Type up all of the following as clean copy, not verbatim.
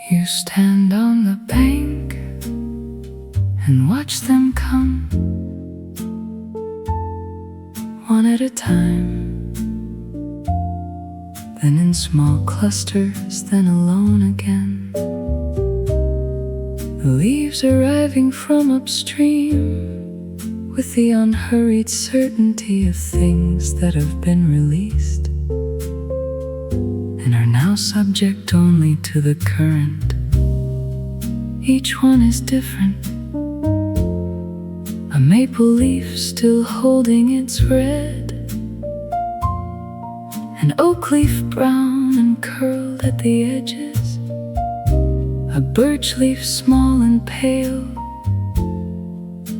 You stand on the bank and watch them come, one at a time, then in small clusters, then alone again. The leaves arriving from upstream with the unhurried certainty of things that have been released and are now subject only to the current. Each one is different, a maple leaf still holding its red, an oak leaf brown and curled at the edges, a birch leaf small and pale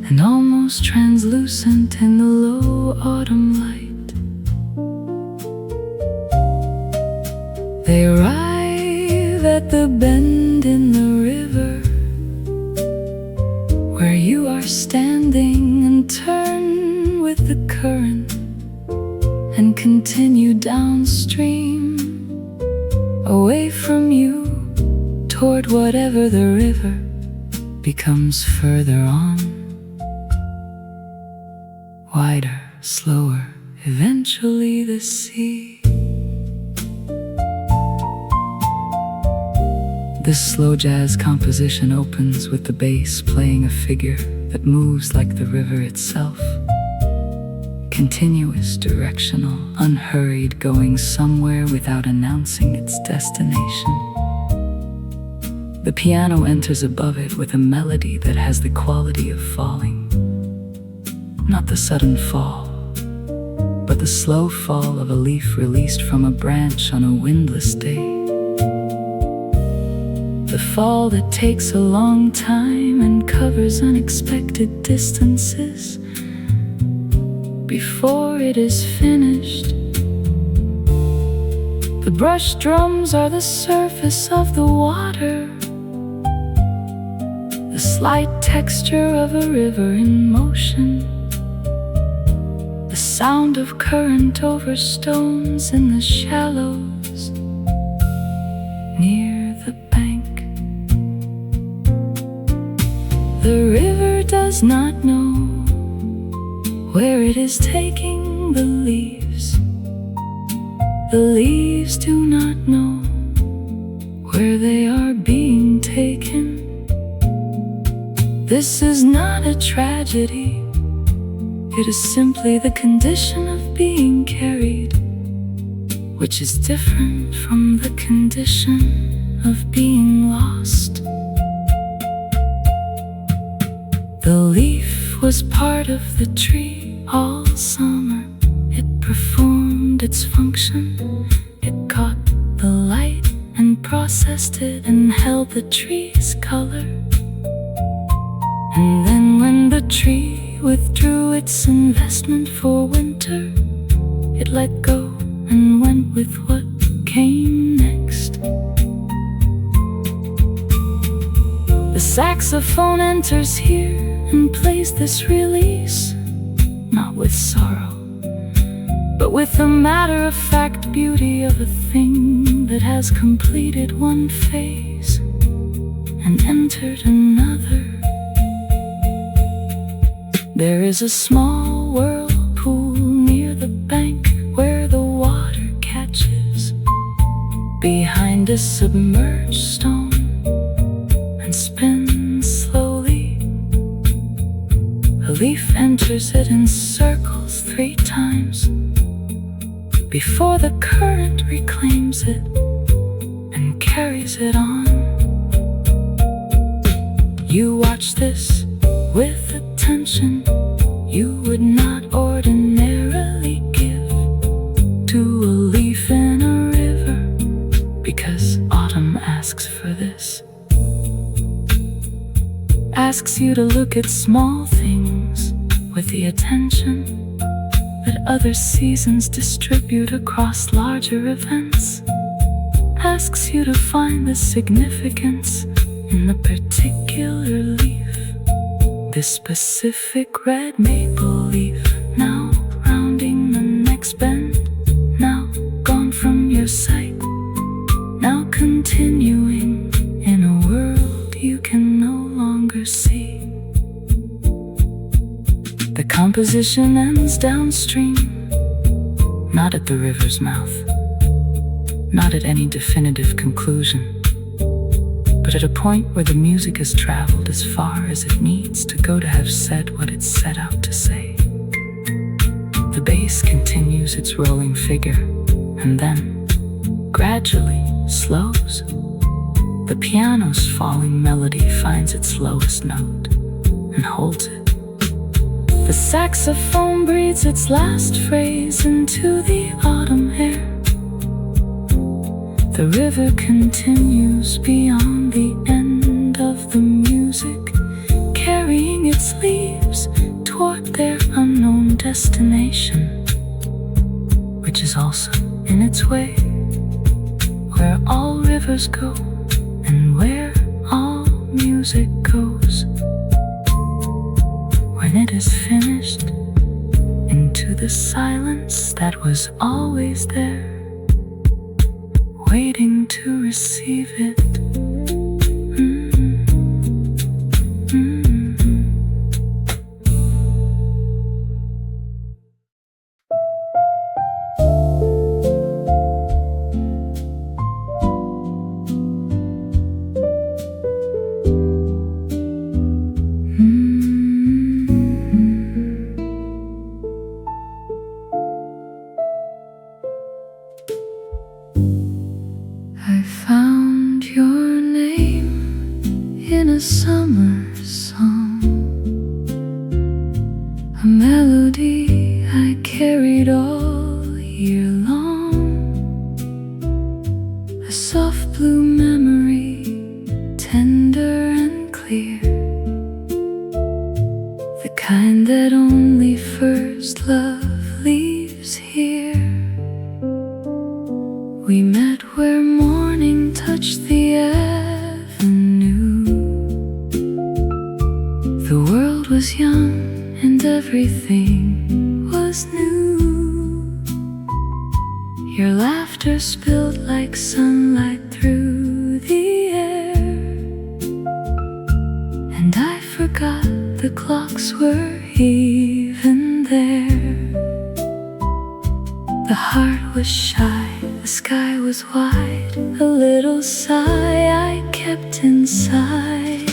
and almost translucent in the low autumn light. They arrive at the bend in the river where you are standing, and turn with the current and continue downstream, away from you, toward whatever the river becomes further on. Wider, slower, eventually the sea. This slow jazz composition opens with the bass playing a figure that moves like the river itself. Continuous, directional, unhurried, going somewhere without announcing its destination. The piano enters above it with a melody that has the quality of falling. Not the sudden fall, but the slow fall of a leaf released from a branch on a windless day. The fall that takes a long time and covers unexpected distances before it is finished. The brush drums are the surface of the water, the slight texture of a river in motion, the sound of current over stones in the shallows near the bank. The river does not know where it is taking the leaves. The leaves do not know where they are being taken. This is not a tragedy. It is simply the condition of being carried, which is different from the condition of being lost. The leaf was part of the tree all summer. It performed its function. It caught the light and processed it and held the tree's color. And then when the tree withdrew its investment for winter, it let go and went with what came next. The saxophone enters here and plays this release, not with sorrow, but with the matter-of-fact beauty of a thing that has completed one phase and entered another. There is a small whirlpool near the bank where the water catches behind a submerged stone and spins slowly. A leaf enters it and circles 3 times before the current reclaims it and carries it on. You watch this with attention you would not ordinarily give to a leaf in a river, because autumn asks for this. Asks you to look at small things with the attention that other seasons distribute across larger events. Asks you to find the significance in the particular leaf. This specific red maple leaf, now rounding the next bend, now gone from your sight, now continuing in see. The composition ends downstream, not at the river's mouth, not at any definitive conclusion, but at a point where the music has traveled as far as it needs to go to have said what it set out to say. The bass continues its rolling figure, and then, gradually, slows. The piano's falling melody finds its lowest note and holds it. The saxophone breathes its last phrase into the autumn air. The river continues beyond the end of the music, carrying its leaves toward their unknown destination, which is also, in its way, where all rivers go and where all music goes. When it is finished, into the silence that was always there, waiting to receive it. I found your name in a summer song, a melody I carried all year long, a soft blue memory, tender and clear, the kind that only first love leaves here. We met where morning touched the avenue. The world was young and everything was new. Your laughter spilled like sunlight through the air, and I forgot the clocks were even there. The heart was shy, the sky was wide, a little sigh I kept inside.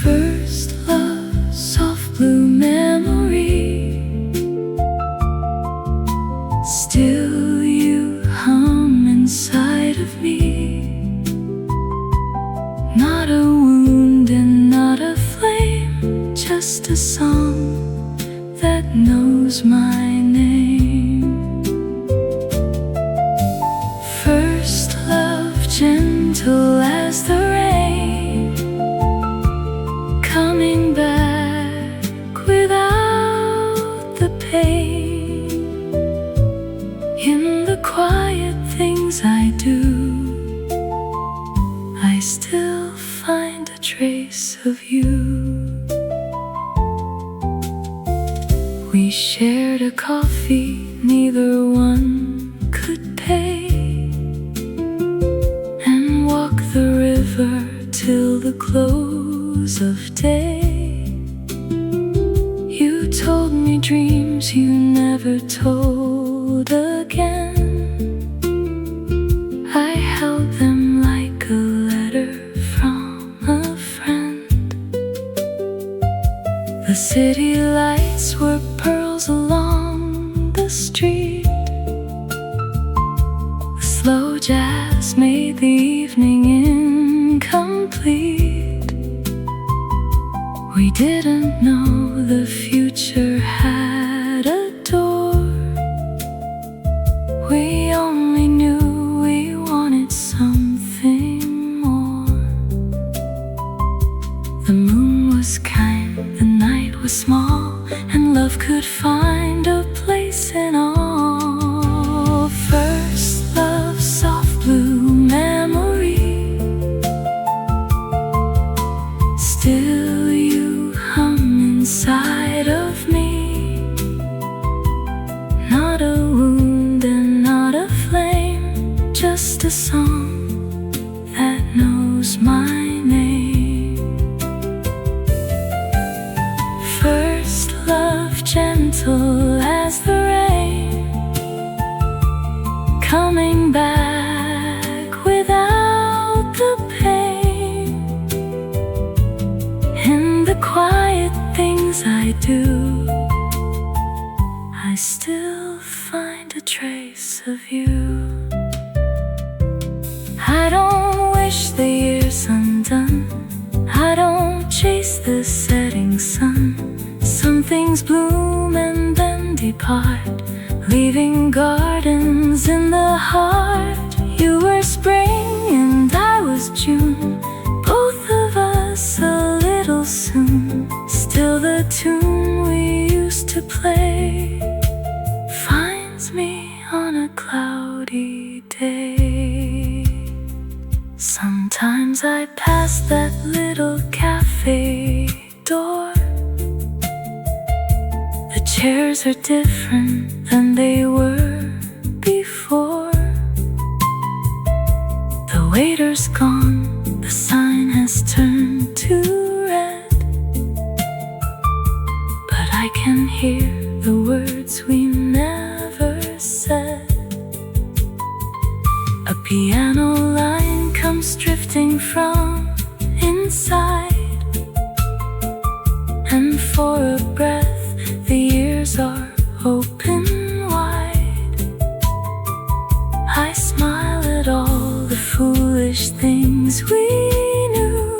First love, soft blue memory, still you hum inside of me. Not a wound and not a flame, just a song that knows my name. First love, gentle as the rain, coming back without the pain. In the quiet things I do, I still find a trace of you. We shared a coffee neither one could pay, walk the river till the close of day. You told me dreams you never told again. I held them like a letter from a friend. The city lights were pearls along the street. Slow jazz made the evening incomplete. We didn't know the future had a door. We only knew we wanted something more. The moon was kind, the night was small, and love could find a place in all. First love, soft blue memory, still you hum inside of me. Not a wound and not a flame, just a song that knows my name. the quiet things I do, I still find a trace of you. I don't wish the years undone, I don't chase the setting sun. Some things bloom and then depart, leaving gardens in the heart. You were spring and I was June, both of us a little soon. Still the tune we used to play finds me on a cloudy day. Sometimes I pass that little cafe door. The chairs are different than they were before. The waiter's gone, the sign has turned to red, but I can hear the words we never said. A piano line comes drifting from inside, and for a breath the ears are open wide. I smile at all the foolish things we knew,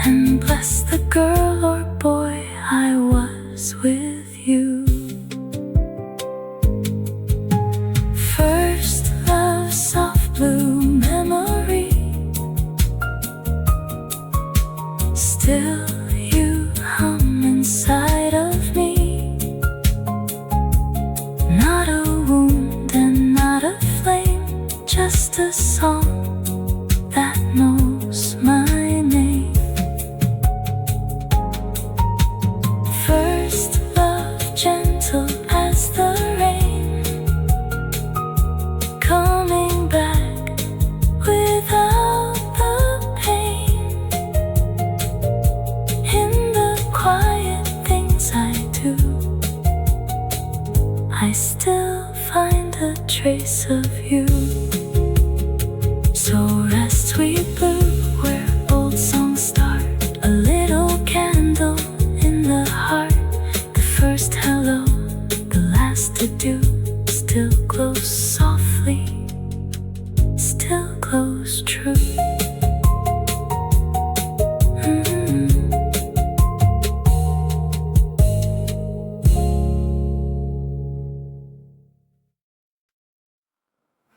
and bless the girl or boy I was with you. First love, soft blue memory, still you hum inside of me. Not a wound and not a flame, just a song that knows my name. First love, gentle as the rain, coming back without the pain. In the quiet things I do, I still find a trace of you. So rest, sweet blue, where old songs start. A little candle in the heart. The first hello, the last adieu, still glows softly, still glows true.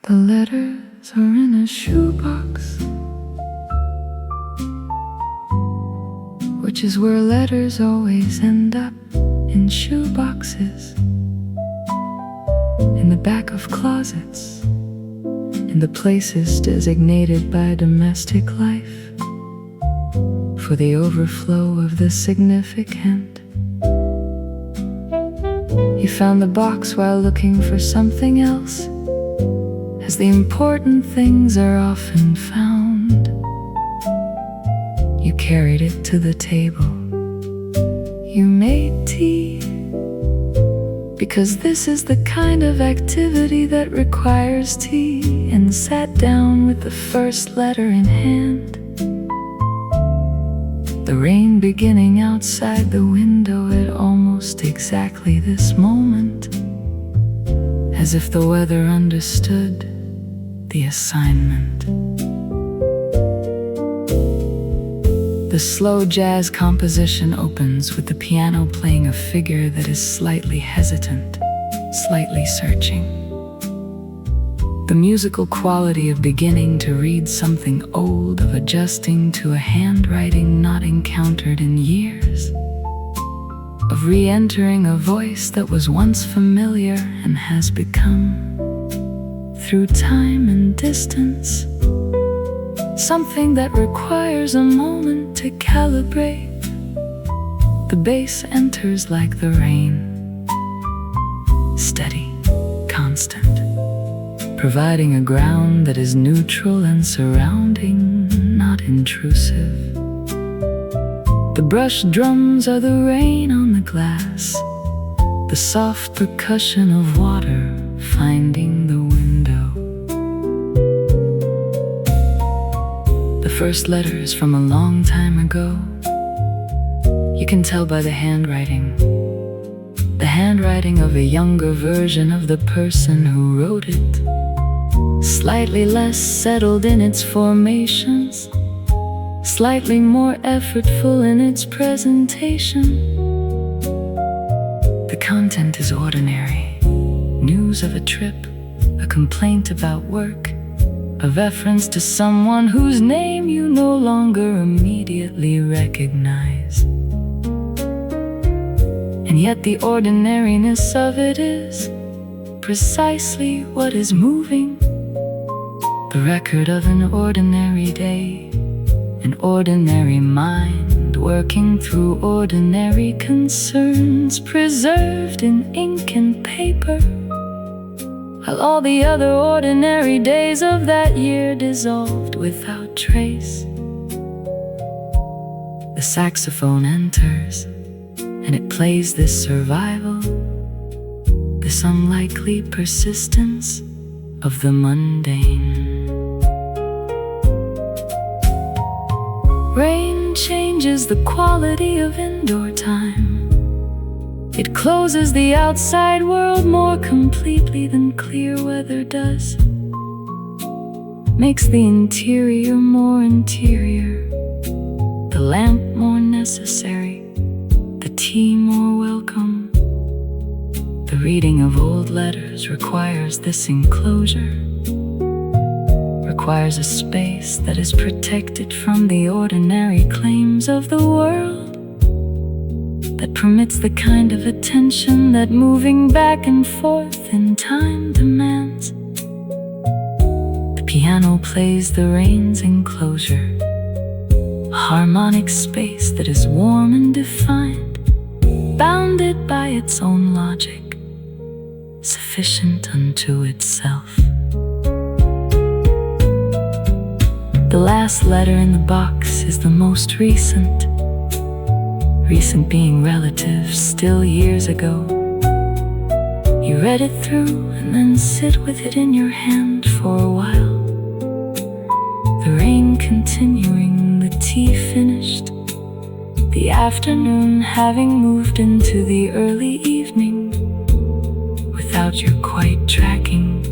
The letters are in a shoebox, which is where letters always end up, in shoeboxes, in the back of closets, in the places designated by domestic life for the overflow of the significant. You found the box while looking for something else, as the important things are often found. You carried it to the table. You made tea, because this is the kind of activity that requires tea, and sat down with the first letter in hand. The rain beginning outside the window at almost exactly this moment, as if the weather understood the assignment. The slow jazz composition opens with the piano playing a figure that is slightly hesitant, slightly searching. The musical quality of beginning to read something old, of adjusting to a handwriting not encountered in years, of re-entering a voice that was once familiar and has become, through time and distance, something that requires a moment to calibrate. The bass enters like the rain, steady, constant, providing a ground that is neutral and surrounding, not intrusive. The brush drums are the rain on the glass, the soft percussion of water finding the window. The first letter is from a long time ago, You can tell by the handwriting of a younger version of the person who wrote it, slightly less settled in its formations, slightly more effortful in its presentation. The content is ordinary: news of a trip, a complaint about work, a reference to someone whose name you no longer immediately recognize. And yet the ordinariness of it is precisely what is moving. The record of an ordinary day, an ordinary mind working through ordinary concerns, preserved in ink and paper, while all the other ordinary days of that year dissolved without trace. The saxophone enters, and it plays this survival, this unlikely persistence of the mundane. Rain changes the quality of indoor time. It closes the outside world more completely than clear weather does, makes the interior more interior, the lamp more necessary, the tea more welcome. The reading of old letters requires this enclosure, requires a space that is protected from the ordinary claims of the world, that permits the kind of attention that moving back and forth in time demands. The piano plays the rain's enclosure, a harmonic space that is warm and defined, bounded by its own logic, sufficient unto itself. The last letter in the box is the most recent, recent being relative, still years ago. You read it through and then sit with it in your hand for a while. The rain continuing, the tea finished, the afternoon having moved into the early evening, without your quite tracking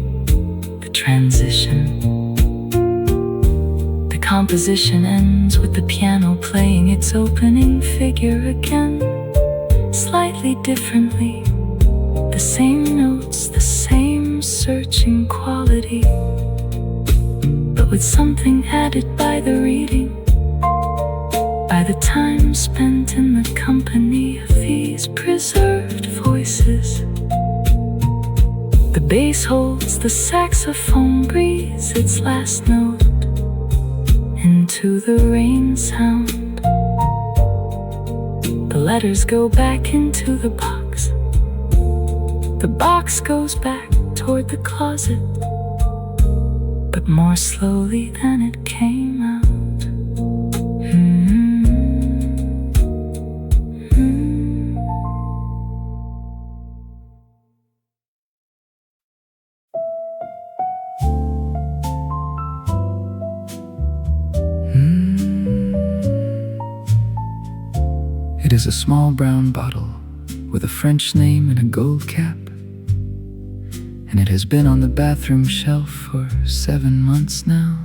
the transition. The composition ends with the piano playing its opening figure again, slightly differently, the same notes, the same searching quality, but with something added by the reading, by the time spent in the company of these preserved voices. The bass holds, the saxophone breathes its last note into the rain sound. The letters go back into the box. The box goes back toward the closet, but more slowly than it came out. It is a small brown bottle with a French name and a gold cap, and it has been on the bathroom shelf for 7 months now.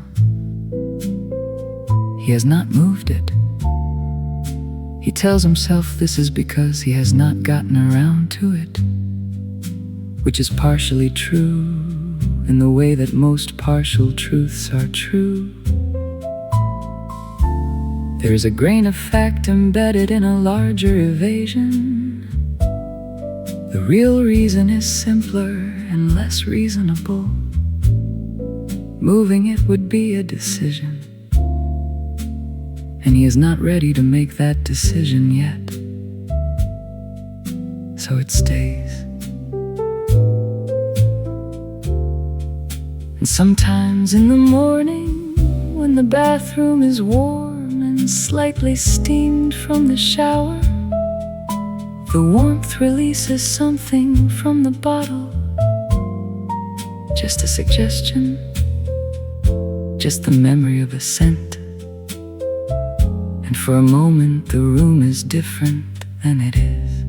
He has not moved it. He tells himself this is because he has not gotten around to it, which is partially true in the way that most partial truths are true. There is a grain of fact embedded in a larger evasion. The real reason is simpler and less reasonable. Moving it would be a decision, and he is not ready to make that decision yet. So it stays. And sometimes in the morning, when the bathroom is warm and slightly steamed from the shower, the warmth releases something from the bottle. Just a suggestion, just the memory of a scent. And And for a moment the room is different than it is.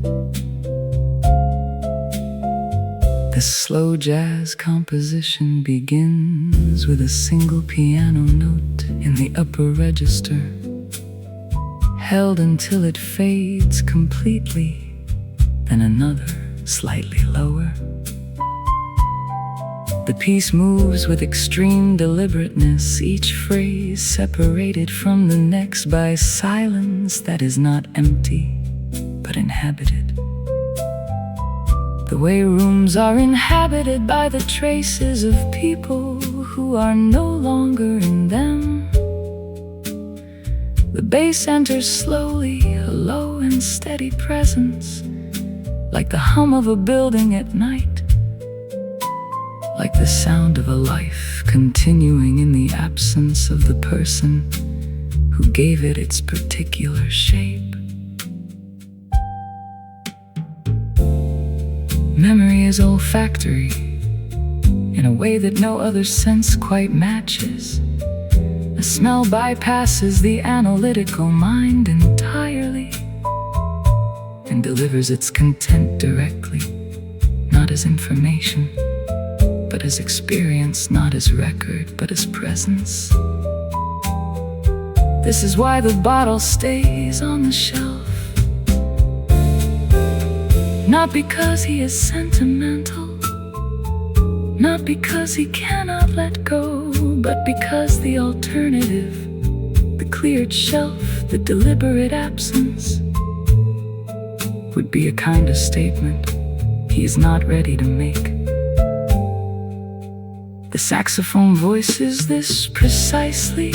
The slow jazz composition begins with a single piano note in the upper register, held until it fades completely, then another slightly lower. The piece moves with extreme deliberateness, each phrase separated from the next by silence that is not empty, but inhabited. The way rooms are inhabited by the traces of people who are no longer in them. The bass enters slowly, a low and steady presence, like the hum of a building at night, like the sound of a life continuing in the absence of the person who gave it its particular shape. Memory is olfactory in a way that no other sense quite matches. A smell bypasses the analytical mind entirely and delivers its content directly, not as information, but as experience, not as record, but as presence. This is why the bottle stays on the shelf. Not because he is sentimental, not because he cannot let go, but because the alternative, the cleared shelf, the deliberate absence, would be a kind of statement he is not ready to make. The saxophone voices this precisely,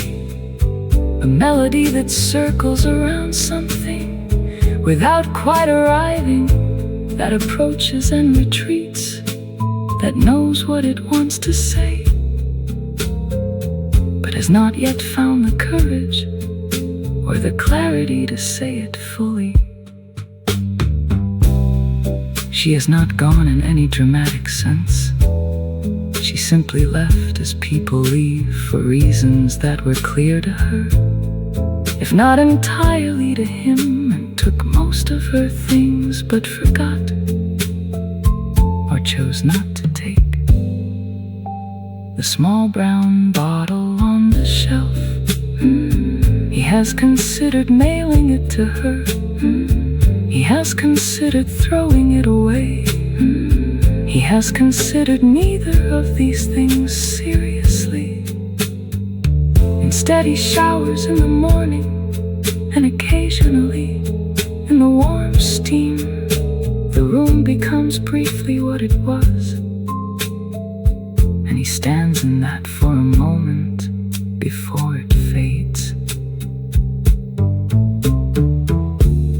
a melody that circles around something without quite arriving, that approaches and retreats, that knows what it wants to say, but has not yet found the courage or the clarity to say it fully. She has not gone in any dramatic sense. She simply left as people leave for reasons that were clear to her, if not entirely to him, and took most of her things but forgot or chose not to take. The small brown bottle on the shelf, he has considered mailing it to her, he has considered throwing it away, he has considered neither of these things seriously. Instead he showers in the morning, and occasionally in the warm steam the room becomes briefly what it was, and he stands in that for a moment before it fades.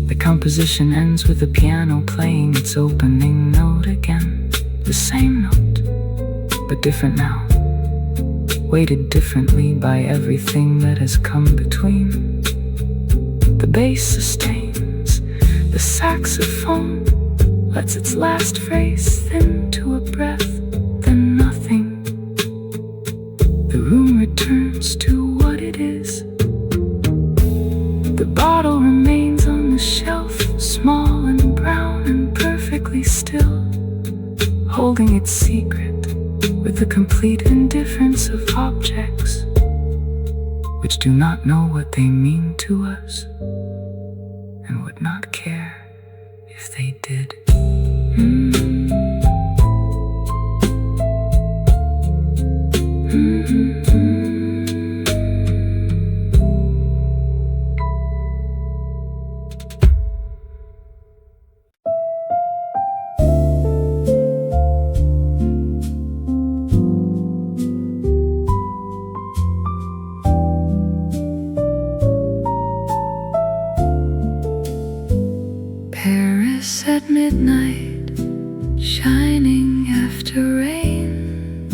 The composition ends with the piano playing its opening note again, the same note, but different now, weighted differently by everything that has come between. The bass sustains, the saxophone lets its last phrase thin to a breath, then nothing. The room returns to what it is. The bottle remains on the shelf, small and brown and perfectly still, holding its secret with the complete indifference of objects which do not know what they mean to us and would not care if they did. Paris at midnight, shining after rain.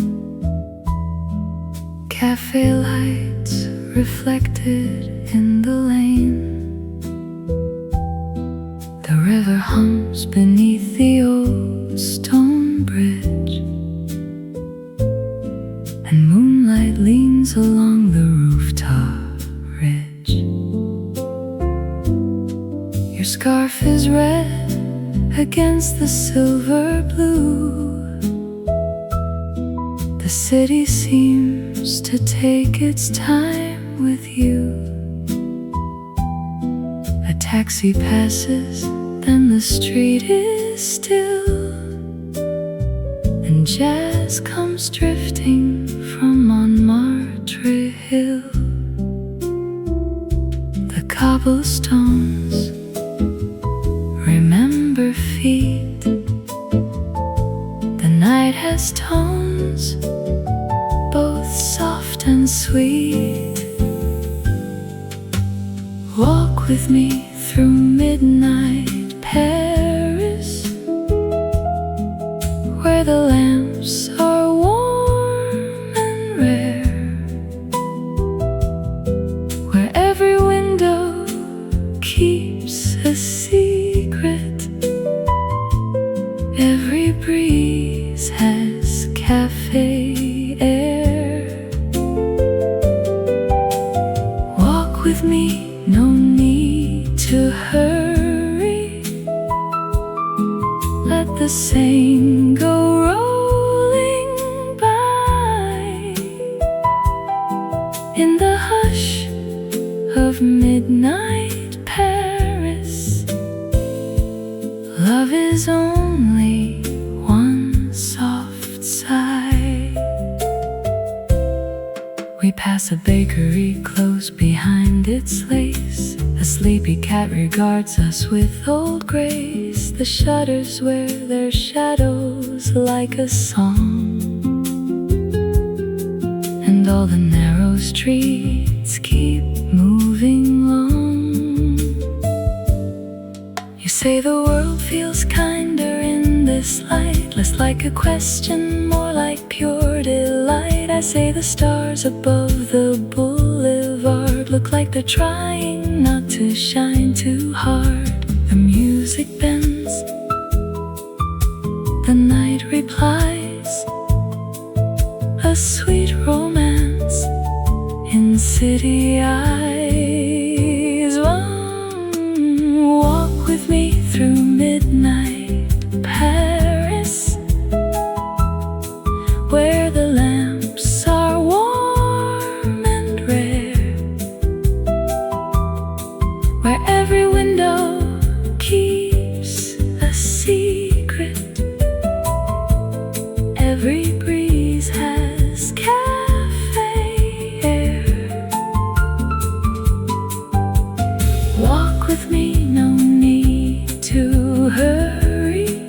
Cafe lights reflected in the lane. The river hums beneath the old stone bridge, and moonlight leans along the rooftop ridge. scarf is red against the silver blue. The city seems to take its time with you. A taxi passes, then the street is still, and jazz comes drifting from Montmartre Hill. The cobblestones remember feet. The night has tones, both soft and sweet. Walk with me through midnight Paris, where the lamps are warm and rare, where every window keeps a secret, every breeze has cafe air. Walk with me, no need to hurry. Let the Seine go rolling by. In the hush of midnight Paris, love is only one soft sigh. We pass a bakery close behind its lace. A sleepy cat regards us with old grace. The shutters wear their shadows like a song, and all the narrow streets keep moving long. You say the world feels kinder in this light, less like a question, more like pure delight. I say the stars above the boulevard look like they're trying not to shine too hard. The music bends, the night replies, a sweet romance in city eyes. Walk with me through midnight Paris, where the lamps are warm and rare, where every window keeps a secret, every breeze has cafe air. Walk with me, no need to hurry.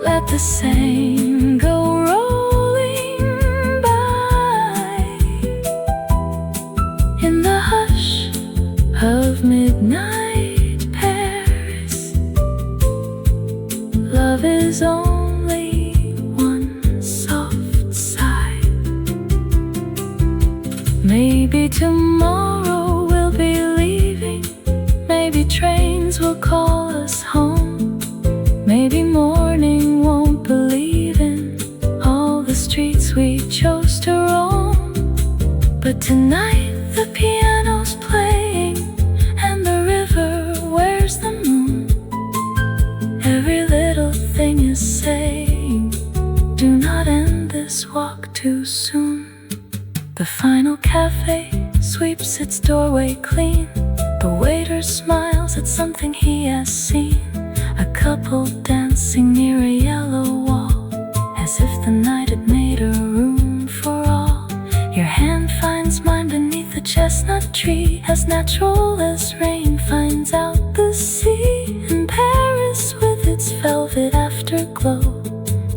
Let the Seine go rolling by. In the hush of midnight Paris, love is only one soft sigh. Maybe tomorrow we'll be leaving, maybe trains will call us home, maybe morning won't believe in all the streets we chose to roam. But tonight the piano's playing and the river wears the moon. Every little thing is saying, do not end this walk too soon. The final cafe sweeps its doorway clean. The waiter smiles at something he has seen, a couple dancing near a yellow wall, as if the night had made a room for all. Your hand finds mine beneath the chestnut tree, as natural as rain finds out the sea. And Paris with its velvet afterglow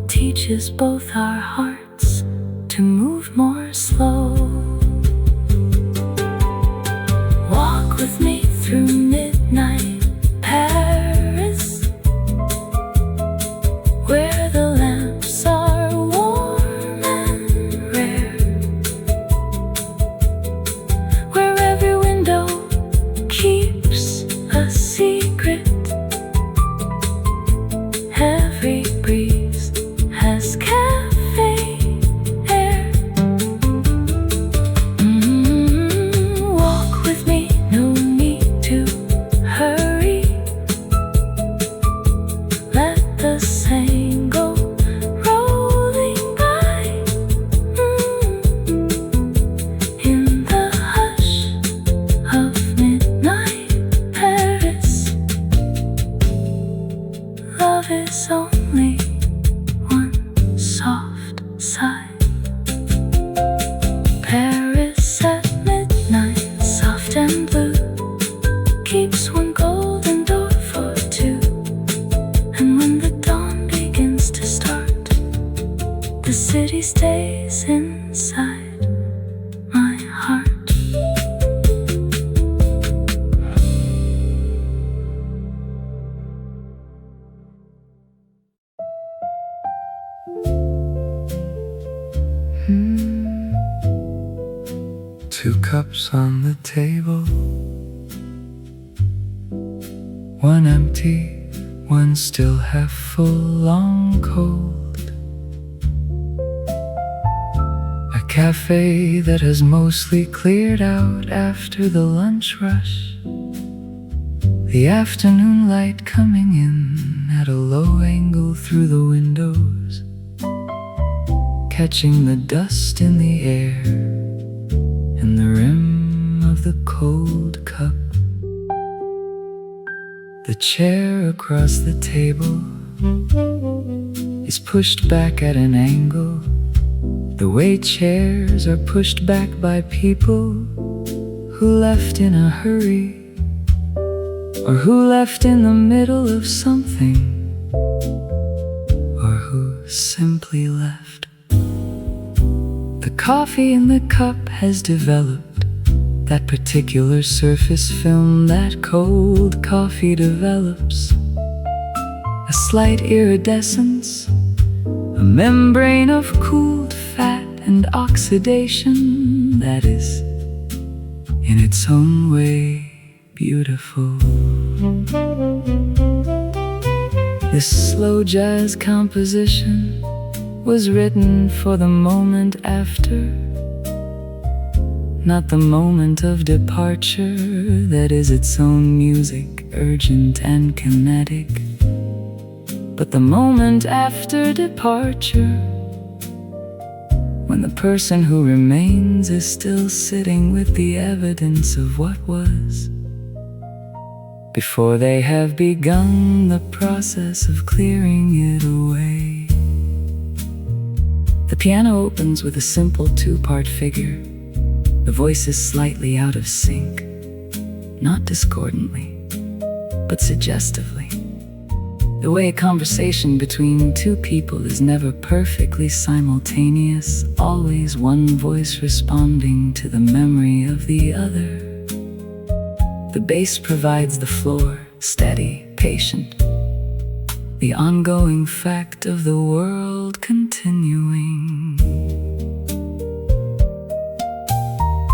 teaches both our hearts to move more slow. Walk with me through midnight Paris, where the lamps are warm and rare, where every window keeps a secret, every breeze has cafe air. Two cups on the table, one empty, one still half full, long cold. A cafe that has mostly cleared out after the lunch rush. The afternoon light coming in at a low angle through the windows, catching the dust in the air and the rim of the cold cup. The chair across the table is pushed back at an angle, the way chairs are pushed back by people who left in a hurry, or who left in the middle of something, or who simply left. The coffee in the cup has developed that particular surface film that cold coffee develops. A slight iridescence, a membrane of cooled fat and oxidation that is, in its own way, beautiful. This slow jazz composition was written for the moment after, not the moment of departure that is its own music, urgent and kinetic, but the moment after departure, when the person who remains is still sitting with the evidence of what was, before they have begun the process of clearing it away. The piano opens with a simple two-part figure. The voice is slightly out of sync, not discordantly, but suggestively. The way a conversation between two people is never perfectly simultaneous, always one voice responding to the memory of the other. The bass provides the floor, steady, patient, the ongoing fact of the world continuing.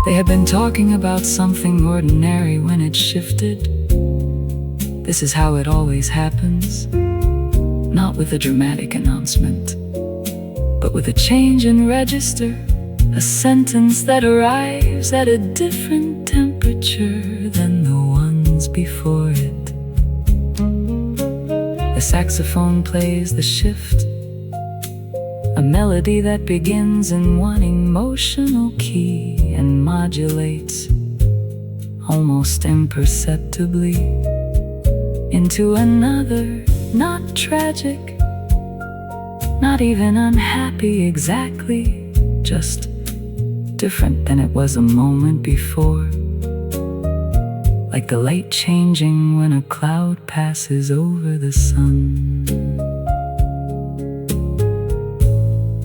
They had been talking about something ordinary when it shifted. This is how it always happens, not with a dramatic announcement, but with a change in register, a sentence that arrives at a different temperature than the ones before it. The saxophone plays the shift, a melody that begins in one emotional key and modulates almost imperceptibly into another, not tragic, not even unhappy exactly, just different than it was a moment before, like the light changing when a cloud passes over the sun.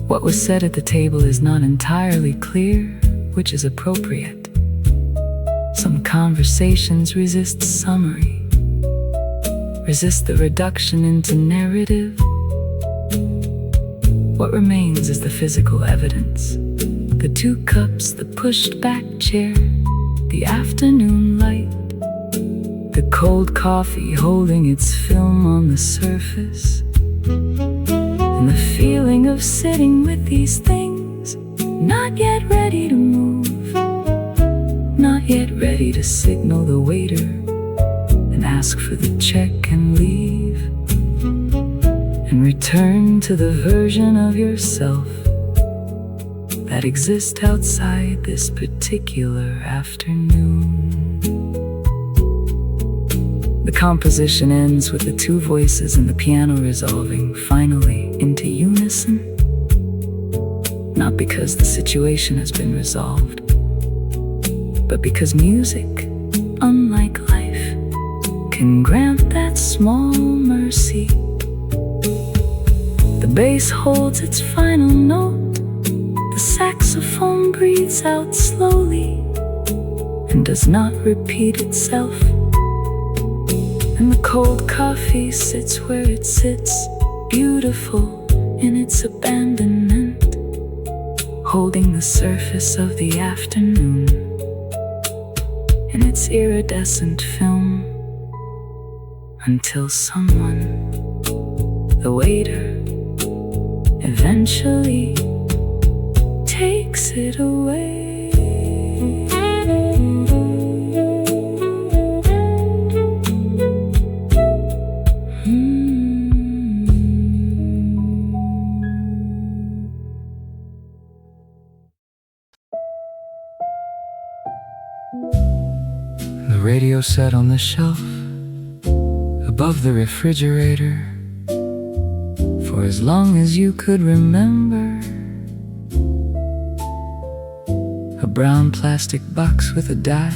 What was said at the table is not entirely clear, which is appropriate. Some conversations resist summary, resist the reduction into narrative. What remains is the physical evidence. The two cups, the pushed back chair, the afternoon light, the cold coffee holding its film on the surface, and the feeling of sitting with these things, not yet ready to move, not yet ready to signal the waiter and ask for the check and leave, and return to the version of yourself that exists outside this particular afternoon. The composition ends with the two voices and the piano resolving finally into unison, not because the situation has been resolved, but because music, unlike life, can grant that small mercy. The bass holds its final note, the saxophone breathes out slowly and does not repeat itself, and the cold coffee sits where it sits, beautiful in its abandonment, holding the surface of the afternoon. in its iridescent film, until someone, the waiter, eventually takes it away. The radio sat on the shelf above the refrigerator for as long as you could remember. A brown plastic box with a dial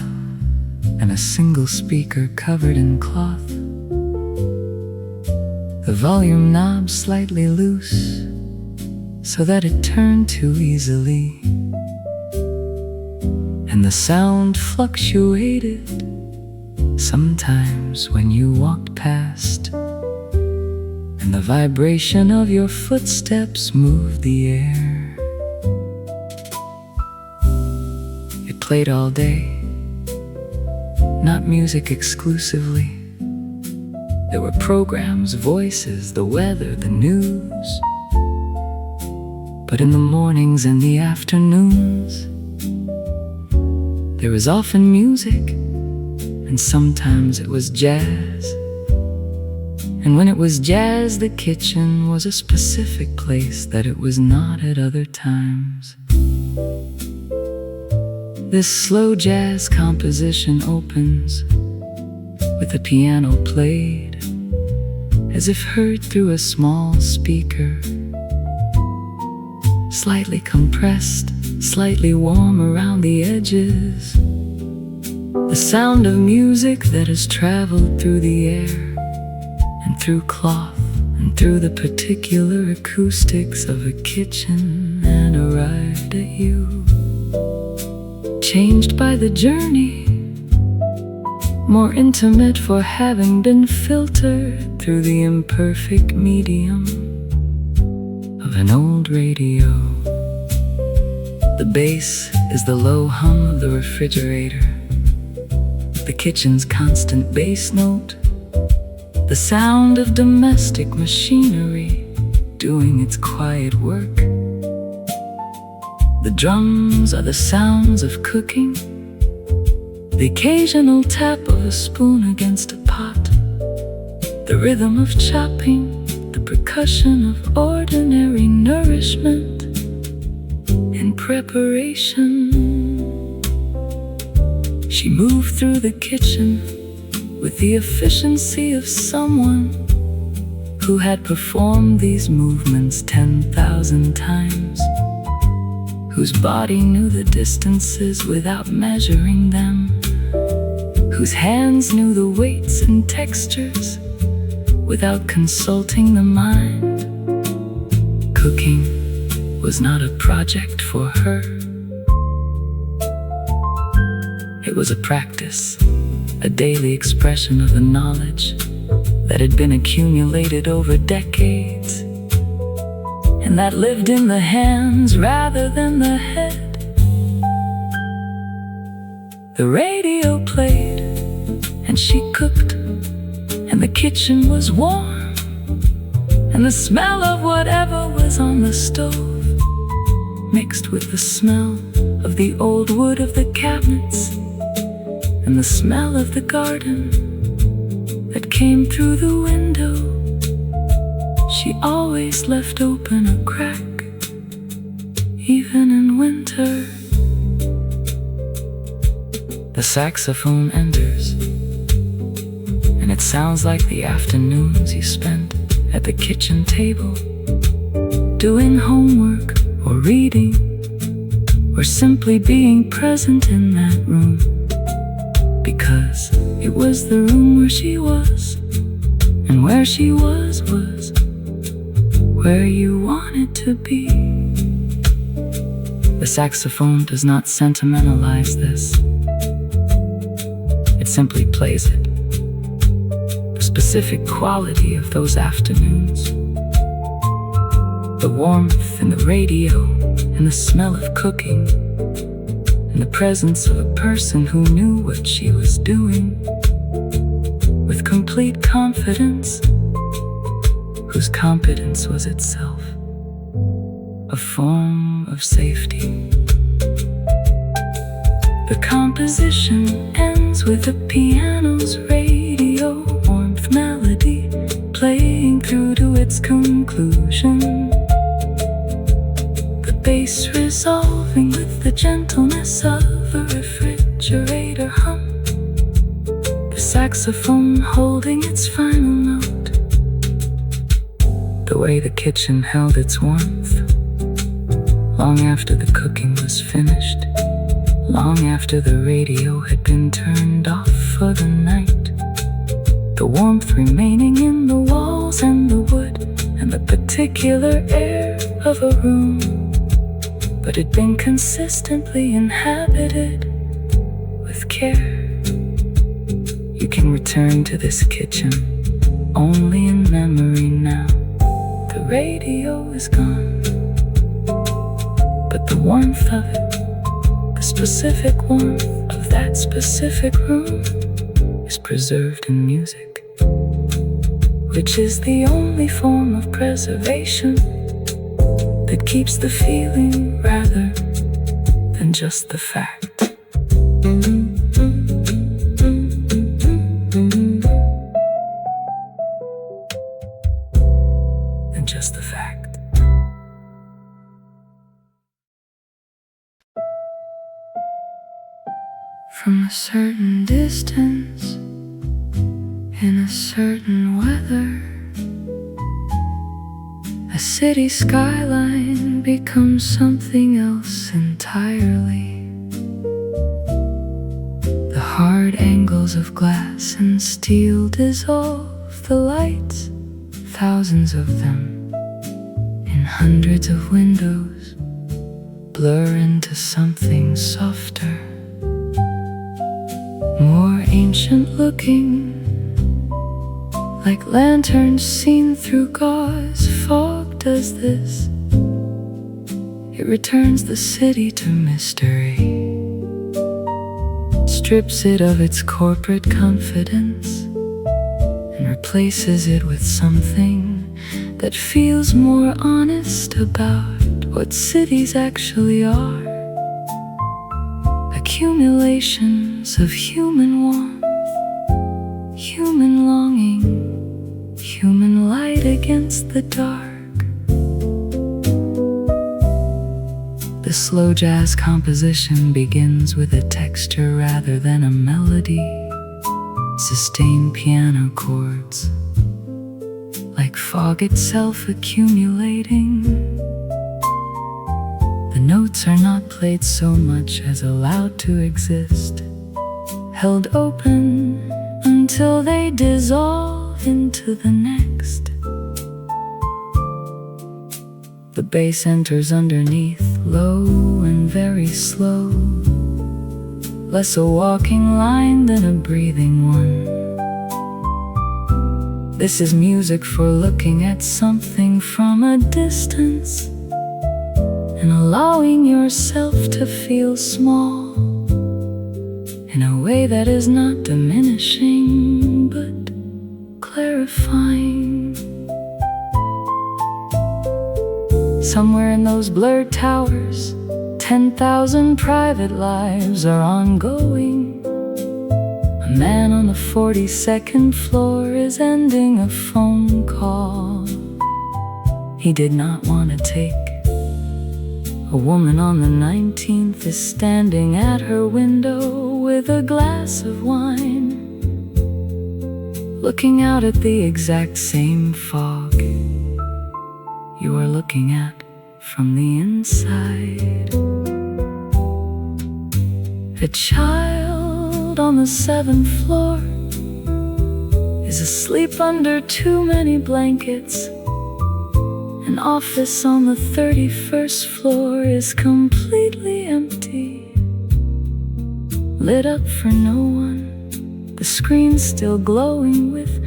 and a single speaker covered in cloth. The volume knob slightly loose so that it turned too easily, and the sound fluctuated sometimes when you walked past, and the vibration of your footsteps moved the air. It played all day, not music exclusively. There were programs, voices, the weather, the news. But in the mornings and the afternoons, there was often music, and sometimes it was jazz. And when it was jazz, the kitchen was a specific place that it was not at other times. This slow jazz composition opens with the piano played, as if heard through a small speaker, slightly compressed, slightly warm around the edges. The sound of music that has traveled through the air and through cloth and through the particular acoustics of a kitchen, and arrived at you, changed by the journey, more intimate for having been filtered through the imperfect medium of an old radio. The bass is the low hum of the refrigerator, the kitchen's constant bass note, the sound of domestic machinery doing its quiet work. The drums are the sounds of cooking, the occasional tap of a spoon against a pot, the rhythm of chopping, the percussion of ordinary nourishment in preparation. She moved through the kitchen with the efficiency of someone who had performed these movements 10,000 times, whose body knew the distances without measuring them, whose hands knew the weights and textures without consulting the mind. Cooking was not a project for her. It was a practice, a daily expression of the knowledge that had been accumulated over decades, and that lived in the hands rather than the head. The radio played, and she cooked, and the kitchen was warm, and the smell of whatever was on the stove mixed with the smell of the old wood of the cabinets and the smell of the garden that came through the window. She always left open a crack, even in winter. The saxophone enters, and it sounds like the afternoons you spent at the kitchen table, doing homework or reading, or simply being present in that room, because it was the room where she was, and where she was where you wanted to be. The saxophone does not sentimentalize this. It simply plays it. The specific quality of those afternoons, the warmth in the radio and the smell of cooking, in the presence of a person who knew what she was doing with complete confidence, whose competence was itself a form of safety. The composition ends with the piano's radio warmth melody playing through to its conclusion, the bass resolving with the gentleness of a refrigerator hum, the saxophone holding its final note, the way the kitchen held its warmth long after the cooking was finished, long after the radio had been turned off for the night, the warmth remaining in the walls and the wood and the particular air of a room, but had been consistently inhabited with care. You can return to this kitchen only in memory now. The radio is gone, but the warmth of it, the specific warmth of that specific room, is preserved in music, which is the only form of preservation that keeps the feeling rather than just the fact. Than just the fact. From a certain distance, in a certain weather, a city skyline becomes something else entirely. The hard angles of glass and steel dissolve the lights, thousands of them, in hundreds of windows, blur into something softer, more ancient looking, like lanterns seen through gauze. Fog does this. It returns the city to mystery, strips it of its corporate confidence, and replaces it with something that feels more honest about what cities actually are. Accumulations of human warmth, human longing, human light against the dark. The slow jazz composition begins with a texture rather than a melody. Sustained piano chords, like fog itself accumulating. The notes are not played so much as allowed to exist, held open until they dissolve into the next. The bass enters underneath, low and very slow, less a walking line than a breathing one. This is music for looking at something from a distance and allowing yourself to feel small in a way that is not diminishing but clarifying. Somewhere in those blurred towers, 10,000 private lives are ongoing. A man on the 42nd floor is ending a phone call he did not want to take. A woman on the 19th is standing at her window with a glass of wine, looking out at the exact same fog you are looking at from the inside. A child on the 7th floor is asleep under too many blankets. An office on the 31st floor is completely empty, lit up for no one, the screen still glowing with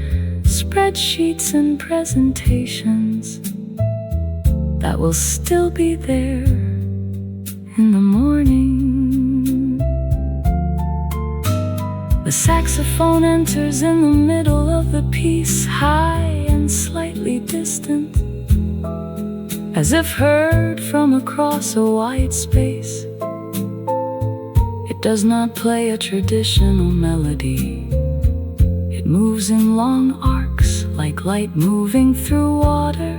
spreadsheets and presentations that will still be there in the morning. saxophone enters in the middle of the piece, high and slightly distant, as if heard from across a wide space. It does not play a traditional melody. It moves in long arcs, like light moving through water.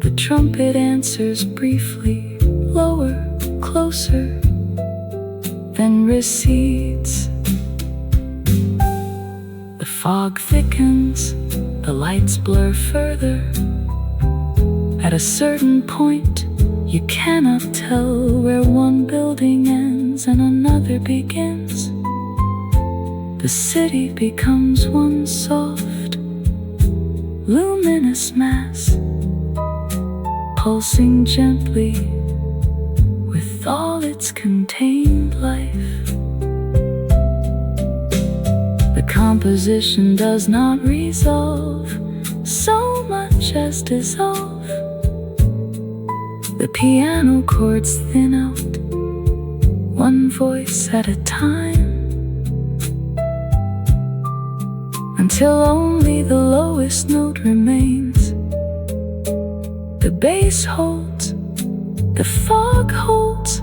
The trumpet answers briefly, lower, closer, then recedes. The fog thickens, the lights blur further. At a certain point, you cannot tell where one building ends and another begins. The city becomes one soft, luminous mass, pulsing gently with all its contained life. The composition does not resolve so much as dissolve. The piano chords thin out, one voice at a time, until only the lowest note remains. The bass holds, the fog holds,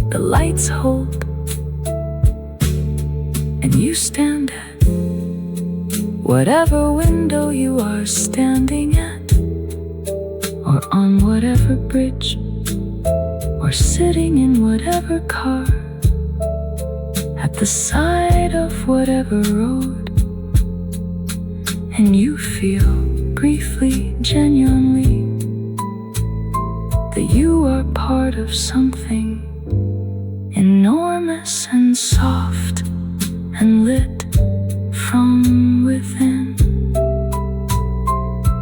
the lights hold, and you stand at whatever window you are standing at, or on whatever bridge, or sitting in whatever car, at the side of whatever road. And you feel, briefly, genuinely, that you are part of something enormous and soft and lit from within.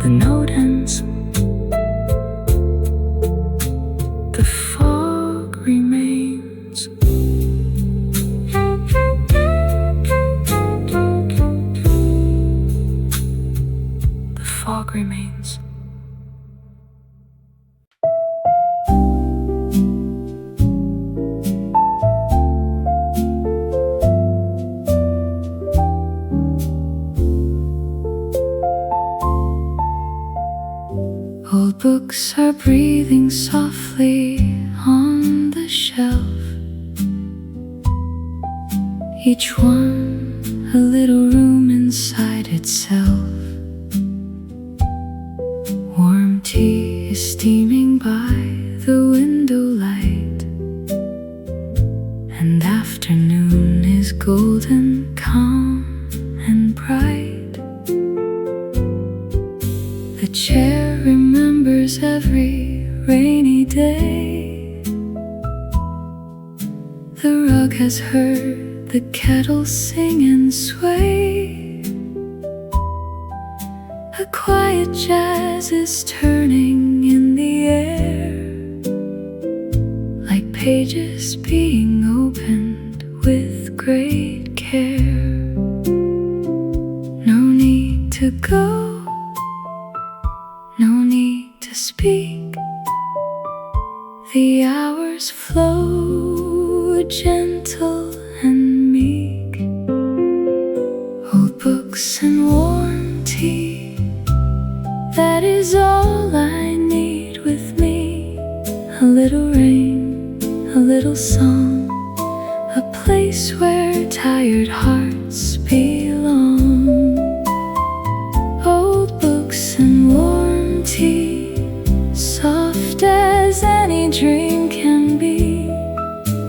The note ends. The fog remains. The fog remains. Old books are breathing softly on the shelf, each one a little room inside itself. Warm tea is steaming by the window light, and afternoon is golden, calm and bright. The chair remembers every rainy day. The rug has heard the kettle sing and sway. A quiet jazz is turning in the air, like pages being opened with great care. No need to go, no need to speak. The hours flow gentle and meek. Old books and warm tea, that is all I need with me. A little rain, a little song, a place where tired hearts belong. Old books and warm tea, soft as any dream can be.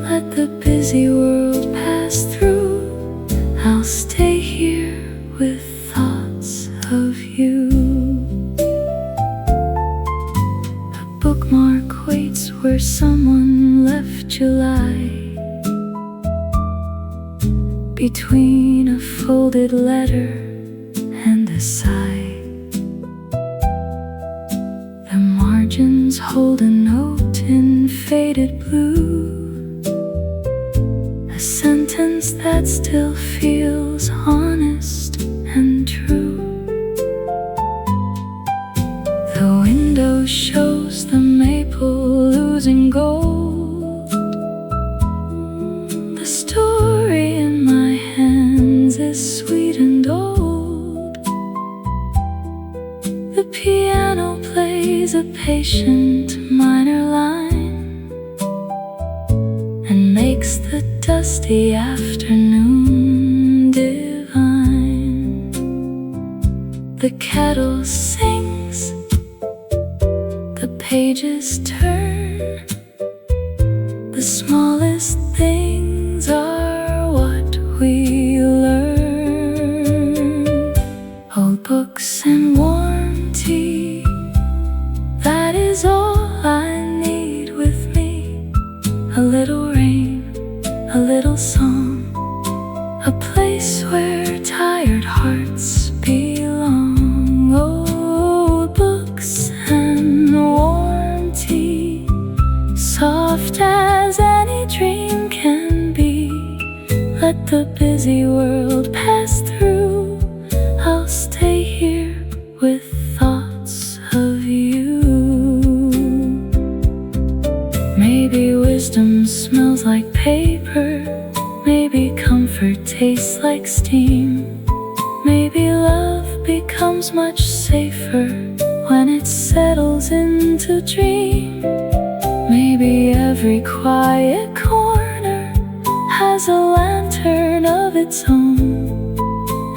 Let the busy world pass through, I'll stay here with thoughts of you. A bookmark waits where someone left July, between a folded letter and a sigh. The margins hold a note in faded blue, a sentence that still feels honest and true. The window shows the maple losing gold. The story in my hand plays a patient minor line and makes the dusty afternoon divine. The kettle sings, the pages turn, the smallest things are what we learn. Old books and warm tea, that is all I need with me. A little rain, a little song, a place where tired hearts belong. Old books and warm tea, soft as any dream can be. Let the busy world pass through, I'll stay here with thoughts of you. Maybe wisdom smells like paper, maybe comfort tastes like steam. Maybe love becomes much safer when it settles into dream. Maybe every quiet corner has a lantern of its own,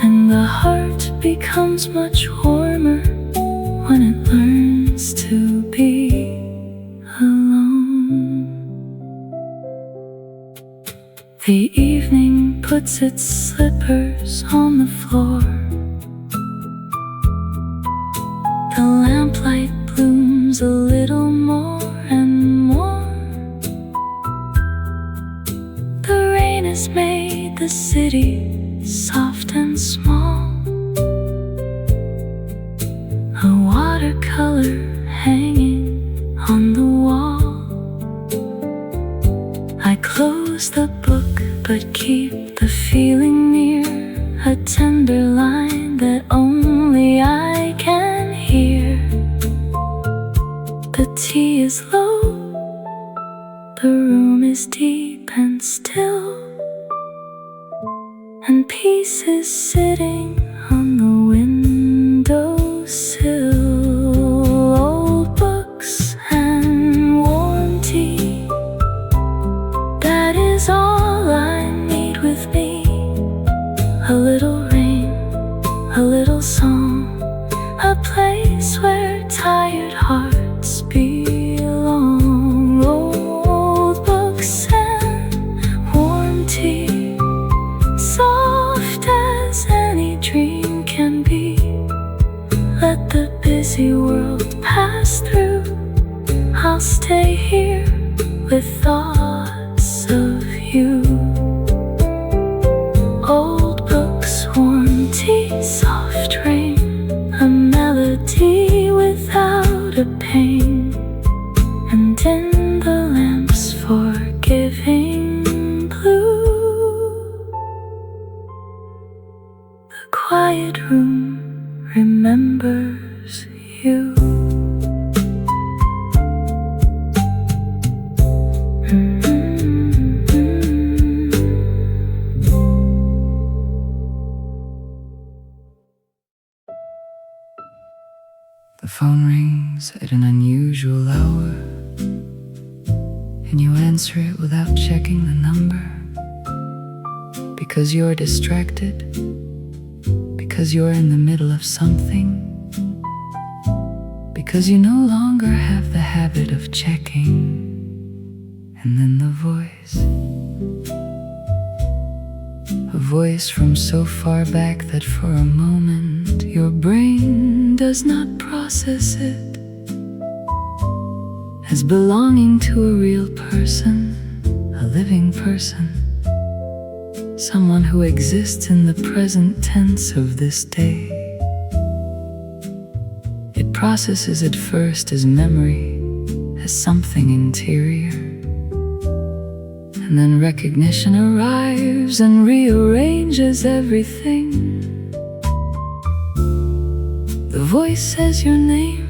and the heart becomes much warmer when it learns to be alone. The evening puts its slippers on the floor. The lamplight blooms a little more and more. The rain has made the city soft and small. A watercolor hanging on the wall. I close the book but keep the feeling near, a tender line that only I can hear. The tea is low, the room is deep and still, and peace is sitting on the windowsill. Old books and warm tea, that is all I need with me. A little rain, a little song, a place where tired hearts belong. Old books and warm tea, soft as any dream can be. Let the busy world pass through, I'll stay here with thoughts of you. Old books, warm tea, soft rain, a melody without a pain, and in the lamp's forgiving blue, the quiet room remembers you. The phone rings at an unusual hour, and you answer it without checking the number. Because you're distracted, because you're in the middle of something, because you no longer have the habit of checking. And then the voice, a voice from so far back that for a moment your brain does not process it as belonging to a real person, a living person, someone who exists in the present tense of this day. It processes it first as memory, as something interior, and then recognition arrives and rearranges everything. The voice says your name,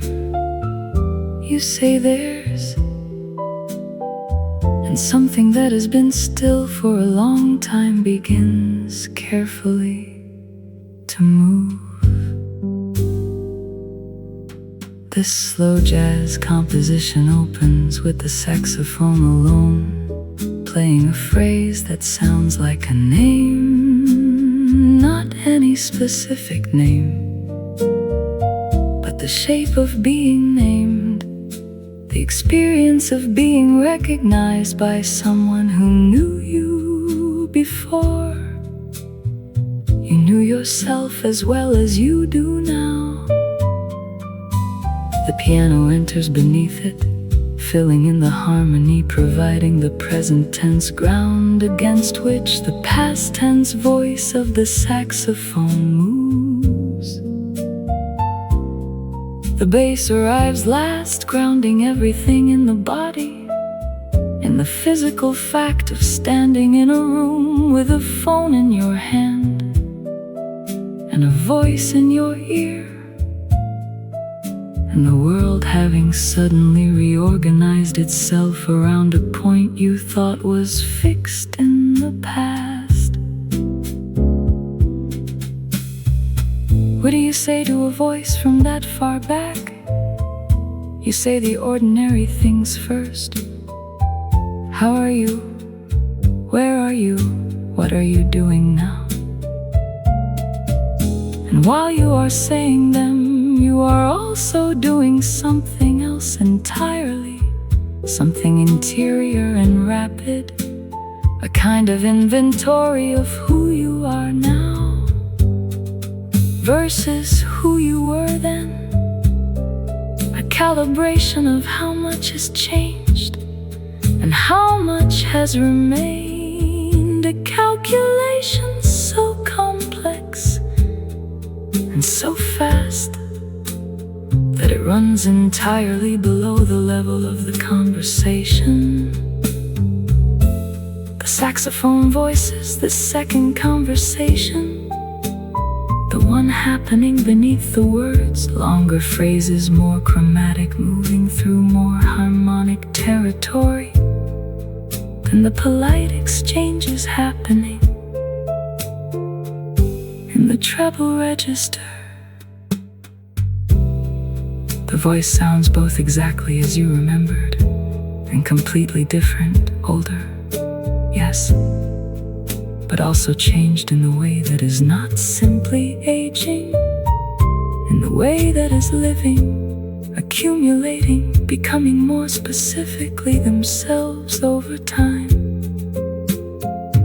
you say theirs, and something that has been still for a long time begins carefully to move. This slow jazz composition opens with the saxophone alone, playing a phrase that sounds like a name, not any specific name, but the shape of being named, the experience of being recognized by someone who knew you before. You knew yourself as well as you do now. The piano enters beneath it, filling in the harmony, providing the present tense ground against which the past tense voice of the saxophone moves. The bass arrives last, grounding everything in the body, in the physical fact of standing in a room with a phone in your hand and a voice in your ear, and the world having suddenly reorganized itself around a point you thought was fixed in the past. What do you say to a voice from that far back? You say the ordinary things first. How are you? Where are you? What are you doing now? And while you are saying them, you are also doing something else entirely, something interior and rapid, a kind of inventory of who you are now versus who you were then, a calibration of how much has changed and how much has remained, a calculation so complex and so fast that it runs entirely below the level of the conversation. The saxophone voices the second conversation, the one happening beneath the words, longer phrases, more chromatic, moving through more harmonic territory than the polite exchanges happening in the treble register. The voice sounds both exactly as you remembered and completely different, older, yes, but also changed in the way that is not simply aging, in the way that is living, accumulating, becoming more specifically themselves over time.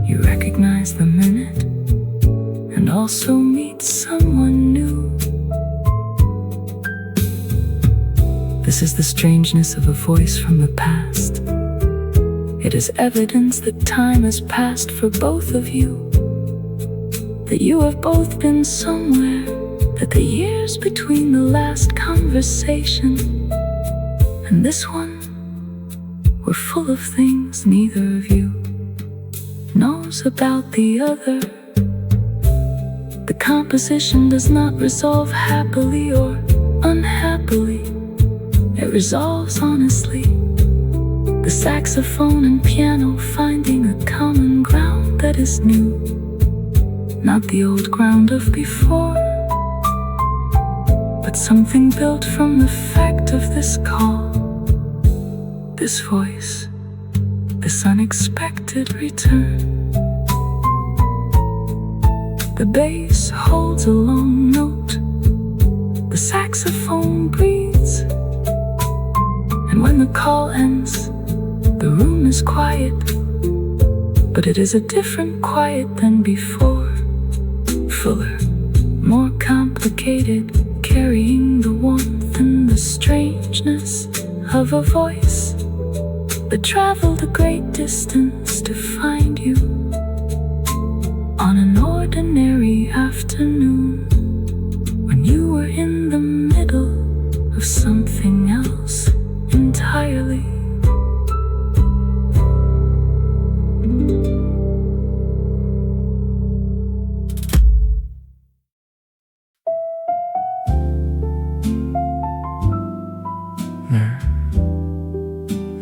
You recognize the minute and also meet someone new. This is the strangeness of a voice from the past. It is evidence that time has passed for both of you, that you have both been somewhere, that the years between the last conversation and this one were full of things neither of you knows about the other. The composition does not resolve happily or unhappily. It resolves honestly, the saxophone and piano finding a common ground that is new, not the old ground of before, but something built from the fact of this call, this voice, this unexpected return. The bass holds a long note, the saxophone breathes, and when the call ends, the room is quiet, but it is a different quiet than before, fuller, more complicated, carrying the warmth and the strangeness of a voice that traveled a great distance to find you on an ordinary afternoon when you were in the middle of something else entirely.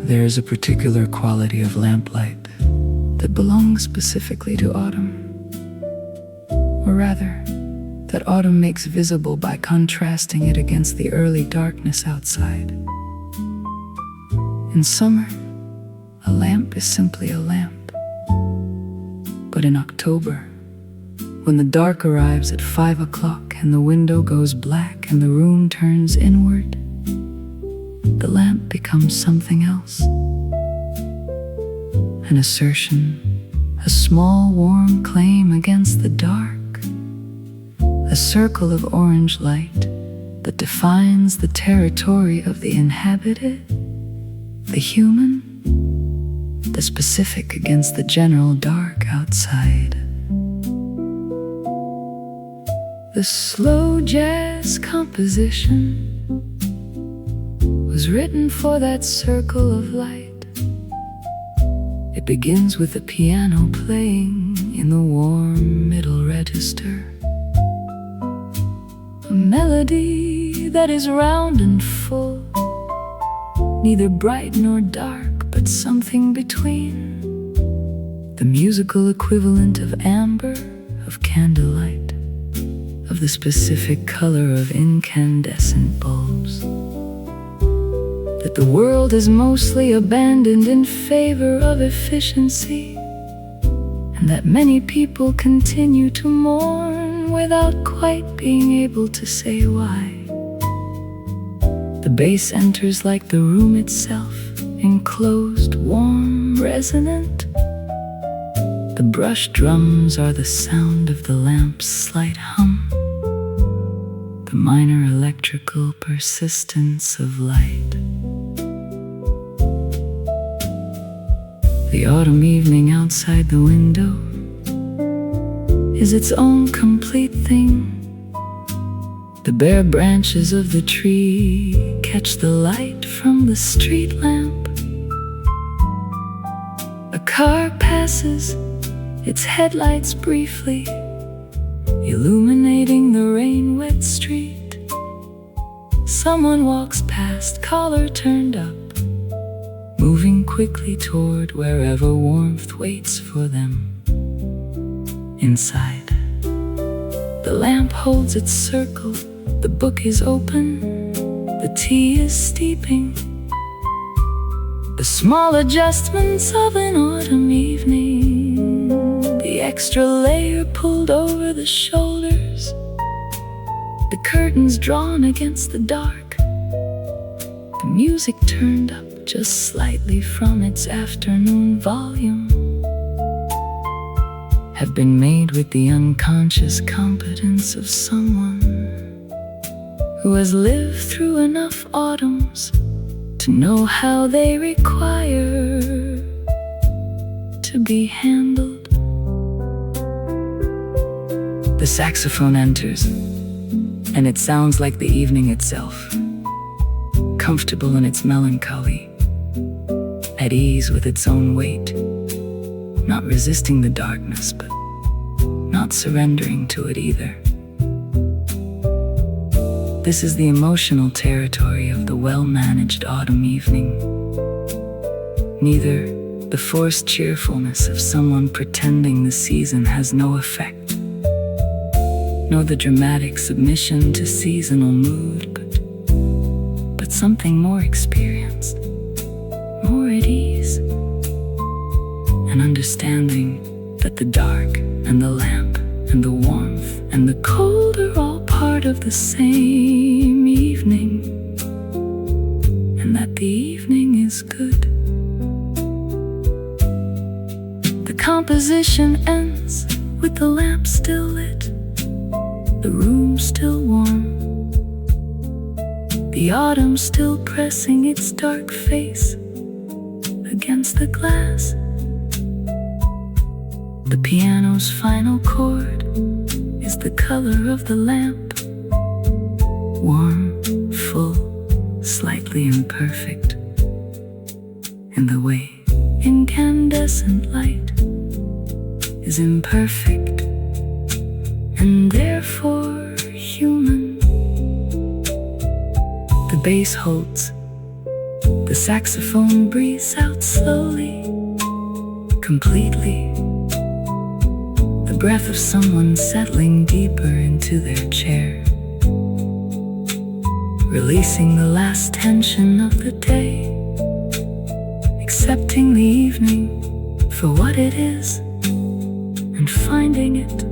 There is a particular quality of lamplight that belongs specifically to autumn, or rather, that autumn makes visible by contrasting it against the early darkness outside. In summer, a lamp is simply a lamp. But in October, when the dark arrives at 5 o'clock and the window goes black and the room turns inward, the lamp becomes something else. An assertion, a small warm claim against the dark, a circle of orange light that defines the territory of the inhabited, the human, the specific against the general dark outside. The slow jazz composition was written for that circle of light. It begins with the piano playing in the warm middle register, a melody that is round and full, neither bright nor dark, but something between, the musical equivalent of amber, of candlelight, of the specific color of incandescent bulbs, that the world is mostly abandoned in favor of efficiency, and that many people continue to mourn without quite being able to say why. The bass enters like the room itself, enclosed, warm, resonant. The brush drums are the sound of the lamp's slight hum, the minor electrical persistence of light. The autumn evening outside the window is its own complete thing. The bare branches of the tree catch the light from the street lamp. A car passes, its headlights briefly illuminating the rain-wet street. Someone walks past, collar turned up, moving quickly toward wherever warmth waits for them. Inside, the lamp holds its circle, the book is open, the tea is steeping. The small adjustments of an autumn evening, the extra layer pulled over the shoulders, the curtains drawn against the dark, the music turned up just slightly from its afternoon volume, have been made with the unconscious competence of someone who has lived through enough autumns to know how they require to be handled. The saxophone enters, and it sounds like the evening itself, comfortable in its melancholy, at ease with its own weight, not resisting the darkness, but not surrendering to it either. This is the emotional territory of the well-managed autumn evening. Neither the forced cheerfulness of someone pretending the season has no effect, nor the dramatic submission to seasonal mood, but something more experienced, more at ease, an understanding that the dark and the lamp and the warmth and the cold are all part of the same evening, and that the evening is good. The composition ends with the lamp still lit, the room still warm, the autumn still pressing its dark face against the glass. The piano's final chord is the color of the lamp, warm, full, slightly imperfect, in the way incandescent light is imperfect and therefore human. The bass holds, the saxophone breathes out slowly, completely. The breath of someone settling deeper into their chair, releasing the last tension of the day, accepting the evening for what it is, and finding it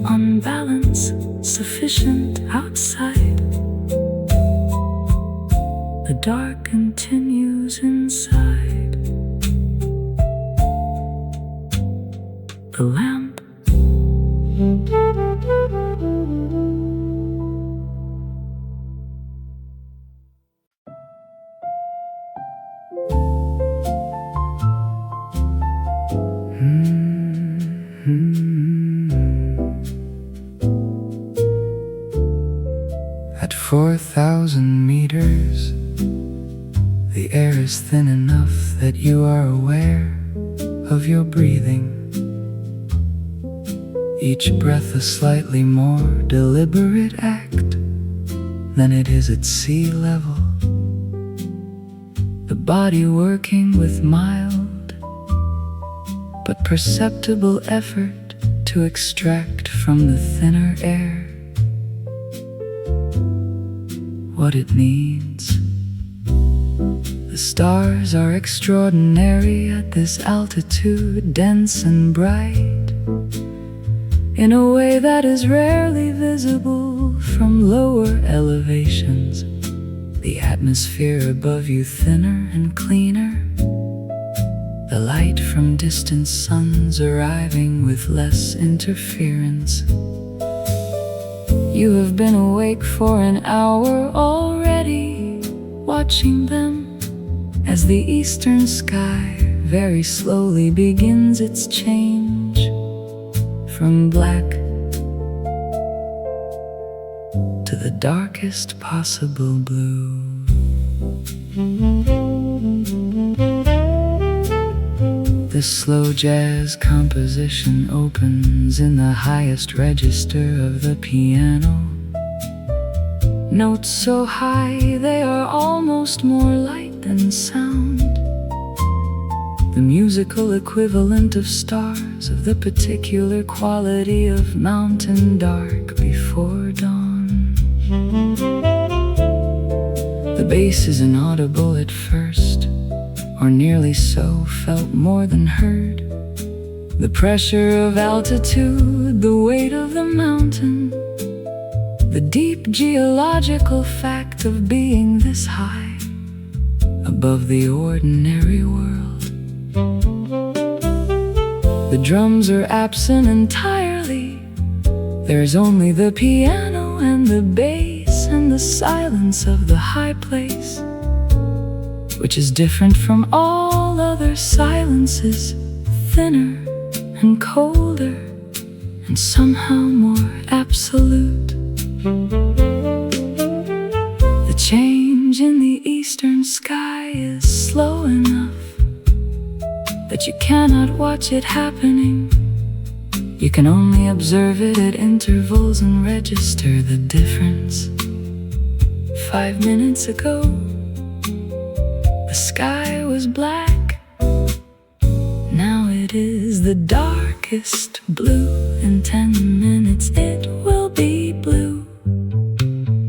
on balance sufficient outside. The dark continues inside. The lamp. At 4,000 meters, the air is thin enough that you are aware of your breathing. Each breath a slightly more deliberate act than it is at sea level. The body working with mild but perceptible effort to extract from the thinner air what it needs. The stars are extraordinary at this altitude, dense and bright, in a way that is rarely visible from lower elevations. The atmosphere above you thinner and cleaner, the light from distant suns arriving with less interference. You have been awake for an hour already, watching them as the eastern sky very slowly begins its change from black to the darkest possible blue. This slow jazz composition opens in the highest register of the piano. Notes so high they are almost more light than sound, the musical equivalent of stars of the particular quality of mountain dark before dawn. The bass is inaudible at first, or nearly so, felt more than heard. The pressure of altitude, the weight of the mountain, the deep geological fact of being this high above the ordinary world. The drums are absent entirely. There's only the piano and the bass and the silence of the high place, which is different from all other silences, thinner and colder and somehow more absolute. The change in the eastern sky is slow enough that you cannot watch it happening. You can only observe it at intervals and register the difference. 5 minutes ago, the sky was black. Now it is the darkest blue. In 10 minutes it will be blue.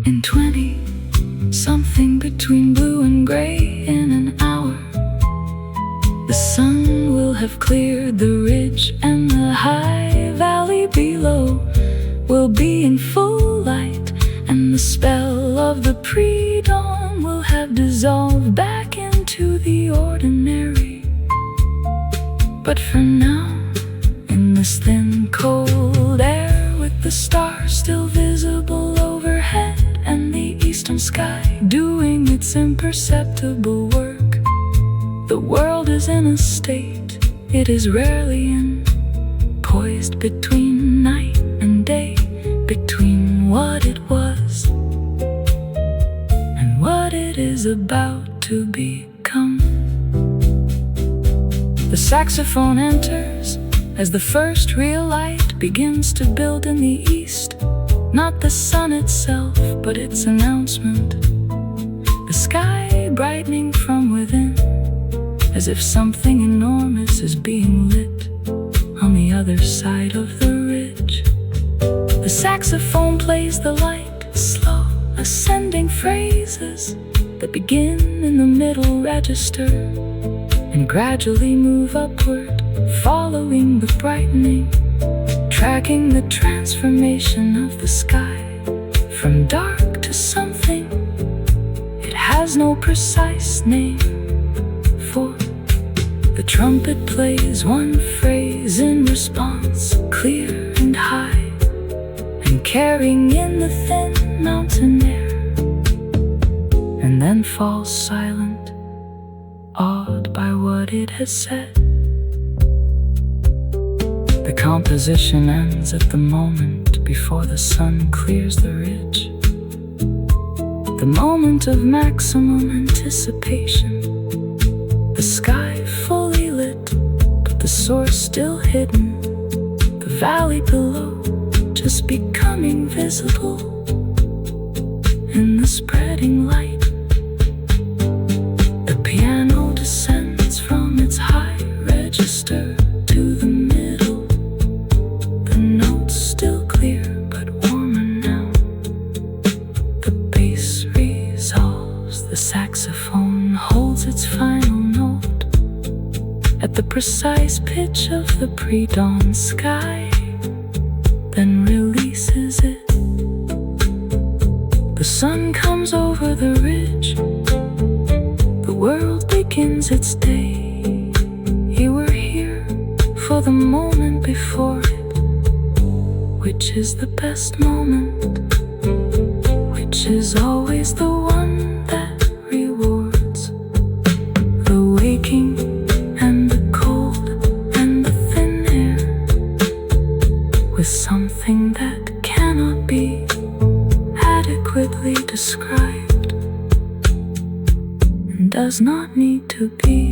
In 20, something between blue and gray. In an hour, the sun will have cleared the ridge, and the high valley below will be in full light, and the spell of the pre-dawn will have dissolved back into the ordinary. But for now, in this thin, cold air, with the stars still visible overhead, and the eastern sky doing its imperceptible work, the world is in a state it is rarely in, poised between night and day, between what it was and what it is about to become. The saxophone enters as the first real light begins to build in the east. Not the sun itself, but its announcement. The sky brightening from within, as if something enormous is being lit on the other side of the ridge. saxophone plays the light, slow, ascending phrases that begin in the middle register and gradually move upward, following the brightening, tracking the transformation of the sky from dark to something it has no precise name for. The trumpet plays one phrase in response, clear and high, and carrying in the thin mountain air, and then falls silent, awed by what it has said. The composition ends at the moment before the sun clears the ridge, the moment of maximum anticipation. The sky fully lit, but the source still hidden, the valley below just becoming visible in the spreading light. The piano descends from its high register to the middle, the notes still clear but warmer now. The bass resolves, the saxophone holds its final note at the precise pitch of the pre-dawn sky, then releases it. The sun comes over the ridge, the world begins its day. You were here for the moment before it, which is the best moment, which is always the one that rewards the waking and the cold and the thin air with something that cannot be adequately described and does not need to be.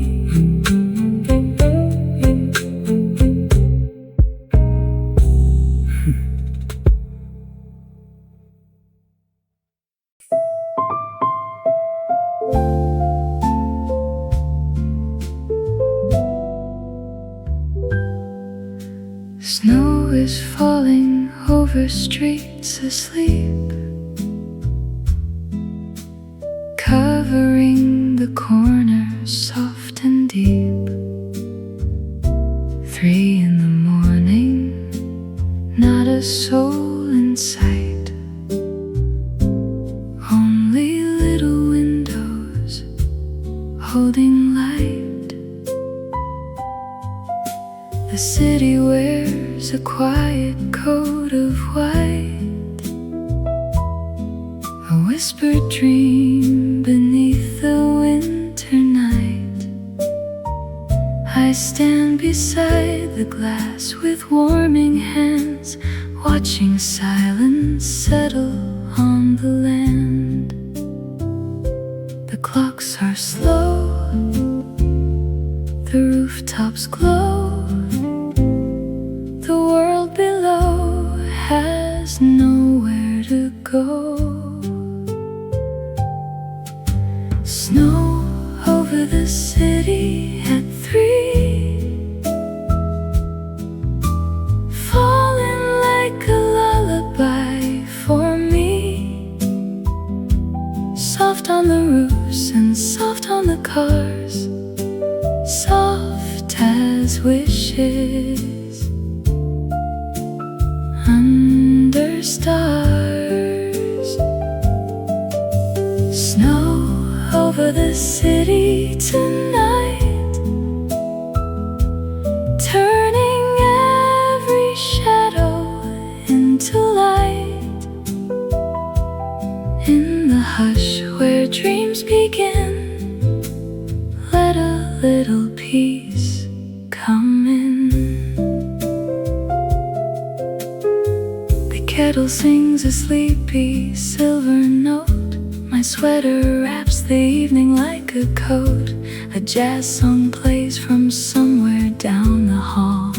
Snow is falling over streets asleep, covering the corners soft and deep. 3 in the morning, not a soul in sight, only little windows holding light. The city wears a quiet coat of white, a whispered dream beneath the winter night. I stand beside the glass with warming hands, watching silence settle on the land. The clocks are slow, the rooftops glow, the world below has nowhere to go. Snow over the city at 3, falling like a lullaby for me. Soft on the roofs and soft on the cars, soft as wishes under stars. Snow over the city tonight, turning every shadow into light. In the hush where dreams begin, let a little peace come in. Kettle sings a sleepy silver note, my sweater wraps the evening like a coat. A jazz song plays from somewhere down the hall,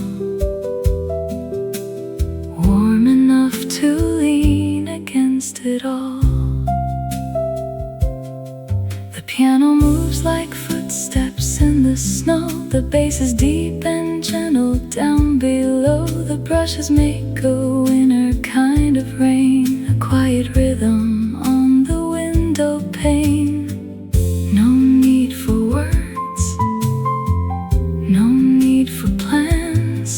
warm enough to lean against it all. The piano moves like footsteps in the snow, the bass is deep and gentle down below. The brushes make a winter kind kind of rain, a quiet rhythm on the window pane. No need for words, no need for plans.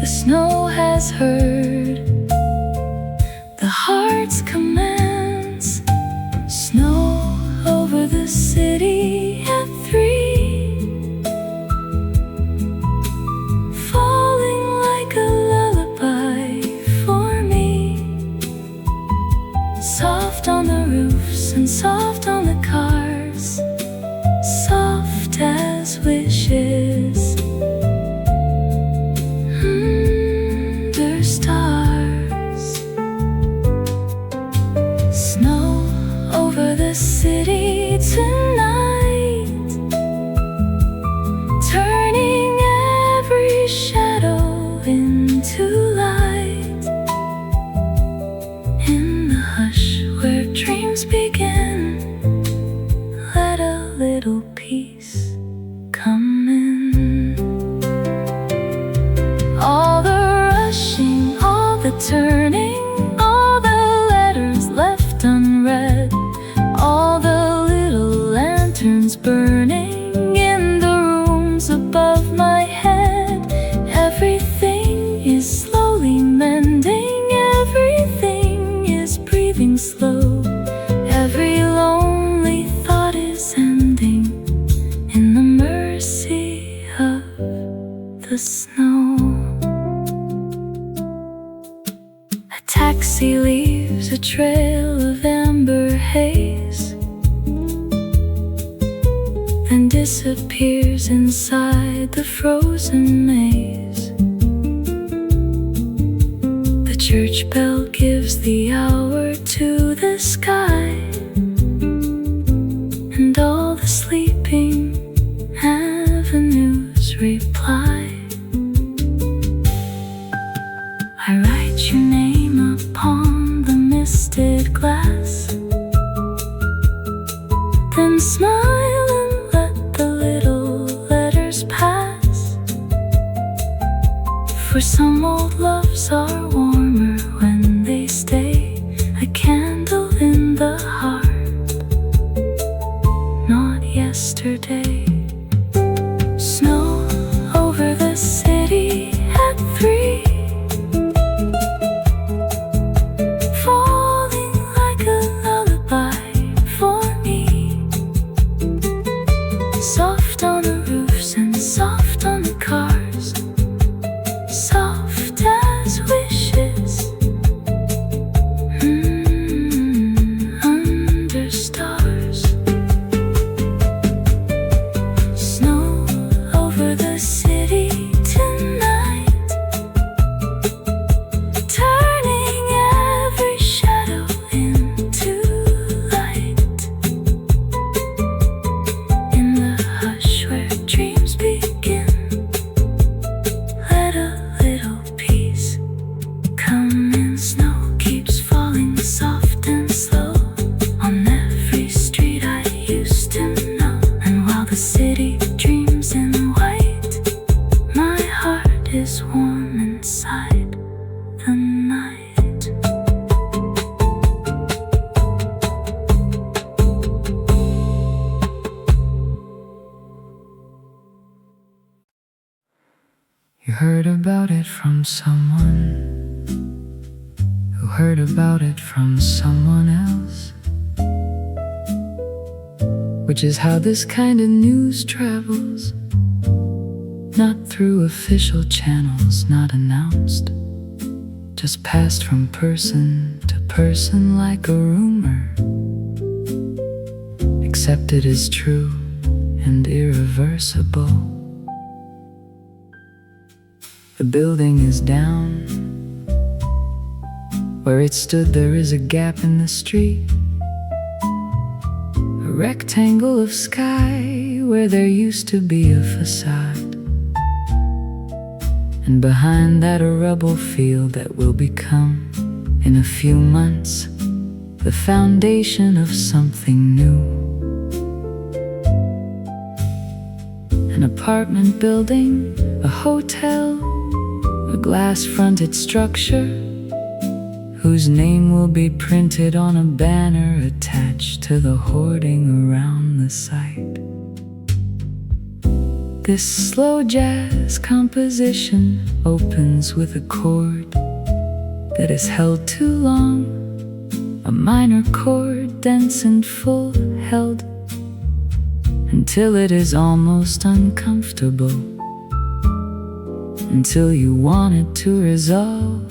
The snow has heard the heart's commands. Snow over the city at 3, falling like a lullaby for me. Soft on the roofs and soft on the cars, soft as wishes under stars. Snow over the city tonight, turning every shadow into light. In the hush where dreams begin, let a little peace come in. All the rushing, all the turning, all the letters left unread, all the little lanterns burning in the rooms above my head. Everything is slowly mending, everything is breathing slow. Every lonely thought is ending in the mercy of the snow. A taxi leaves a trail of amber haze, then disappears inside the frozen maze. The church bell gives the hour to the sky, and all the sleeping avenues reply. I write your name upon the misted glass, then smile and let the little letters pass. For some old loves are warmer when they stay, a candle in the heart, not yesterday. Snow over the city at 3, falling like a lullaby for me. Soft on the roofs and soft on the cars, soft as wishes under stars. Snow over the city tonight, turning every shadow into light. In the hush where dreams begin, let a little peace come in. Snow keeps falling soft and slow on every street I used to know. And while the city dreams in white, my heart is warm inside the night. You heard about it from someone who heard about it from someone else, which is how this kind of news travels. Not through official channels, not announced, just passed from person to person like a rumor, accepted as true and irreversible. The building is down. Where it stood there is a gap in the street, a rectangle of sky where there used to be a facade, and behind that a rubble field that will become, in a few months, the foundation of something new. An apartment building, a hotel, a glass-fronted structure, whose name will be printed on a banner attached to the hoarding around the site. This slow jazz composition opens with a chord that is held too long, a minor chord, dense and full, held until it is almost uncomfortable, until you want it to resolve,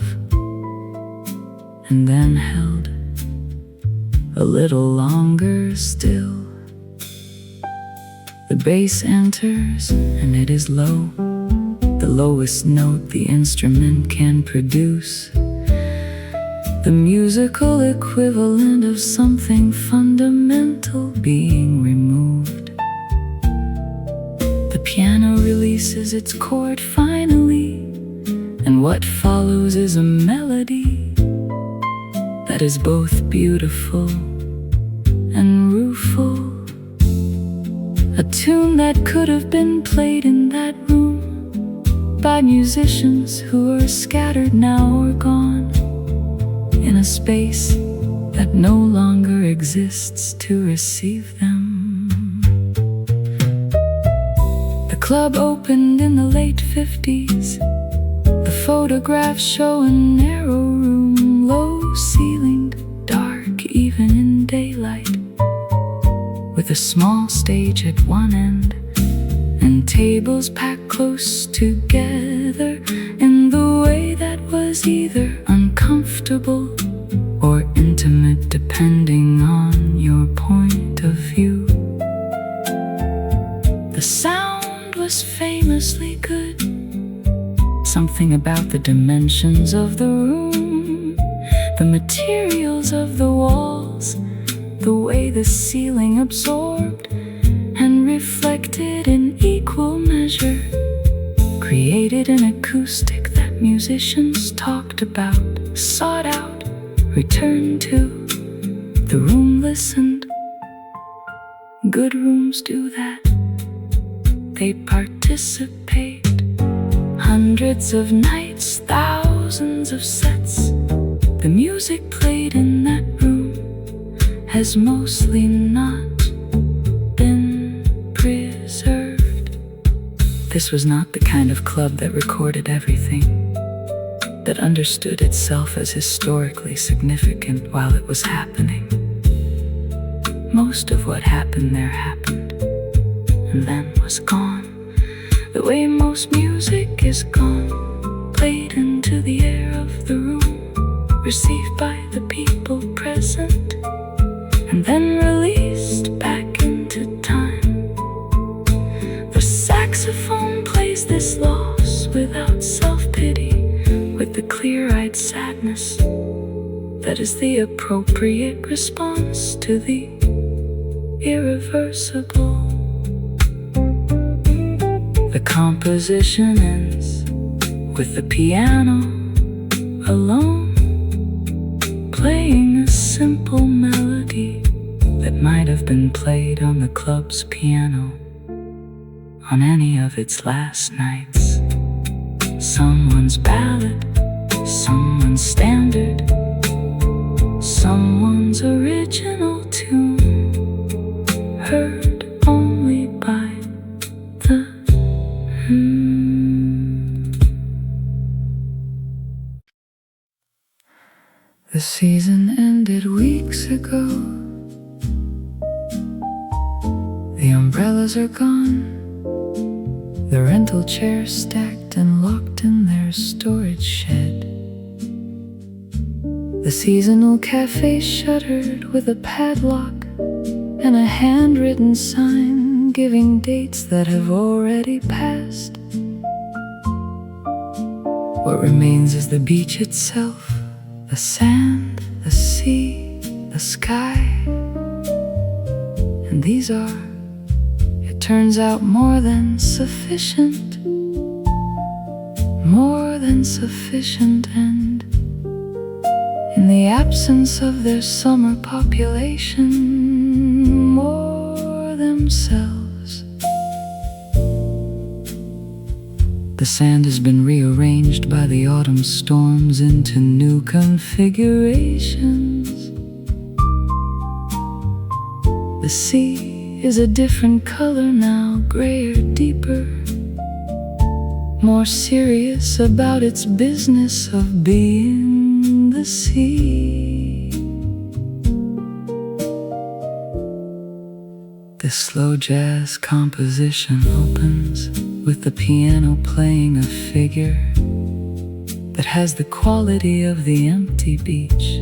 and then held a little longer still. The bass enters and it is low, the lowest note the instrument can produce, the musical equivalent of something fundamental being removed. The piano releases its chord finally, and what follows is a melody that is both beautiful and rueful. A tune that could have been played in that room by musicians who are scattered now or gone, in a space that no longer exists to receive them. The club opened in the late 50s. The photographs show a narrow room, low-ceilinged, dark even in daylight, with a small stage at one end and tables packed close together in the way that was either uncomfortable or intimate, depending on your point of view. The sound was famously good. Something about the dimensions of the room, the materials of the walls, the way the ceiling absorbed and reflected in equal measure, created an acoustic that musicians talked about, sought out, returned to. The room listened. Good rooms do that. They participate. Hundreds of nights, thousands of sets. The music played in that room has mostly not been preserved. This was not the kind of club that recorded everything, that understood itself as historically significant while it was happening. Most of what happened there happened, and then was gone. The way most music is gone, played into the air of the room, received by the people present, and then released back into time. The saxophone plays this loss without self-pity, with the clear-eyed sadness that is the appropriate response to the irreversible. The composition ends with the piano alone, playing a simple melody that might have been played on the club's piano on any of its last nights. Someone's ballad, someone's standard, someone's original tune, heard only by the The season ended weeks ago. The umbrellas are gone. The rental chairs stacked and locked in their storage shed. The seasonal cafe shuttered with a padlock and a handwritten sign giving dates that have already passed. What remains is the beach itself, the sand, the sea, the sky. And these are, it turns out, more than sufficient. More than sufficient, and in the absence of their summer population, more themselves. The The sand has been rearranged by the autumn storms into new configurations. The sea is a different color now, grayer, deeper, more serious about its business of being the sea. This slow jazz composition opens with the piano playing a figure that has the quality of the empty beach.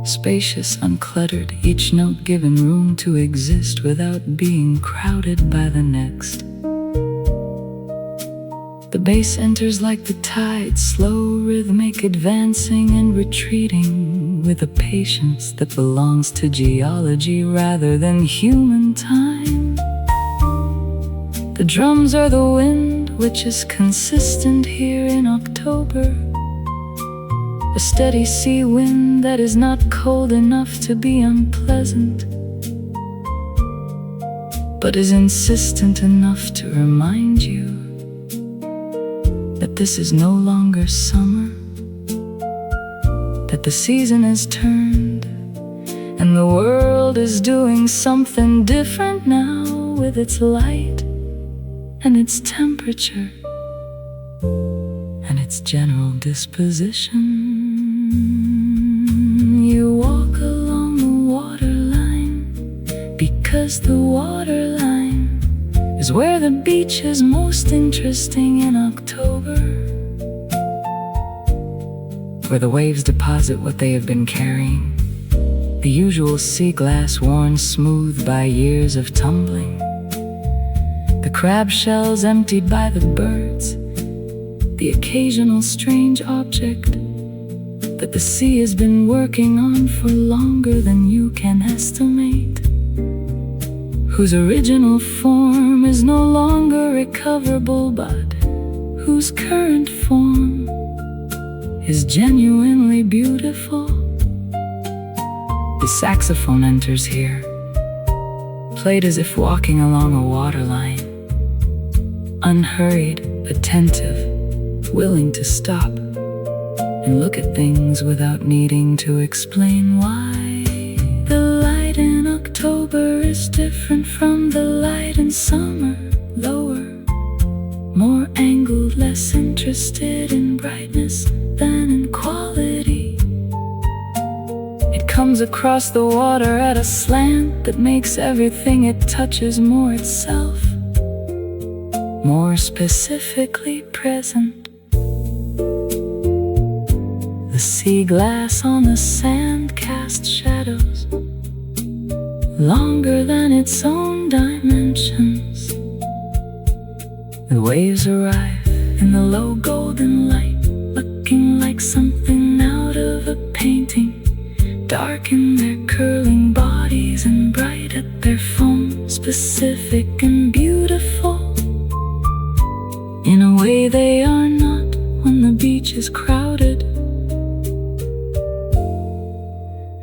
Spacious, uncluttered, each note given room to exist without being crowded by the next. The bass enters like the tide, slow, rhythmic, advancing and retreating with a patience that belongs to geology rather than human time. The drums are the wind, which is consistent here in October. A steady sea wind that is not cold enough to be unpleasant, but is insistent enough to remind you that this is no longer summer, that the season has turned, and the world is doing something different now with its light and its temperature and its general disposition. You walk along the waterline because the waterline is where the beach is most interesting in October, where the waves deposit what they have been carrying, the usual sea glass worn smooth by years of tumbling, the crab shells emptied by the birds, the occasional strange object that the sea has been working on for longer than you can estimate, whose original form is no longer recoverable, but whose current form is genuinely beautiful. The saxophone enters here, played as if walking along a waterline, unhurried, attentive, willing to stop and look at things without needing to explain why. The light in October is different from the light in summer, lower, more angled, less interested in brightness than in quality. It comes across the water at a slant that makes everything it touches more itself, more specifically present. The sea glass on the sand casts shadows longer than its own dimensions. The waves arrive in the low golden light, looking like something out of a painting, dark in their curling bodies and bright at their foam, specific and beautiful in a way they are not when the beach is crowded.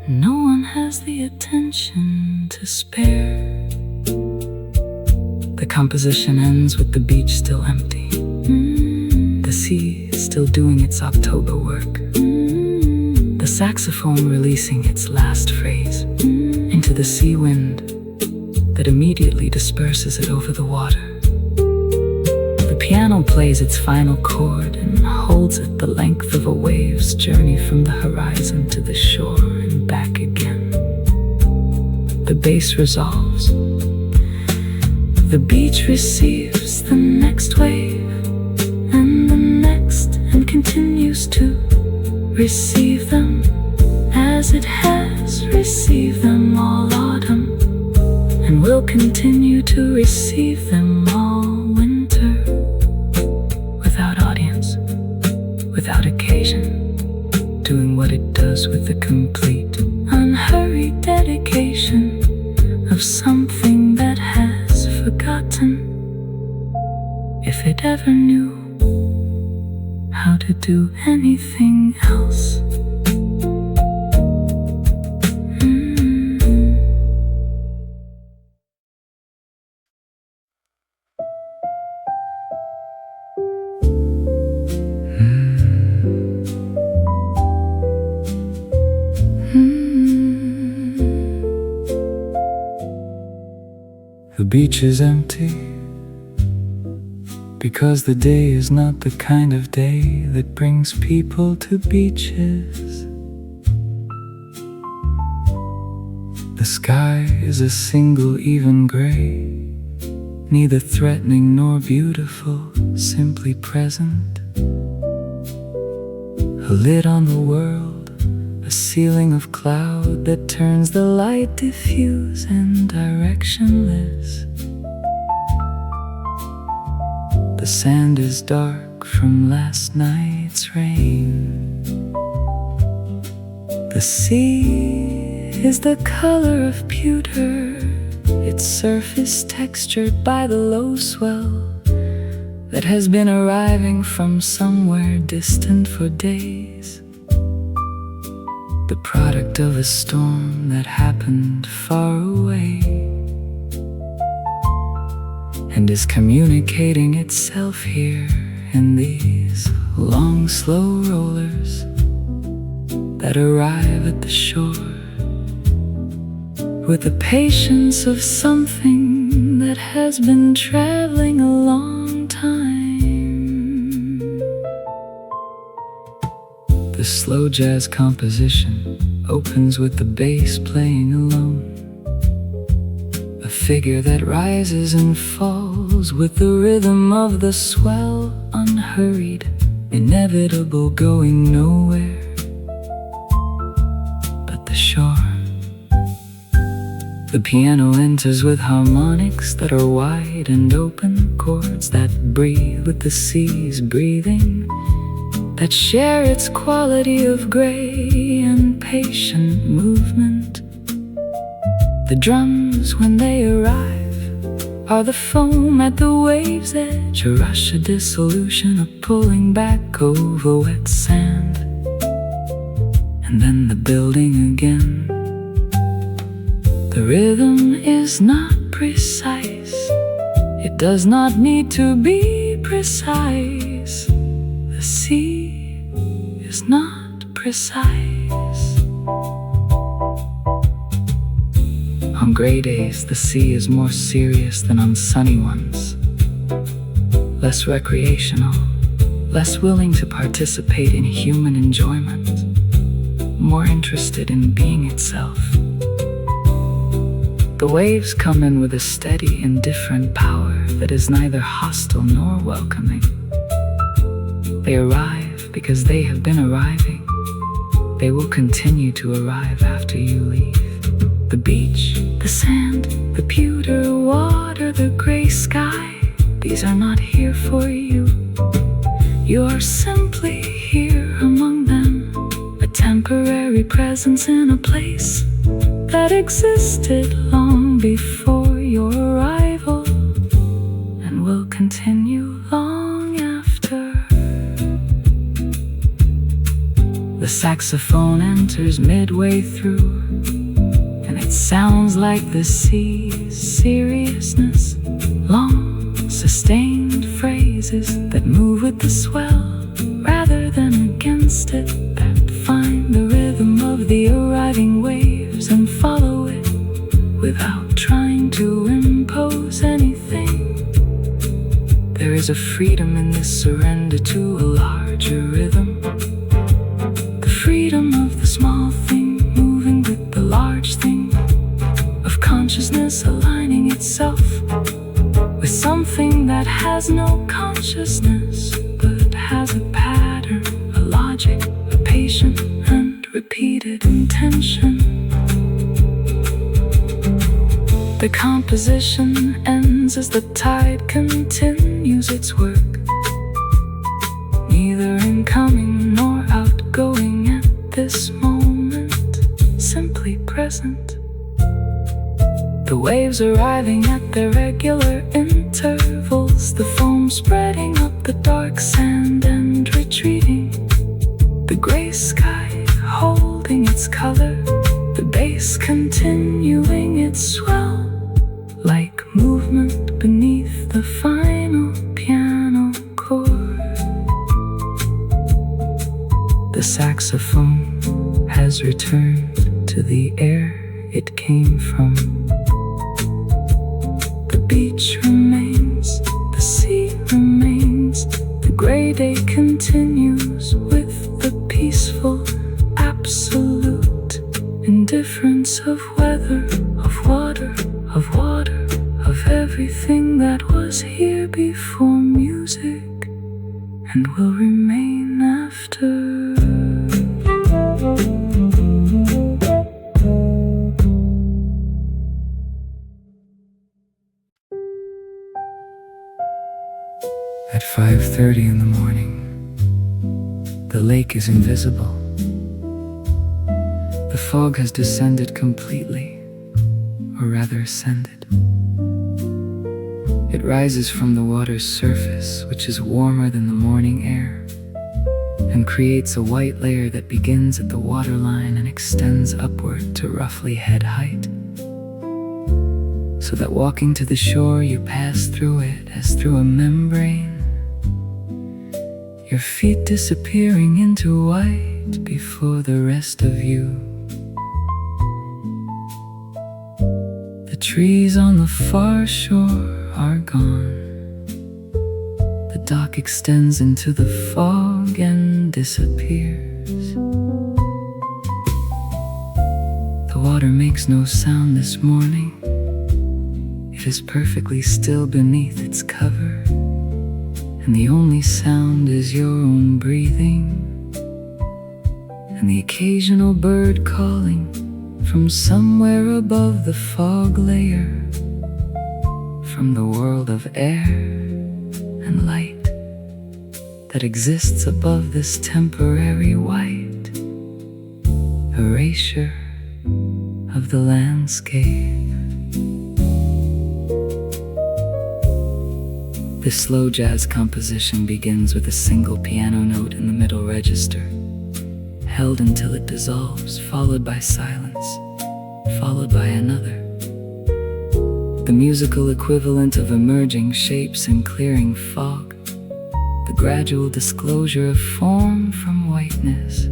No one has the attention to spare. The composition ends with the beach still empty. The sea is still doing its October work. The saxophone releasing its last phrase into the sea wind that immediately disperses it over the water. The piano plays its final chord and holds it the length of a wave's journey from the horizon to the shore and back again. The bass resolves. The beach receives the next wave and the next, and continues to receive them as it has received them all autumn, and will continue to receive them all winter, without audience, without occasion, doing what it does with the complete, unhurried dedication of something that has forgotten, if it ever knew how to do anything else. The beach is empty because the day is not the kind of day that brings people to beaches. The sky is a single even gray, neither threatening nor beautiful, simply present. A lid on the world, a ceiling of cloud that turns the light diffuse and directionless. The sand is dark from last night's rain. The sea is the color of pewter, its surface textured by the low swell that has been arriving from somewhere distant for days. The product of a storm that happened far away and is communicating itself here in these long, slow rollers that arrive at the shore with the patience of something that has been traveling a long time. The slow jazz composition opens with the bass playing alone, a figure that rises and falls with the rhythm of the swell, unhurried, inevitable, going nowhere but the shore. The piano enters with harmonics that are wide and open, chords that breathe with the sea's breathing, that share its quality of gray and patient movement. The drums, when they arrive, are the foam at the wave's edge, a rush, a dissolution, a pulling back over wet sand, and then the building again. The rhythm is not precise, it does not need to be precise. The sea is not precise. On gray days, the sea is more serious than on sunny ones, less recreational, less willing to participate in human enjoyment, more interested in being itself. The waves come in with a steady, indifferent power that is neither hostile nor welcoming. They arrive because they have been arriving. They will continue to arrive after you leave. The beach, the sand, the pewter water, the gray sky, these are not here for you. You are simply here among them, a temporary presence in a place that existed long before your arrival and will continue long after. The saxophone enters midway through, and it sounds like the sea's seriousness, long, sustained phrases that move with the swell rather than against it, that find the rhythm of the arriving waves and follow it without trying to impose anything. There is a freedom in this surrender to a larger rhythm, the freedom of the small thing moving with the large thing, of consciousness aligning itself with something that has no consciousness but has a pattern, a logic, a patient and repeated intention. The composition ends as the tide continues its work, neither incoming nor outgoing at this moment, simply present. The waves arriving at their regular intervals, the foam spreading up the dark sand and retreating, the gray sky holding its color, the bass continuing its swell, like movement beneath the final piano chord. The saxophone has returned to the air it came from. The beach remains, the sea remains, the gray day continues with the peaceful, absolute indifference of weather, of water, of everything that was here before music and will remain after. At 5:30 in the morning, the lake is invisible. The fog has descended completely, or rather ascended. It rises from the water's surface, which is warmer than the morning air, and creates a white layer that begins at the waterline and extends upward to roughly head height, so that walking to the shore you pass through it as through a membrane, your feet disappearing into white before the rest of you. The trees on the far shore are gone. The dock extends into the fog and disappears. The water makes no sound this morning. It is perfectly still beneath its cover, and the only sound is your own breathing and the occasional bird calling from somewhere above the fog layer, from the world of air and light that exists above this temporary white erasure of the landscape. This slow jazz composition begins with a single piano note in the middle register, held until it dissolves, followed by silence, followed by another. The musical equivalent of emerging shapes and clearing fog, the gradual disclosure of form from whiteness.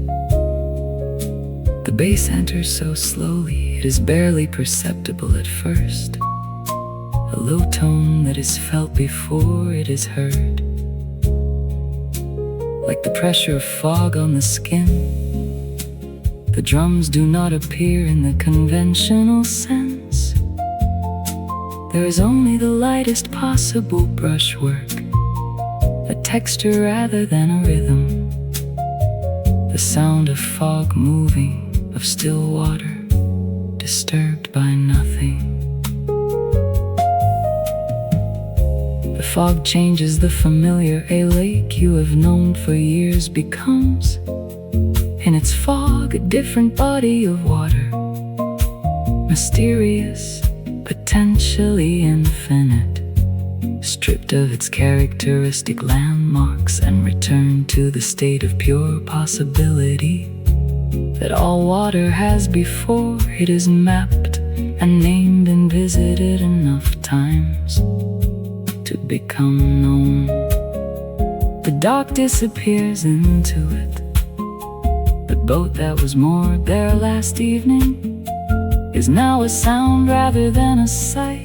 The bass enters so slowly it is barely perceptible at first, a low tone that is felt before it is heard. Like the pressure of fog on the skin, the drums do not appear in the conventional sense. There is only the lightest possible brushwork, a texture rather than a rhythm, the sound of fog moving, of still water, disturbed by nothing. The fog changes the familiar. A lake you have known for years becomes, in its fog, a different body of water, mysterious, potentially infinite, stripped of its characteristic landmarks and returned to the state of pure possibility that all water has before it is mapped and named and visited enough times to become known. The dock disappears into it. The boat that was moored there last evening is now a sound rather than a sight.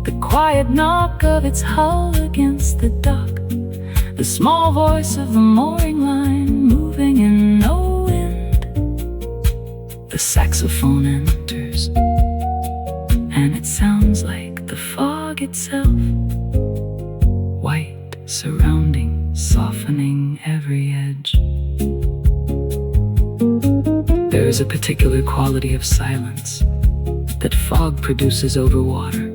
The quiet knock of its hull against the dock, the small voice of the mooring line moving in no wind. The saxophone enters, and it sounds like the fog itself, white, surrounding, softening every edge. There is a particular quality of silence that fog produces over water,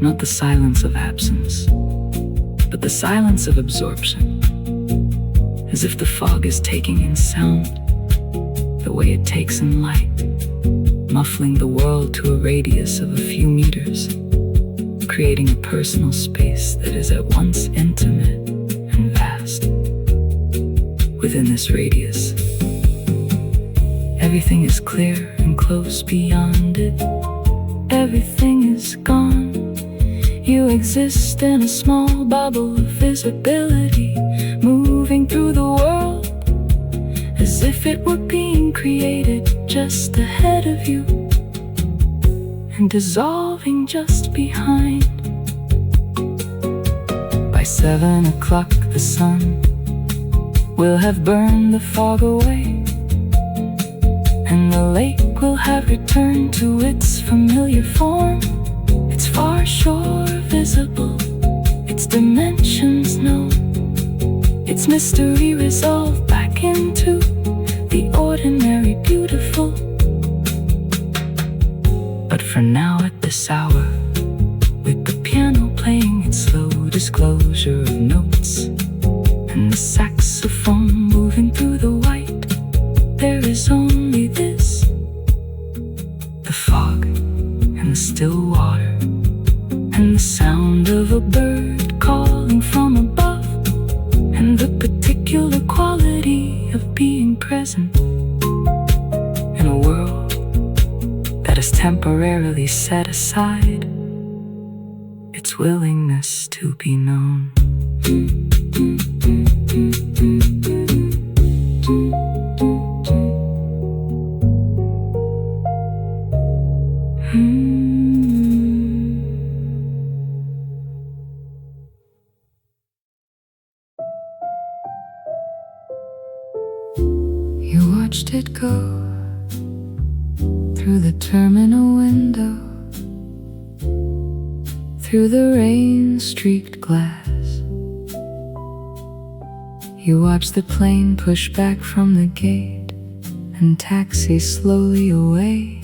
not the silence of absence, but the silence of absorption, as if the fog is taking in sound the way it takes in light, muffling the world to a radius of a few meters, creating a personal space that is at once intimate and vast. Within this radius, everything is clear and close. Beyond it, everything is gone. You exist in a small bubble of visibility, moving through the world as if it were being created just ahead of you. and dissolving just behind. By 7 o'clock the sun will have burned the fog away, and the lake will have returned to its familiar form. Its far shore visible, its dimensions known, its mystery resolved back into the ordinary beautiful. But for now, at this hour, with the piano playing its slow disclosure of notes and the saxophone moving through the white, there is only this: the fog and the still water, and the sound of a bird calling from above, and the particular quality of being present in a world that is temporarily set aside, its willingness to be known. You watched it go through the terminal window, through the rain-streaked glass. You watched the plane push back from the gate and taxi slowly away,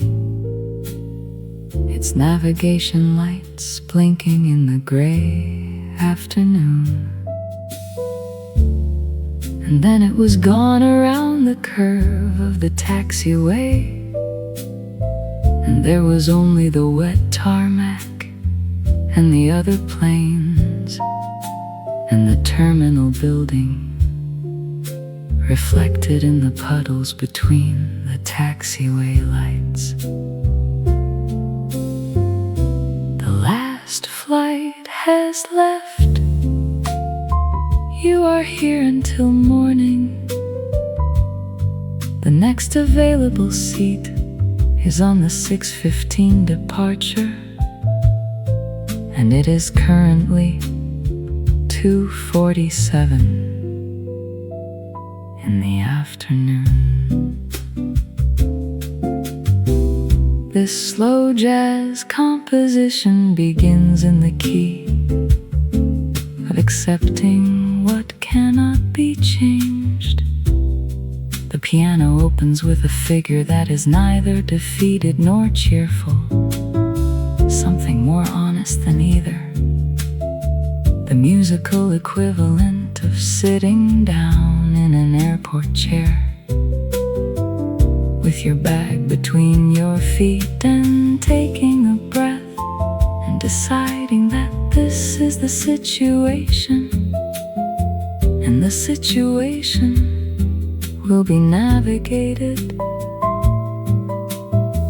its navigation lights blinking in the gray afternoon. And then it was gone around the curve of the taxiway, and there was only the wet tarmac and the other planes and the terminal building reflected in the puddles between the taxiway lights. The last flight has left. You are here until morning. The next available seat is on the 6:15 departure, and it is currently 2:47 in the afternoon. This slow jazz composition begins in the key of accepting what cannot be changed. The piano opens with a figure that is neither defeated nor cheerful, something more honest than either. The musical equivalent of sitting down in an airport chair, with your bag between your feet and taking a breath and deciding that this is the situation, and the situation will be navigated.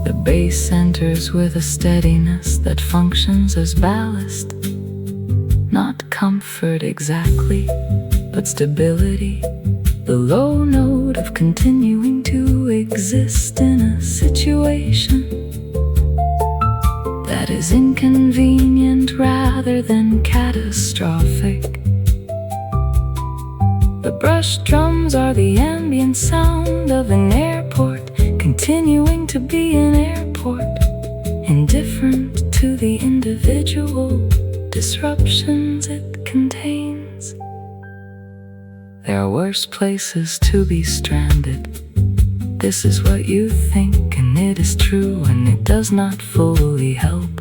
The bass enters with a steadiness that functions as ballast, not comfort exactly, but stability, the low note of continuing to exist in a situation that is inconvenient rather than catastrophic. The brush drums are the ambient sound of an airport, continuing to be an airport, indifferent to the individual disruptions it contains. There are worse places to be stranded. This is what you think, and it is true, and it does not fully help,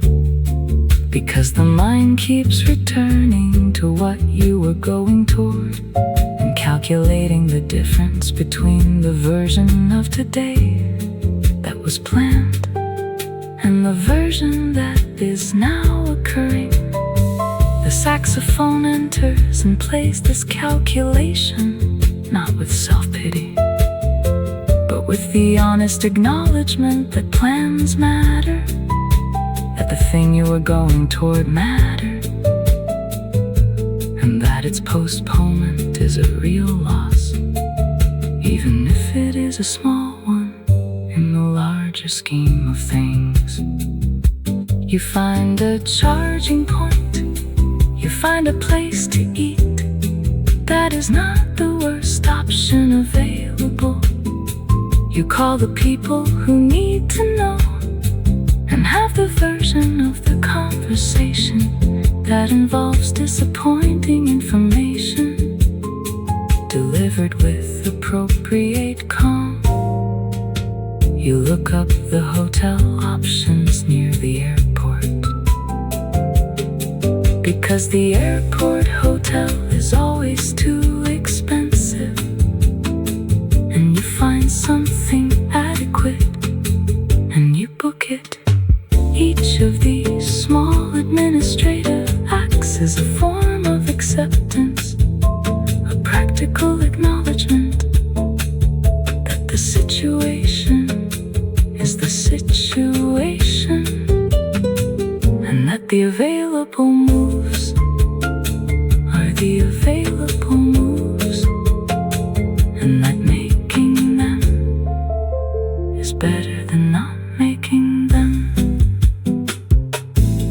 because the mind keeps returning to what you were going toward, and calculating the difference between the version of today that was planned and the version that is now occurring. The saxophone enters and plays this calculation, not with self-pity, but with the honest acknowledgement that plans matter, that the thing you were going toward mattered, and that its postponement is a real loss, even if it is a small one in the larger scheme of things. You find a charging point, you find a place to eat. That is not the worst option available. You call the people who need to know and have the version of the conversation that involves disappointing information delivered with appropriate calm. You look up the hotel options near the airport, because the airport hotel is always too expensive, and you find something adequate and you book it. Each of these small administrative acts is a form of acceptance, a practical acknowledgement that the situation is the situation, and that the available moves are the available moves, and that making them is better than not making them.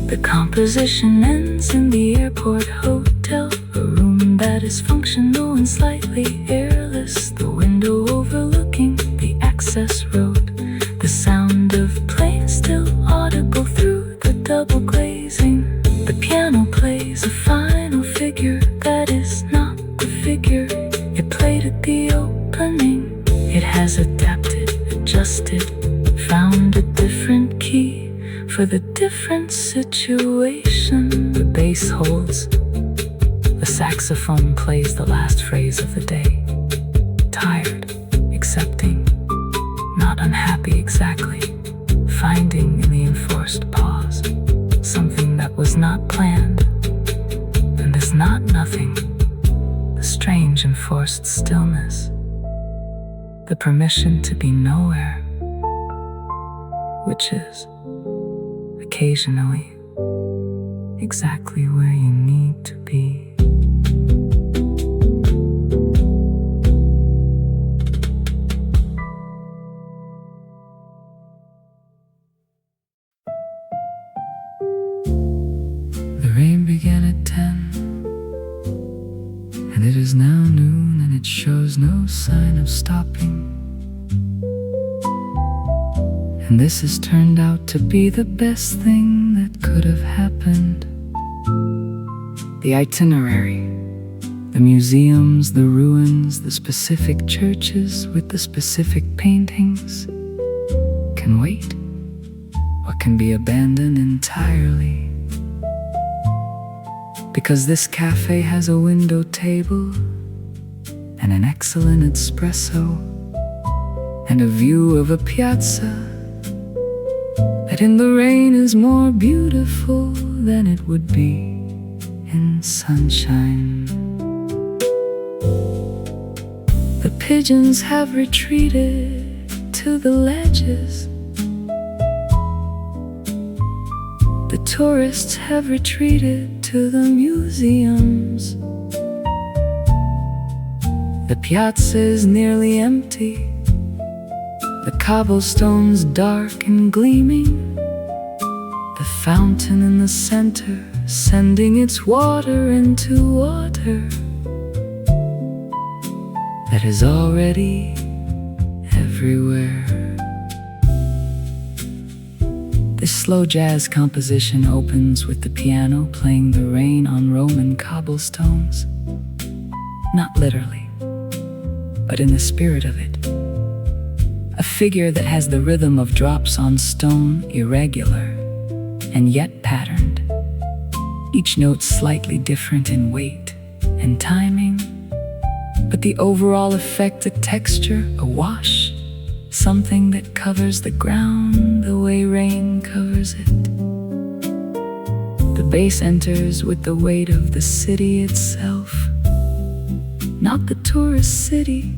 The composition ends in the airport hotel, a room that is functional and slightly airless, the window overlooking the access road, the sound of planes still audible through the double glazing. The piano plays a final figure that is not the figure it played at the opening. It has adapted, adjusted, found a different key for the different situation. The bass holds, the saxophone plays the last phrase of the day. Tired, accepting, not unhappy exactly, finding in the enforced pause something that was not planned and is not nothing. The strange enforced stillness, the permission to be nowhere, which is occasionally exactly where you need to be. The rain began at 10, and it is now noon, and it shows no sign of stopping. And this has turned out to be the best thing that could have happened. The itinerary, the museums, the ruins, the specific churches with the specific paintings can wait, or can be abandoned entirely. Because this cafe has a window table and an excellent espresso and a view of a piazza that in the rain is more beautiful than it would be in sunshine. The pigeons have retreated to the ledges. The tourists have retreated to the museums. The piazza is nearly empty, the cobblestones dark and gleaming, the fountain in the center sending its water into water that is already everywhere. This slow jazz composition opens with the piano playing the rain on Roman cobblestones. Not literally, but in the spirit of it. A figure that has the rhythm of drops on stone, irregular and yet patterned. Each note slightly different in weight and timing, but the overall effect, a texture, a wash, something that covers the ground the way rain covers it. The bass enters with the weight of the city itself. Not the tourist city,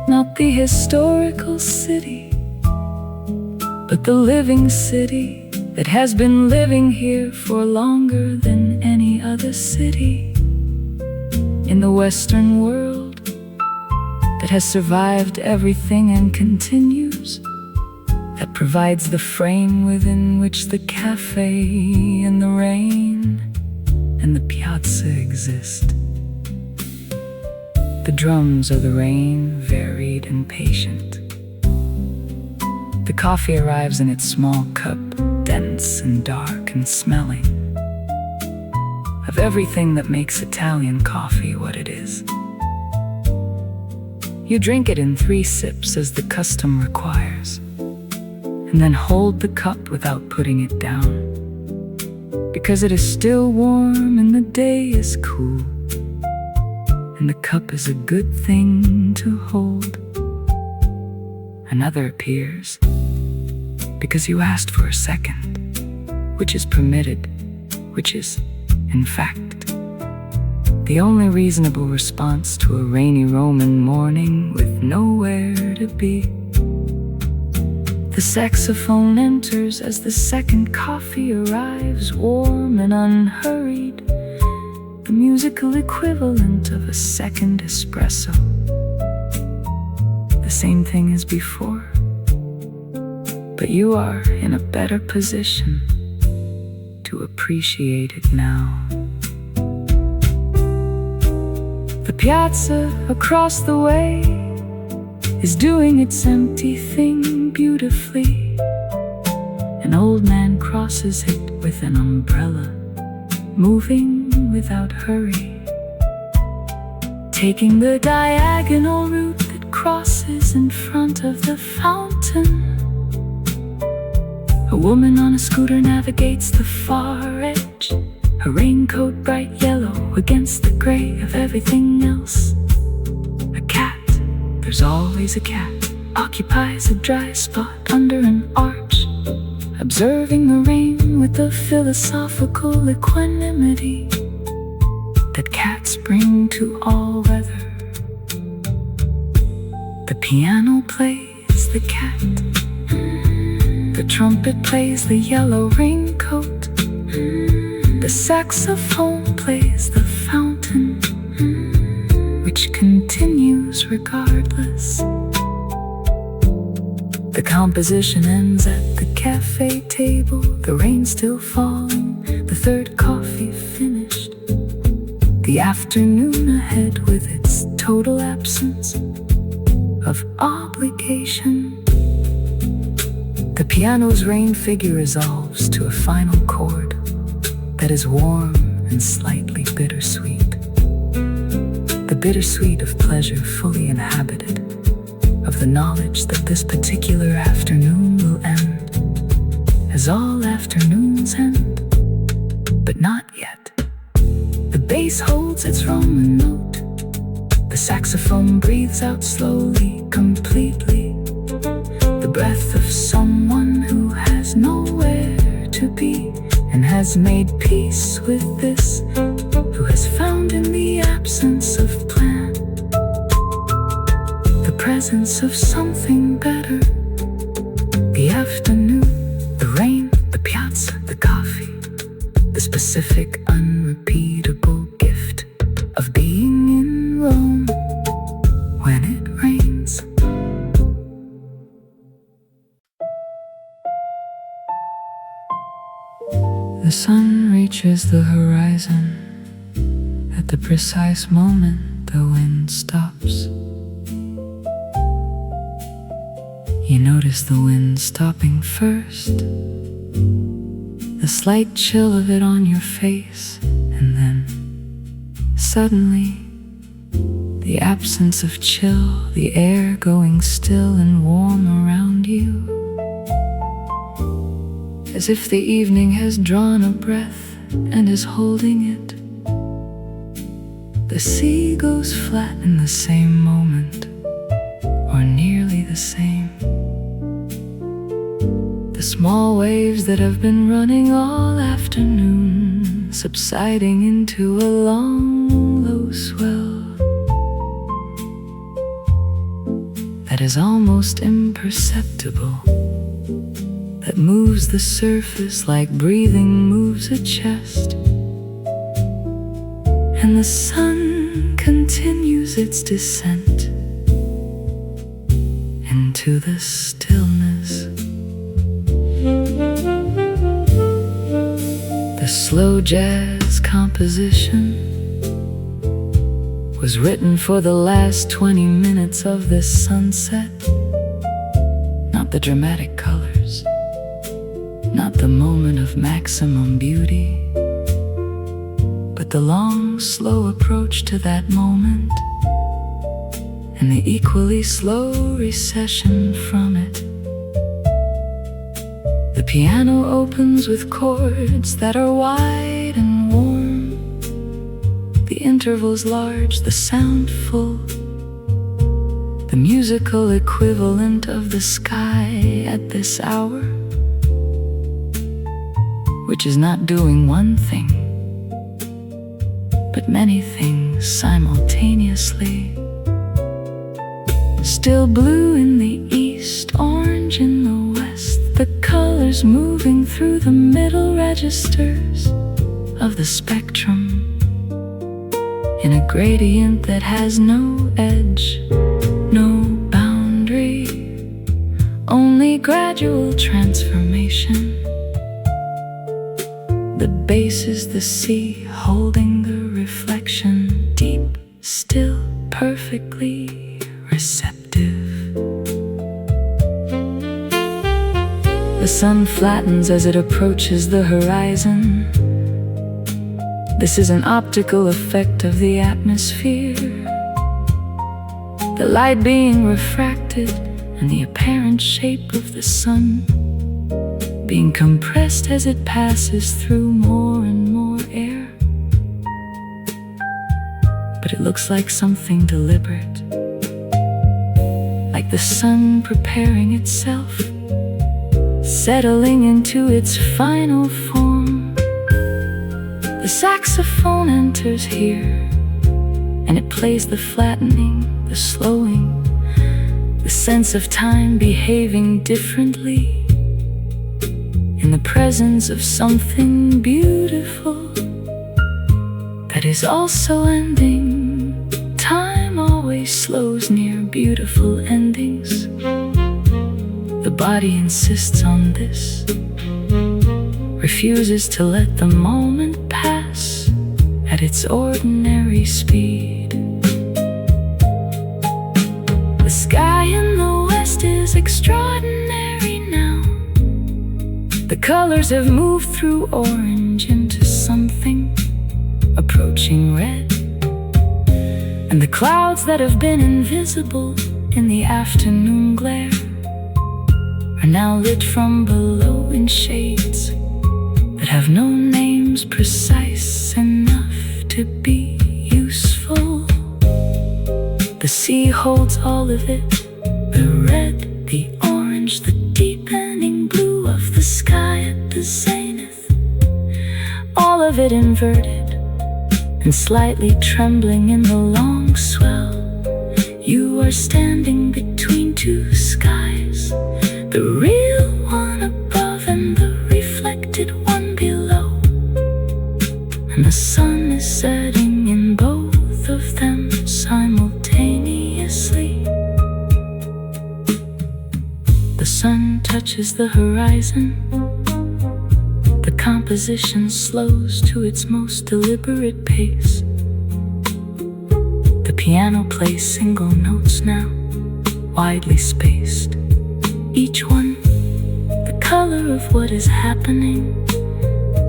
not the historical city, but the living city that has been living here for longer than any other city in the Western world, that has survived everything and continues that provides the frame within which the cafe and the rain and the piazza exist. The drums of the rain, varied and patient. The coffee arrives in its small cup, dense and dark and smelling of everything that makes Italian coffee what it is. You drink it in 3 sips as the custom requires, and then hold the cup without putting it down, because it is still warm and the day is cool, and the cup is a good thing to hold. Another appears, because you asked for a second, which is permitted, which is, in fact, the only reasonable response to a rainy Roman morning with nowhere to be. The saxophone enters as the second coffee arrives, warm and unhurried, the musical equivalent of a second espresso. The same thing as before, but you are in a better position to appreciate it now. The piazza across the way is doing its empty thing beautifully. An old man crosses it with an umbrella, moving without hurry, taking the diagonal route that crosses in front of the fountain. A woman on a scooter navigates the far edge, her raincoat bright yellow against the gray of everything else. A cat, there's always a cat, occupies a dry spot under an arch, observing the rain with the philosophical equanimity that cats bring to all weather. The piano plays the cat, the trumpet plays the yellow raincoat, the saxophone plays the fountain, which continues regardless. The composition ends at the cafe table, the rain still falling, the third coffee finished. The afternoon ahead with its total absence of obligation. The piano's rain figure resolves to a final chord that is warm and slightly bittersweet. The bittersweet of pleasure fully inhabited, of the knowledge that this particular afternoon will end, as all afternoons end, but not yet. The bass holds its Roman note, the saxophone breathes out slowly, completely, the breath of someone who has nowhere to be and has made peace with this, who has found in the absence of plan the presence of something better. The afternoon, the rain, the piazza, the coffee, the specific, unrepeatable gift of being in Rome when it rains. The sun reaches the horizon at the precise moment the wind stops. You notice the wind stopping first, the slight chill of it on your face, and then suddenly the absence of chill, the air going still and warm around you, as if the evening has drawn a breath and is holding it. The sea goes flat in the same moment, or nearly the same. The small waves that have been running all afternoon, subsiding into a long, low swell that is almost imperceptible, that moves the surface like breathing moves a chest. And the sun continues its descent into the stillness The slow jazz composition was written for the last 20 minutes of this sunset. Not the dramatic colors, not the moment of maximum beauty, but the long, slow approach to that moment, and the equally slow recession from it. The piano opens with chords that are wide and warm, the intervals large, the sound full, the musical equivalent of the sky at this hour, which is not doing one thing, but many things simultaneously. Still blue in the east, orange in the west, the colors moving through the middle registers of the spectrum, in a gradient that has no edge, no boundary, only gradual transformation. The base is the sea holding the reflection, deep, still, perfectly receptive. The sun flattens as it approaches the horizon. This is an optical effect of the atmosphere, the light being refracted and the apparent shape of the sun being compressed as it passes through more and more air. But it looks like something deliberate, like the sun preparing itself, settling into its final form. The saxophone enters here, and it plays the flattening, the slowing, the sense of time behaving differently in the presence of something beautiful that is also ending. Time always slows near beautiful endings. The body insists on this, refuses to let the moment pass at its ordinary speed. The sky in the west is extraordinary now. The colors have moved through orange into something approaching red, and the clouds that have been invisible in the afternoon glare are now lit from below in shades that have no names precise enough to be useful. The sea holds all of it, the red, the orange, the deepening blue of the sky at the zenith, all of it inverted and slightly trembling in the long swell. You are standing between two skies, the real one above and the reflected one below, and the sun is setting in both of them simultaneously. The sun touches the horizon. The composition slows to its most deliberate pace. The piano plays single notes now, widely spaced, each one the color of what is happening.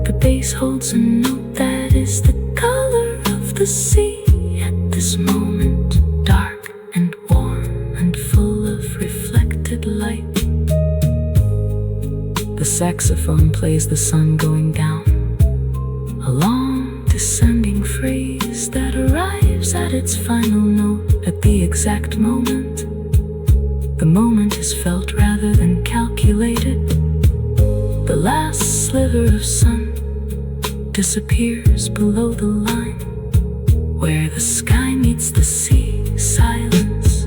The bass holds a note that is the color of the sea at this moment, dark and warm and full of reflected light. The saxophone plays the sun going down, a long descending phrase that arrives at its final note at the exact moment. The moment is felt rather than calculated. The last sliver of sun disappears below the line where the sky meets the sea. Silence,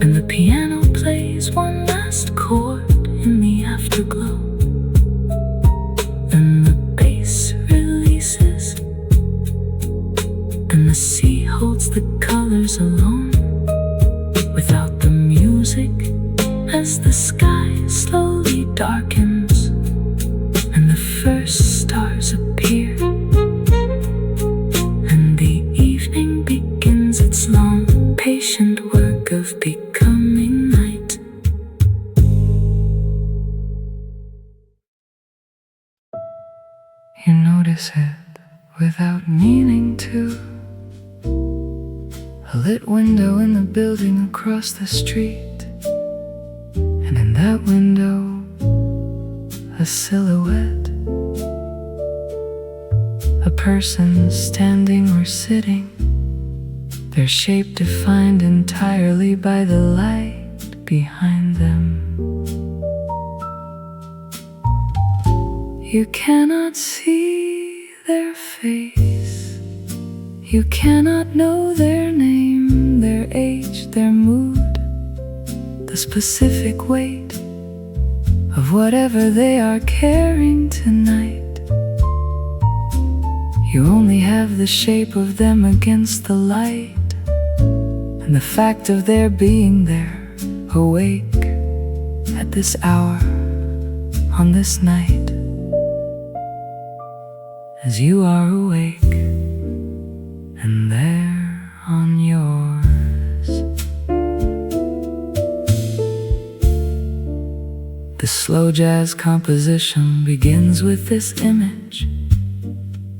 and the piano plays one last chord in the afterglow. Then the bass releases, and the sea holds the colors alone, without the music, as the sky slowly darkens, and the first long, patient work of becoming night. You notice it without meaning to. A lit window in the building across the street, and in that window, a silhouette. A person standing or sitting, their shape defined entirely by the light behind them. You cannot see their face, you cannot know their name, their age, their mood, the specific weight of whatever they are carrying tonight. You only have the shape of them against the light, and the fact of their being there, awake at this hour, on this night, as you are awake, and they're on yours. The slow jazz composition begins with this image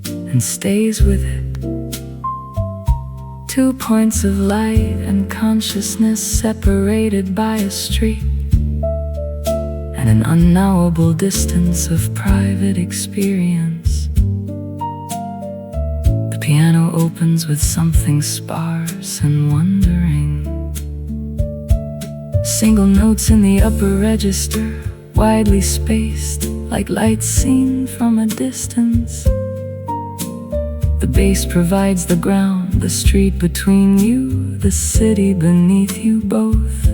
and stays with it. 2 points of light and consciousness separated by a street, and an unknowable distance of private experience. The piano opens with something sparse and wondering. Single notes in the upper register, widely spaced, like lights seen from a distance. The bass provides the ground, the street between you, the city beneath you both.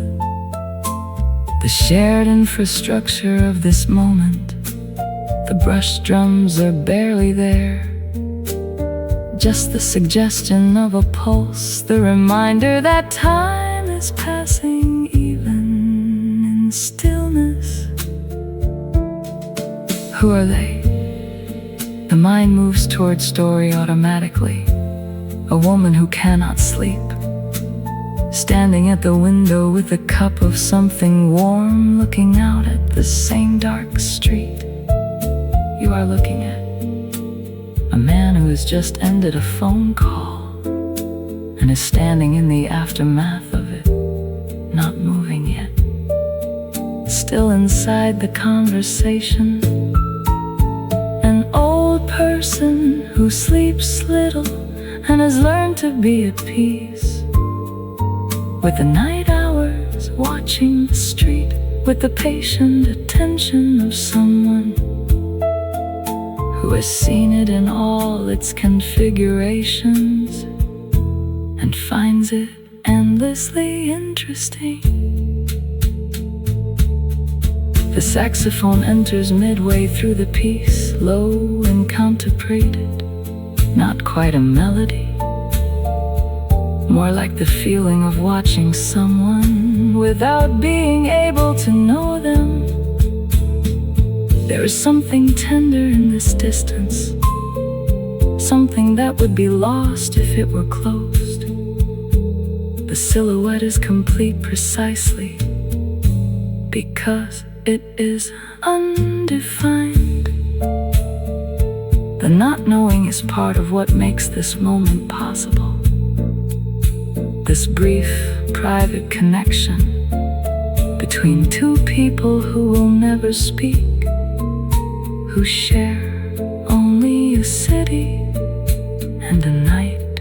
The shared infrastructure of this moment. The brush drums are barely there, just the suggestion of a pulse, the reminder that time is passing even in stillness. Who are they? The mind moves toward story automatically. A woman who cannot sleep, standing at the window with a cup of something warm, looking out at the same dark street you are looking at. A man who has just ended a phone call and is standing in the aftermath of it, not moving yet, still inside the conversation. An old person who sleeps little and has learned to be at peace with the night hours, watching the street with the patient attention of someone who has seen it in all its configurations and finds it endlessly interesting. The saxophone enters midway through the piece, low and contemplated, not quite a melody, more like the feeling of watching someone without being able to know them. There is something tender in this distance, something that would be lost if it were closed. The silhouette is complete precisely because it is undefined. The not knowing is part of what makes this moment possible. This brief, private connection between two people who will never speak, who share only a city and a night,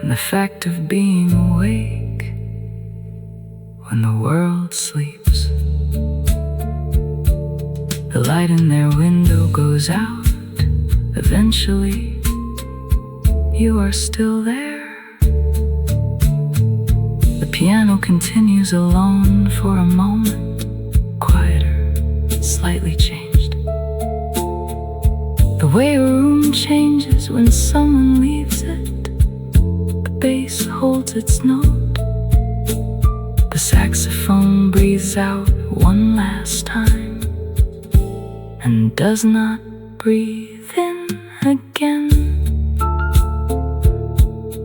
and the fact of being awake when the world sleeps. The light in their window goes out. Eventually, you are still there. The piano continues alone for a moment, quieter, slightly changed. The way a room changes when someone leaves it. The bass holds its note. The saxophone breathes out one last time and does not breathe in again.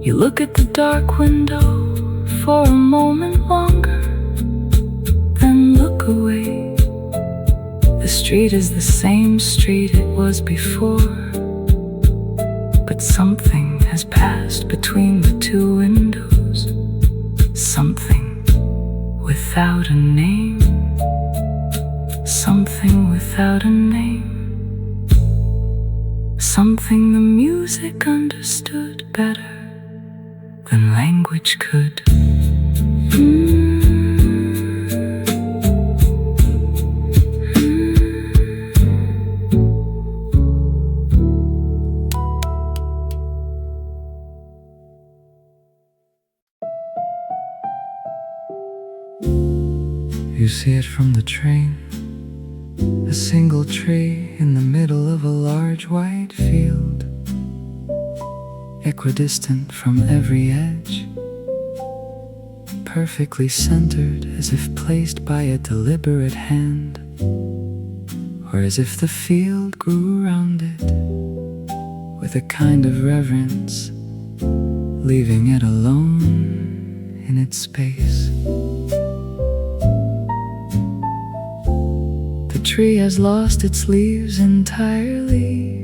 You You look at the dark window for a moment longer, then look away. The street is the same street it was before, but something has passed between the two windows. Something without a name. Something without a name. Something the music understood better than language could. You see it from the train, a single tree in the middle of a large white field, equidistant from every edge, perfectly centered as if placed by a deliberate hand, or as if the field grew around it with a kind of reverence, leaving it alone in its space. The tree has lost its leaves entirely,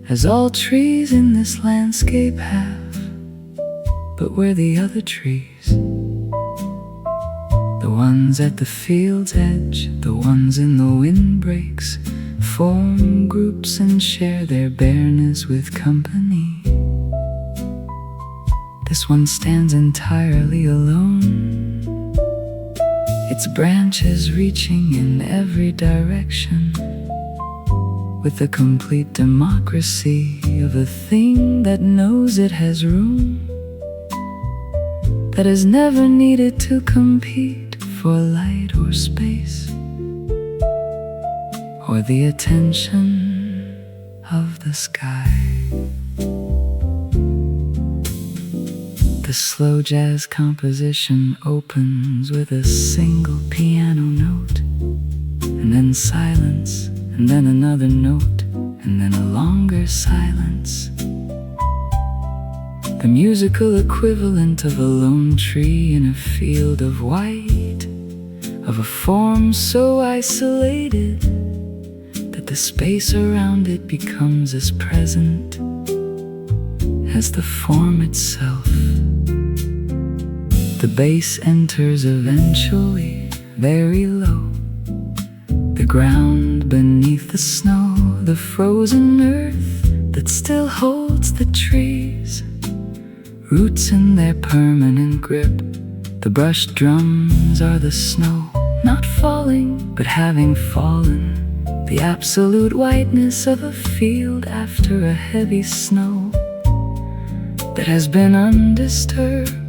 as all trees in this landscape have. But where the other trees, the ones at the field's edge, the ones in the windbreaks, form groups and share their bareness with company. This one stands entirely alone, its branches reaching in every direction, with a complete democracy of a thing that knows it has room, that has never needed to compete for light or space, or the attention of the sky. The slow jazz composition opens with a single piano note, and then silence, and then another note, and then a longer silence. The musical equivalent of a lone tree in a field of white, of a form so isolated that the space around it becomes as present as the form itself. The bass enters eventually, very low. The ground beneath the snow, the frozen earth that still holds the trees, roots in their permanent grip. The brushed drums are the snow, not falling, but having fallen. The absolute whiteness of a field after a heavy snow that has been undisturbed,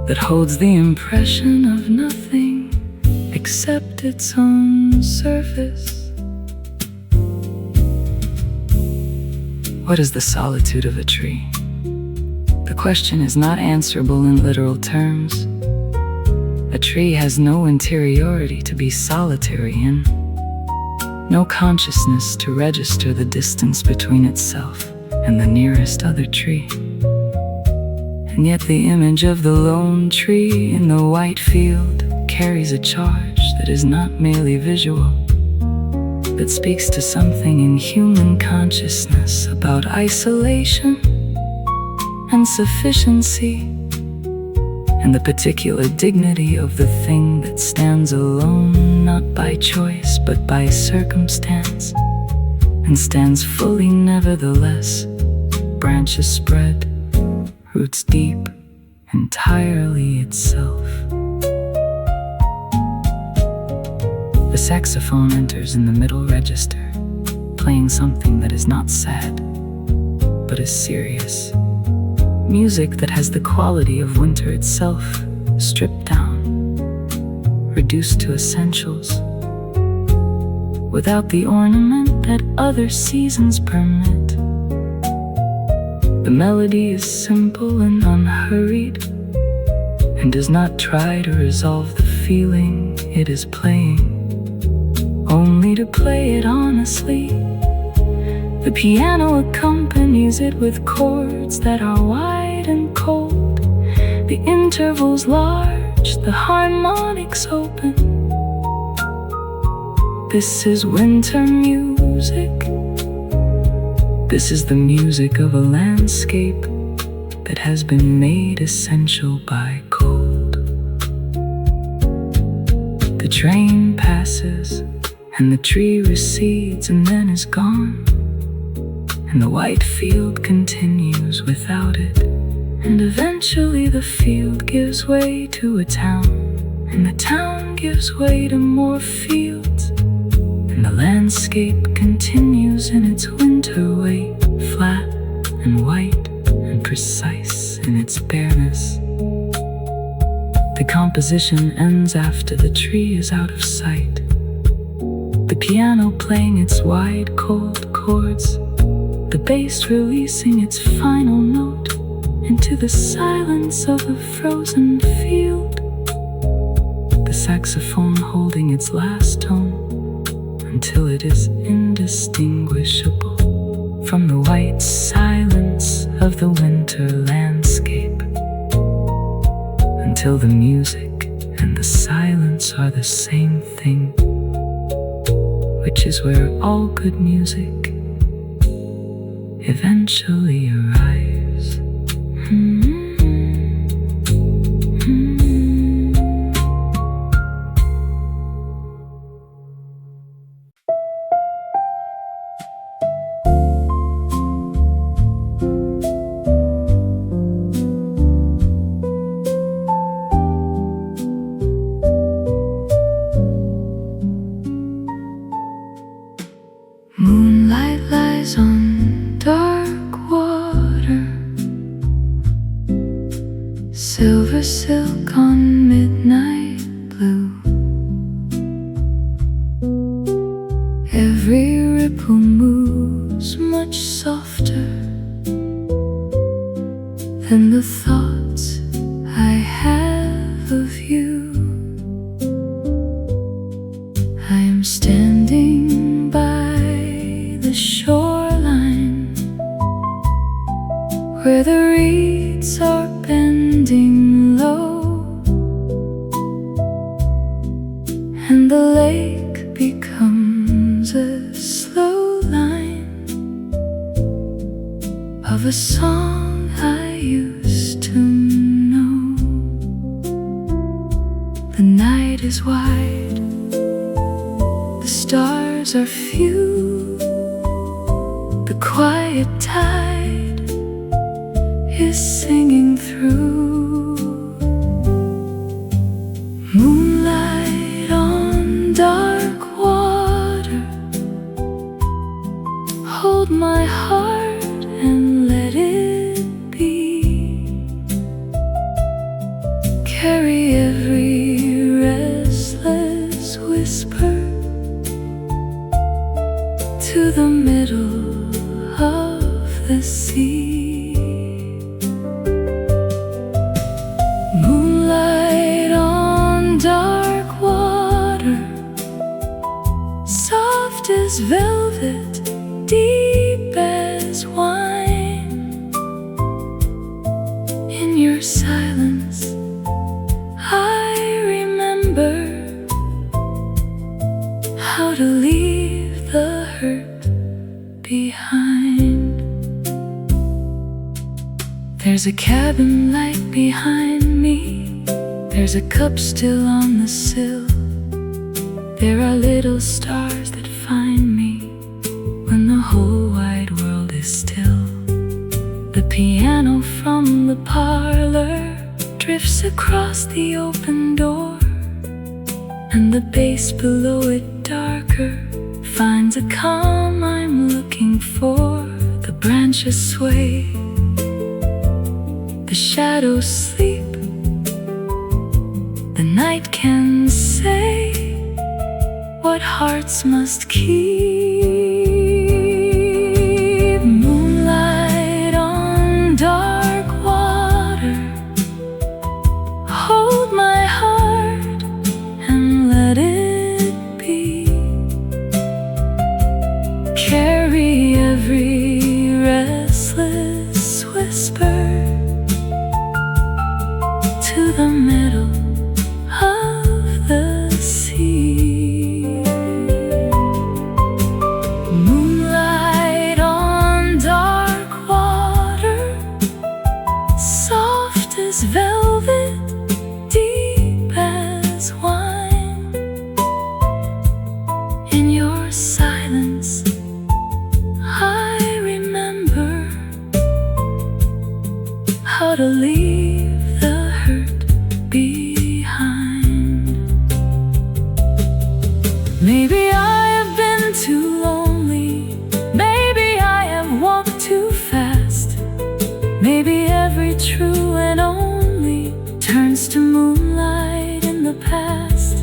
that holds the impression of nothing except its own surface. What is the solitude of a tree? The question is not answerable in literal terms. A tree has no interiority to be solitary in, no consciousness to register the distance between itself and the nearest other tree. And yet the image of the lone tree in the white field carries a charge that is not merely visual, but speaks to something in human consciousness about isolation and sufficiency, and the particular dignity of the thing that stands alone, not by choice but by circumstance, and stands fully nevertheless, branches spread, roots deep, entirely itself. The saxophone enters in the middle register, playing something that is not sad, but is serious. Music that has the quality of winter itself, stripped down, reduced to essentials, without the ornament that other seasons permit. The melody is simple and unhurried, and does not try to resolve the feeling it is playing, only to play it honestly, The piano accompanies it with chords that are wide and cold, the intervals large, the harmonics open. This is winter music. This is the music of a landscape that has been made essential by cold. The train passes, and the tree recedes and then is gone, and the white field continues without it. And eventually the field gives way to a town, and the town gives way to more fields, and the landscape continues in its winter way, flat and white and precise in its bareness. The composition ends after the tree is out of sight, the piano playing its wide, cold chords, the bass releasing its final note into the silence of a frozen field, the saxophone holding its last tone until it is indistinguishable from the white silence of the winter landscape, until the music and the silence are the same thing, which is where all good music eventually arrives. Moonlight lies on dark water, silver silk on midnight blue. Every ripple moves much softer than the thoughts I have of you. I am standing by the shoreline, where the reeds are bending low, and the lake becomes a slow line of a song I used to know. The night is wide, the stars are few, the quiet tide is singing through. Moonlight on dark water, hold my heart and let it be. Carry every restless whisper to the middle of the sea. Moonlight on dark water, soft as velvet, deep as wine. In your silence I remember how to leave the hurt behind. There's a cabin light behind me, there's a cup still on the sill. There are little stars that find me when the whole wide world is still. The piano from the parlor drifts across the open door, and the bass below it darker finds a calm I'm looking for. The branches sway, the shadows sleep, the night can say what hearts must keep. Moonlight on dark water, hold my heart and let it be. Carry every as velvet, deep as wine. In your silence, I remember how to leave the hurt behind. Maybe I have been too lonely. Maybe I have walked too fast. Maybe every true and only turns to moonlight in the past.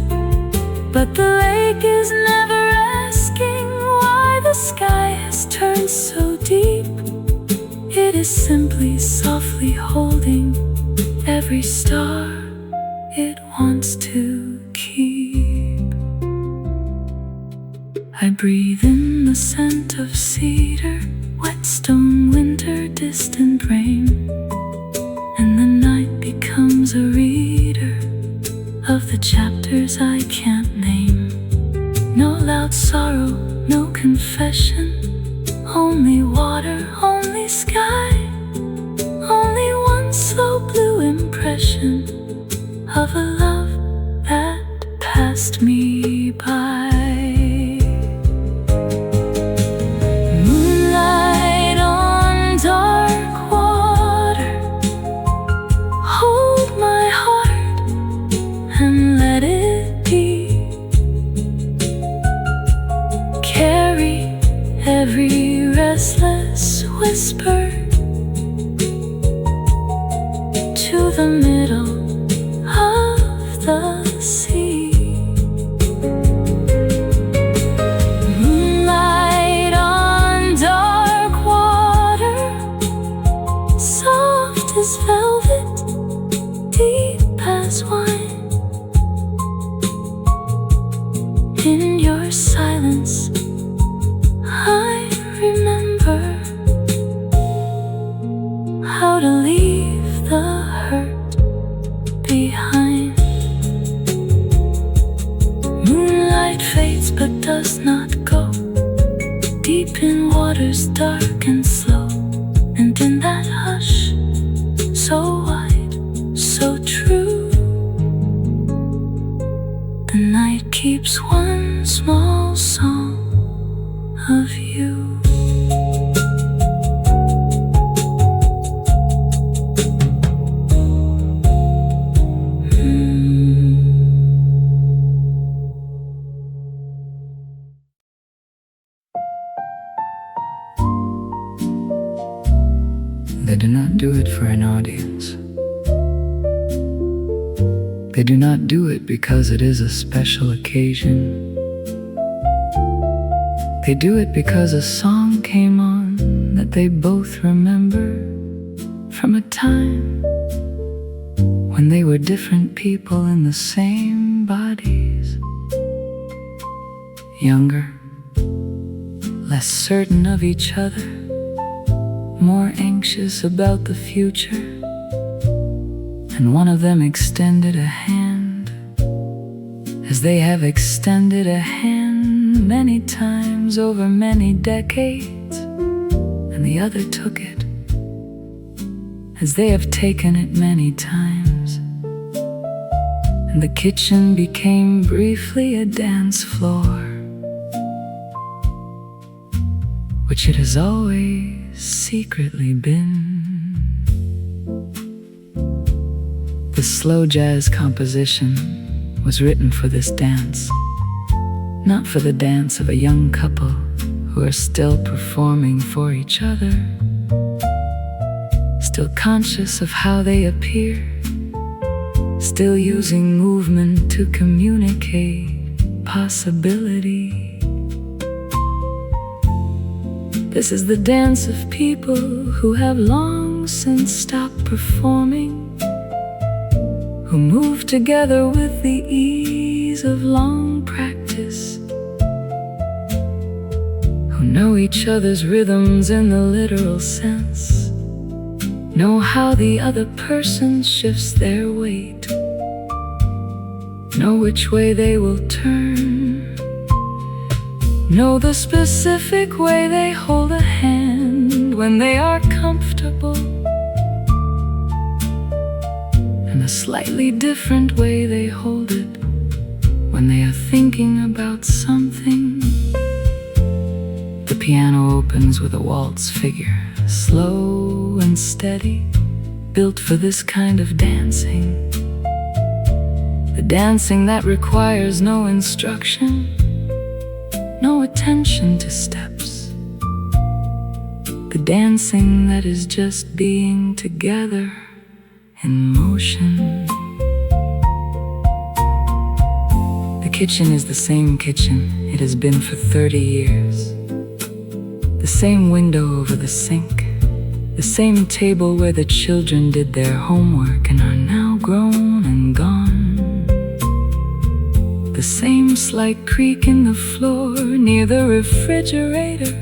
But the lake is never asking why the sky has turned so deep. It is simply softly holding every star it wants to keep. I breathe in the scent of cedar, wet stone, winter, distant rain, and the night becomes a reader of the chapters I can't name. No loud sorrow, no confession, only water, only sky, only one slow blue impression of a love that passed me by. Moonlight on dark water, hold my heart and let it be. Carry every restless whisper to the middle of the sea. Moonlight on dark water, soft as velvet, deep as wine. In your silence, I remember how to leave the hurt behind. Moonlight fades but does not go, deep in waters dark and slow. And in that hush, so wide, so true, the night keeps one small song of you. They do not do it for an audience. They do not do it because it is a special occasion. They do it because a song came on that they both remember from a time when they were different people in the same bodies. Younger, less certain of each other, more anxious about the future. And one of them extended a hand, as they have extended a hand many times over many decades. And the other took it, as they have taken it many times. And the kitchen became briefly a dance floor, which it has always secretly been. The slow jazz composition was written for this dance, not for the dance of a young couple who are still performing for each other, still conscious of how they appear, still using movement to communicate possibility. This is the dance of people who have long since stopped performing, who move together with the ease of long practice, who know each other's rhythms in the literal sense, know how the other person shifts their weight, know which way they will turn, know the specific way they hold a hand when they are comfortable, and a slightly different way they hold it when they are thinking about something. The piano opens with a waltz figure, slow and steady, built for this kind of dancing. The dancing that requires no instruction, no attention to steps. The dancing that is just being together in motion. The kitchen is the same kitchen it has been for 30 years. The same window over the sink, the same table where the children did their homework and are now grown and gone. The same slight creak in the floor near the refrigerator.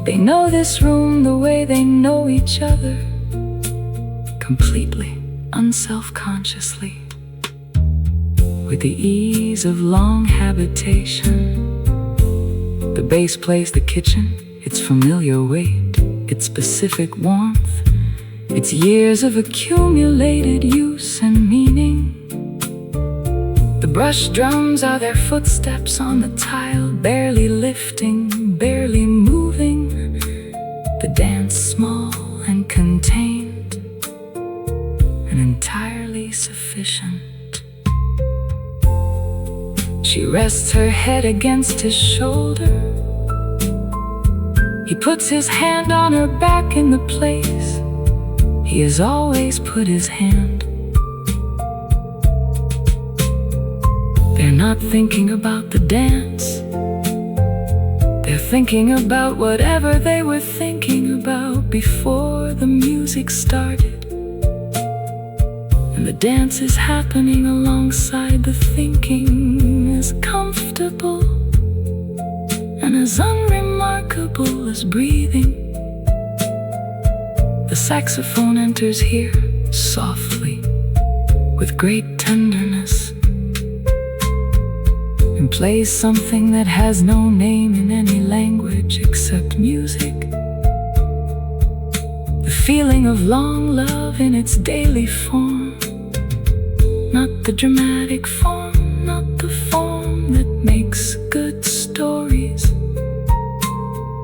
They know this room the way they know each other, completely, unself-consciously, with the ease of long habitation. The base plays the kitchen, its familiar weight, its specific warmth, its years of accumulated use and meaning. The brush drums are their footsteps on the tile, barely lifting, barely moving. The dance small and contained, and entirely sufficient. She rests her head against his shoulder. He puts his hand on her back in the place he has always put his hand. They're not thinking about the dance. They're thinking about whatever they were thinking about before the music started. And the dance is happening alongside the thinking, as comfortable and as unremarkable as breathing. The saxophone enters here softly, with great tenderness, and plays something that has no name in any language except music. The feeling of long love in its daily form, not the dramatic form, not the form that makes good stories,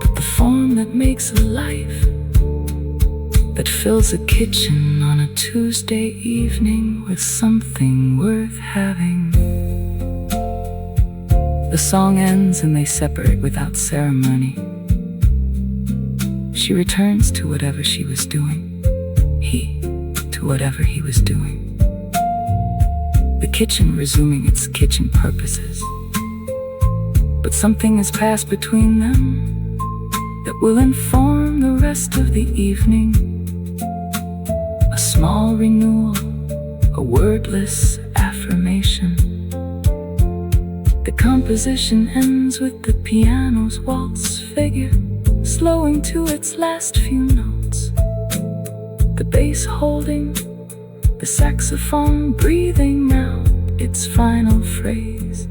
but the form that makes a life, that fills a kitchen on a Tuesday evening with something worth having. The song ends and they separate without ceremony. She returns to whatever she was doing, he to whatever he was doing. The kitchen resuming its kitchen purposes. But something has passed between them that will inform the rest of the evening. A small renewal, a wordless affirmation. The composition ends with the piano's waltz figure slowing to its last few notes, the bass holding, the saxophone breathing out its final phrase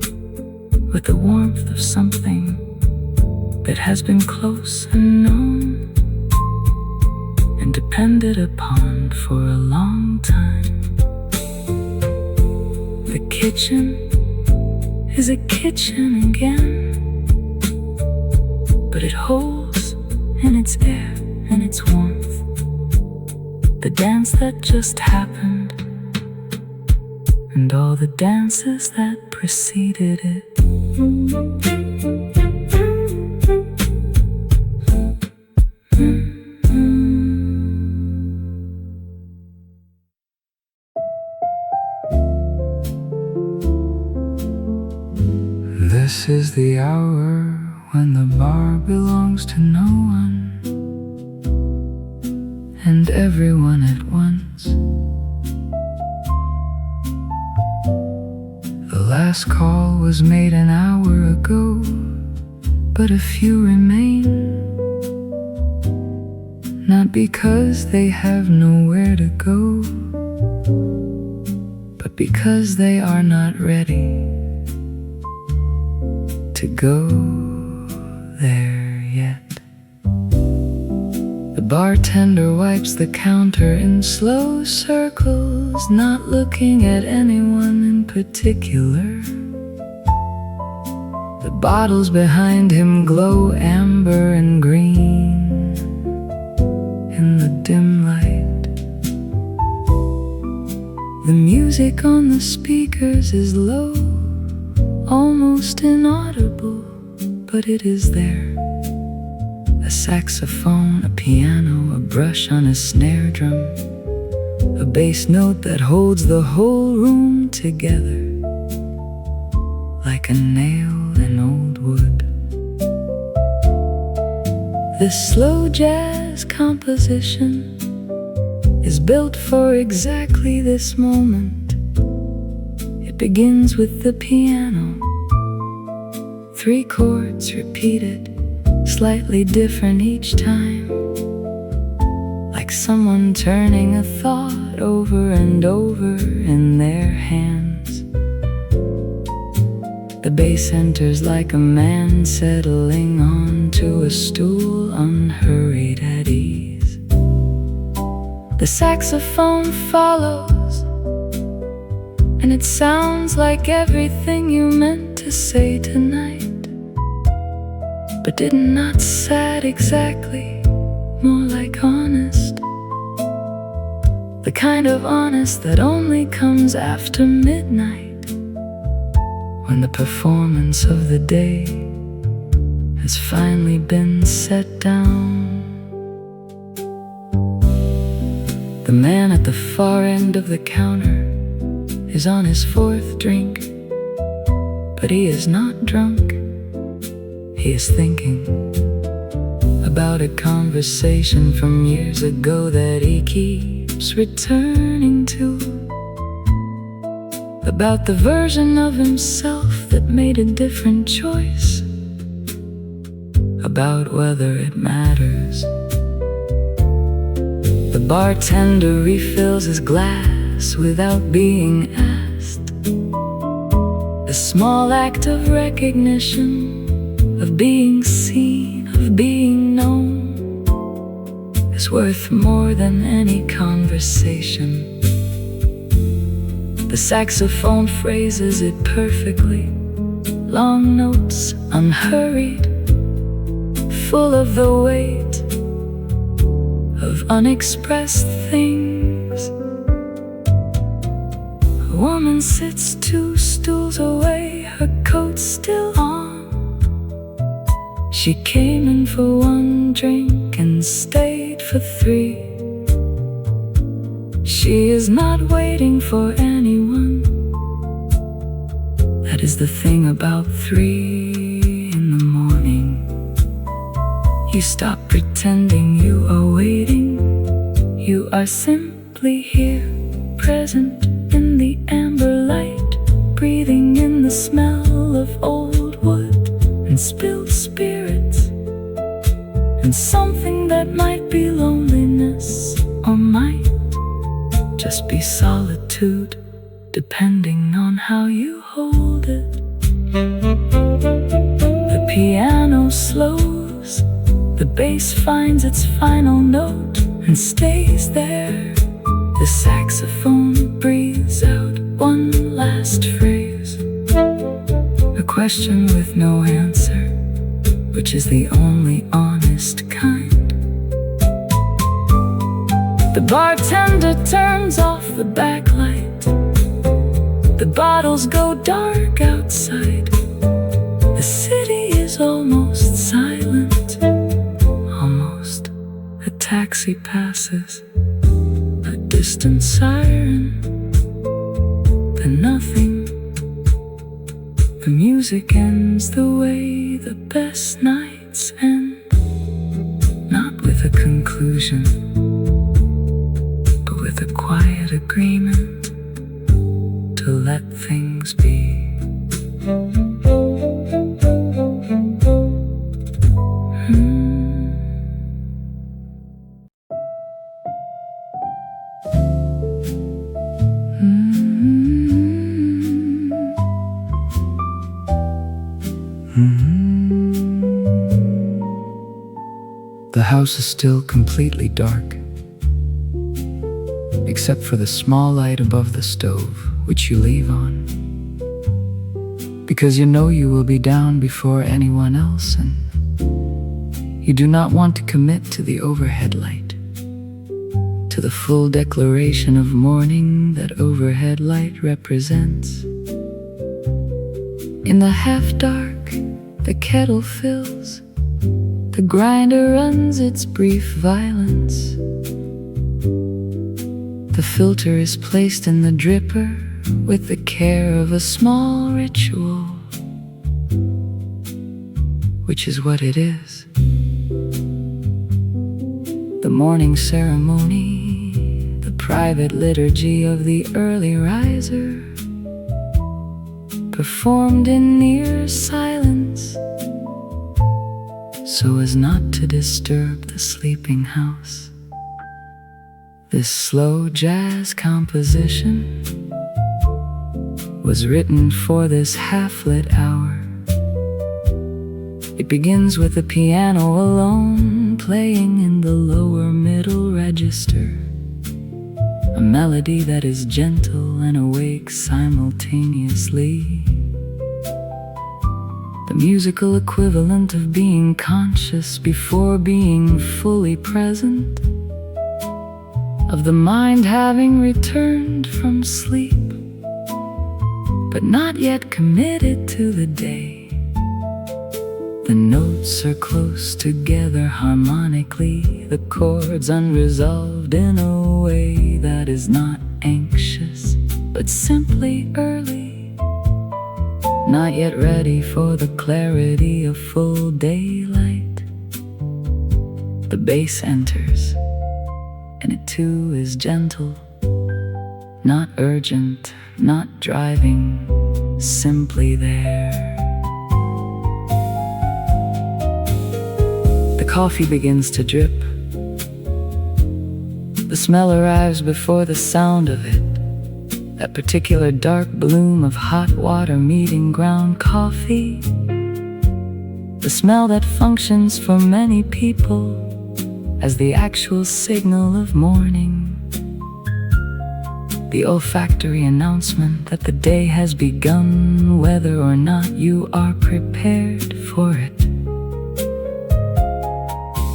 with the warmth of something that has been close and known and depended upon for a long time. The kitchen is a kitchen again, but it holds in its air and its warmth the dance that just happened and all the dances that preceded it. This is the hour when the bar belongs to no one and everyone at once. The last call was made an hour ago, but a few remain, not because they have nowhere to go, but because they are not ready to go there yet. The bartender wipes the counter in slow circles, not looking at anyone in particular. The bottles behind him glow amber and green in the dim light. The music on the speakers is low, almost inaudible, but it is there. A saxophone, a piano, a brush on a snare drum, a bass note that holds the whole room together like a nail in old wood. This slow jazz composition is built for exactly this moment. It begins with the piano, 3 chords repeated, slightly different each time, like someone turning a thought over and over in their hands. The bass enters like a man settling onto a stool, unhurried at ease. The saxophone follows, and it sounds like everything you meant to say tonight, but did not sad exactly, more like honest. The kind of honest that only comes after midnight, when the performance of the day has finally been set down. The man at the far end of the counter is on his 4th drink, but he is not drunk. He is thinking about a conversation from years ago that he keeps returning to, about the version of himself that made a different choice, about whether it matters. The bartender refills his glass without being asked. A small act of recognition, of being seen, of being known, is worth more than any conversation. The saxophone phrases it perfectly, long notes, unhurried, full of the weight of unexpressed things. A woman sits 2 stools away, her coat still on. She came in for 1 drink and stayed for 3. She is not waiting for anyone. That is the thing about 3 in the morning. You stop pretending you are waiting. You are simply here, present in the amber light, breathing in the smell of old wood and spilled spirits, and something that might be loneliness or might just be solitude, depending on how you hold it. The piano slows, the bass finds its final note and stays there. The saxophone breathes out 1 last phrase, a question with no answer, which is the only honest kind. The bartender turns off the backlight. The bottles go dark outside. The city is almost silent. Almost. A taxi passes, a distant siren, then nothing. The music ends the way the best nights end, not with a conclusion, but with a quiet agreement to let things be. The house house is still completely dark, except for the small light above the stove, which you leave on, because you know you will be down before anyone else, and you do not want to commit to the overhead light, to the full declaration of morning that overhead light represents. In the half-dark, the kettle fills, the grinder runs its brief violence. The filter is placed in the dripper with the care of a small ritual, which is what it is. The morning ceremony, the private liturgy of the early riser, performed in near silence, so as not to disturb the sleeping house. This slow jazz composition was written for this half-lit hour. It begins with the piano alone, playing in the lower middle register, a melody that is gentle and awake simultaneously. The musical equivalent of being conscious before being fully present, of the mind having returned from sleep, but not yet committed to the day. The notes are close together harmonically, the chords unresolved in a way that is not anxious, but simply early, not yet ready for the clarity of full daylight. The bass enters, and it too is gentle, not urgent, not driving, simply there. The coffee begins to drip. The smell arrives before the sound of it, that particular dark bloom of hot water meeting ground coffee, the smell that functions for many people as the actual signal of morning, the olfactory announcement that the day has begun, whether or not you are prepared for it.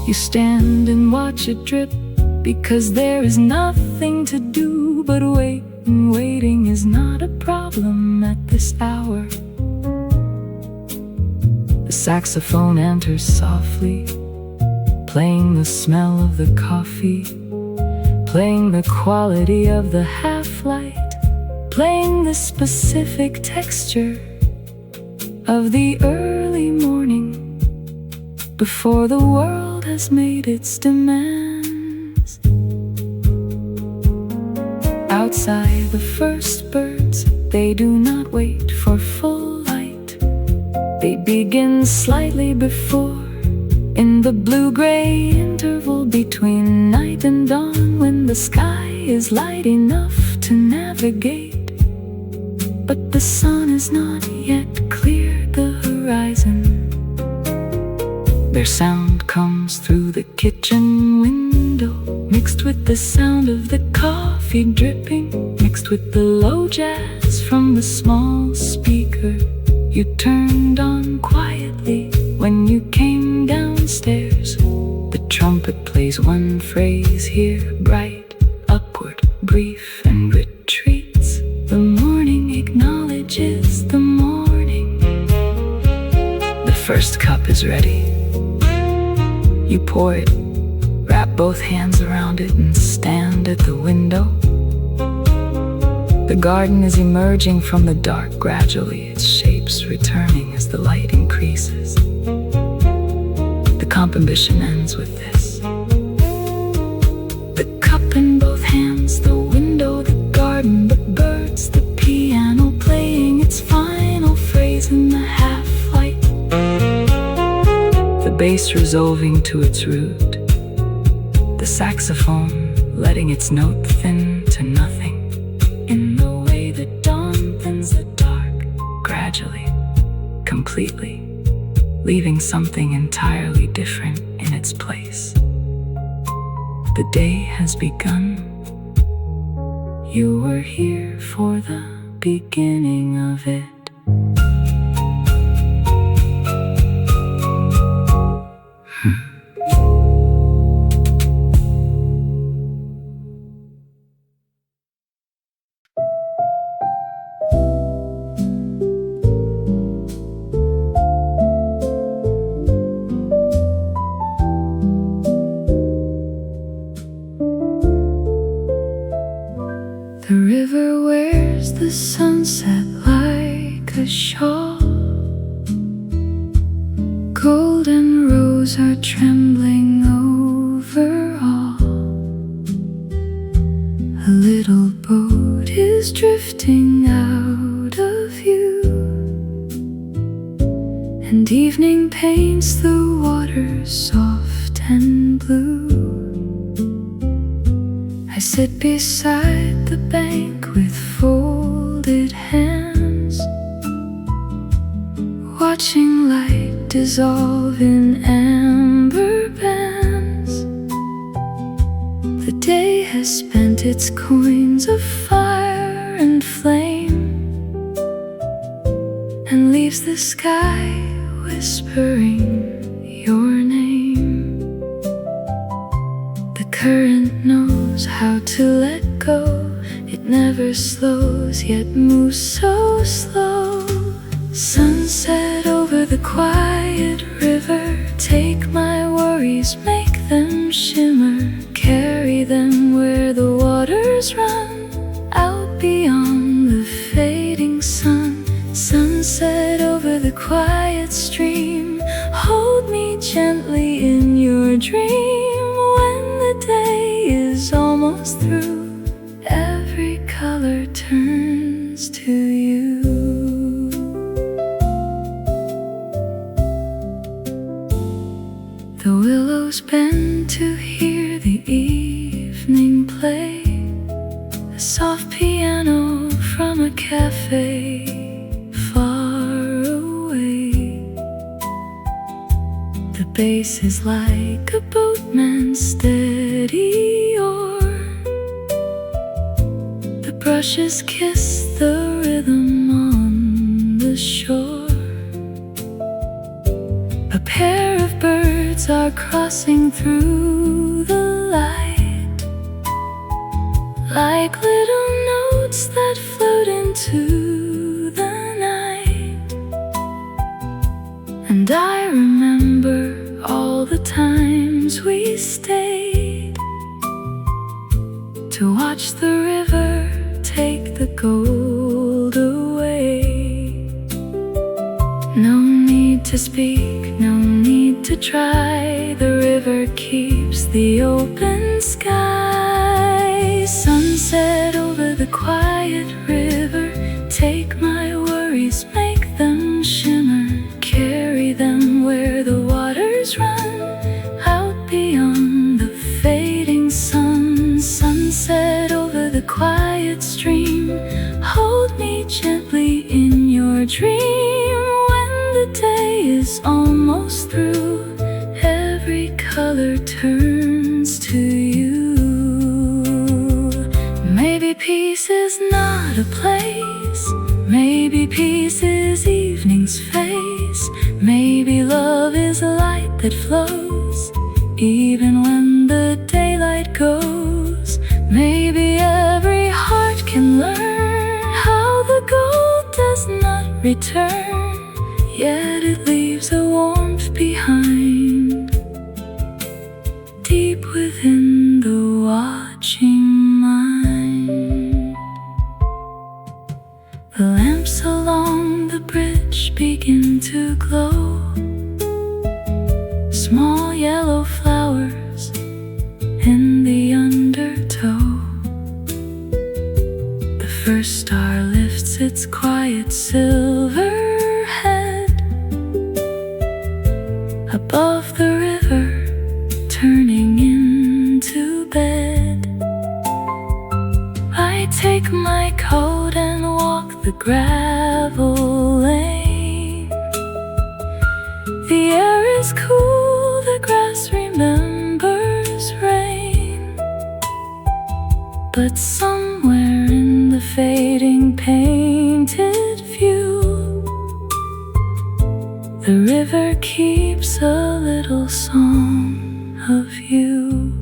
You stand and watch it drip, because there is nothing to do but wait, and waiting is not a problem at this hour. The saxophone enters softly, playing the smell of the coffee, playing the quality of the half-light, playing the specific texture of the early morning before the world has made its demands. Outside, the first birds, they do not wait for full light. They begin slightly before, in the blue-gray interval between night and dawn, when the sky is light enough to navigate, but the sun has not yet cleared the horizon. Their sound comes through the kitchen window, mixed with the sound of the coffee dripping, mixed with the low jazz from the small speaker you turned on quietly when you came downstairs. The trumpet plays one phrase here, bright, upward, brief, and retreats. The morning acknowledges the morning. The first cup is ready. You pour it, wrap both hands around it, and stand at the window. The garden is emerging from the dark gradually, its shapes returning as the light increases. The composition ends with this: the cup in both hands, the window, the garden, the birds, the piano playing its final phrase in the half-light, the bass resolving to its root, the saxophone letting its note thin to nothing, in the way that dawn thins the dark, gradually, completely, leaving something entirely different in its place. the day has begun. You were here for the beginning of it. The river wears the sunset like a shawl. Golden rows are trembling over all. A little boat is drifting out of view, and evening paints the water soft and blue. I sit beside the bank with folded hands, watching light dissolve in amber bands. The day has spent its coins of fire and flame, and leaves the sky whispering your name. The current knows how to let go. It never slows, yet moves so slow. Sunset over the quiet river. Take my worries, make them shimmer. Carry them where the waters run, out beyond the fading sun. Sunset over the quiet stream. Hold me gently in your dream. When the day is almost through, every color turns to you. The willows bend to hear the evening play, a soft piano from a cafe far away. The bass is like a boatman's steady oar. The brushes kiss the rhythm on the shore. A pair of birds are crossing through the light, like little notes that float into the night. And I remember all the times we stayed to watch the river take the gold away. No need to speak, no need to try. The river keeps the open sky. Sunset over the quiet river. Take my worries, make them shimmer. Carry them where the waters run, out beyond the fading sun. Sunset over the quiet stream. Hold me gently in your dream. When the day is almost through, every color turns to you. Maybe peace is not a place. Maybe peace is evening's face. Maybe love is a light that flows even when the daylight goes. Maybe every heart can learn how the gold does not return, yet it leaves a warmth behind, deep within the watching mind. The lamps along the bridge begin to glow. Small yellow flowers in the undertow. The first star lifts its quiet silver head above the river, turning into bed. I take my coat and walk the gravel lane. The air is cool, the grass remembers rain. But somewhere in the fading painted view, the river keeps a little song of you.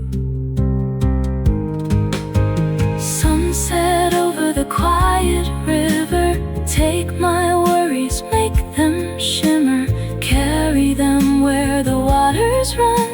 Sunset over the quiet river, take my worries, make them shimmer, carry them where the waters run,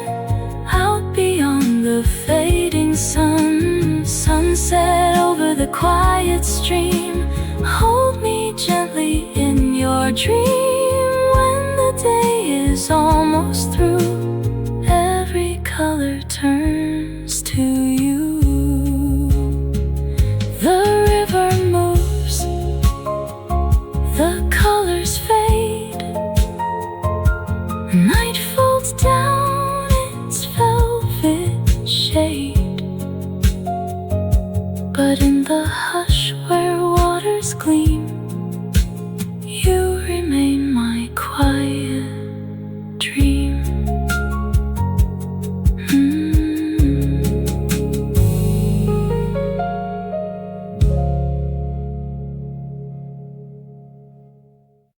out beyond the fading sun. Sunset over the quiet stream, hold me gently in your dream. When the day is almost through, every color turns to you. The river moves, the colors fade, night folds down its velvet shade. But in the hush where waters gleam, you remain my quiet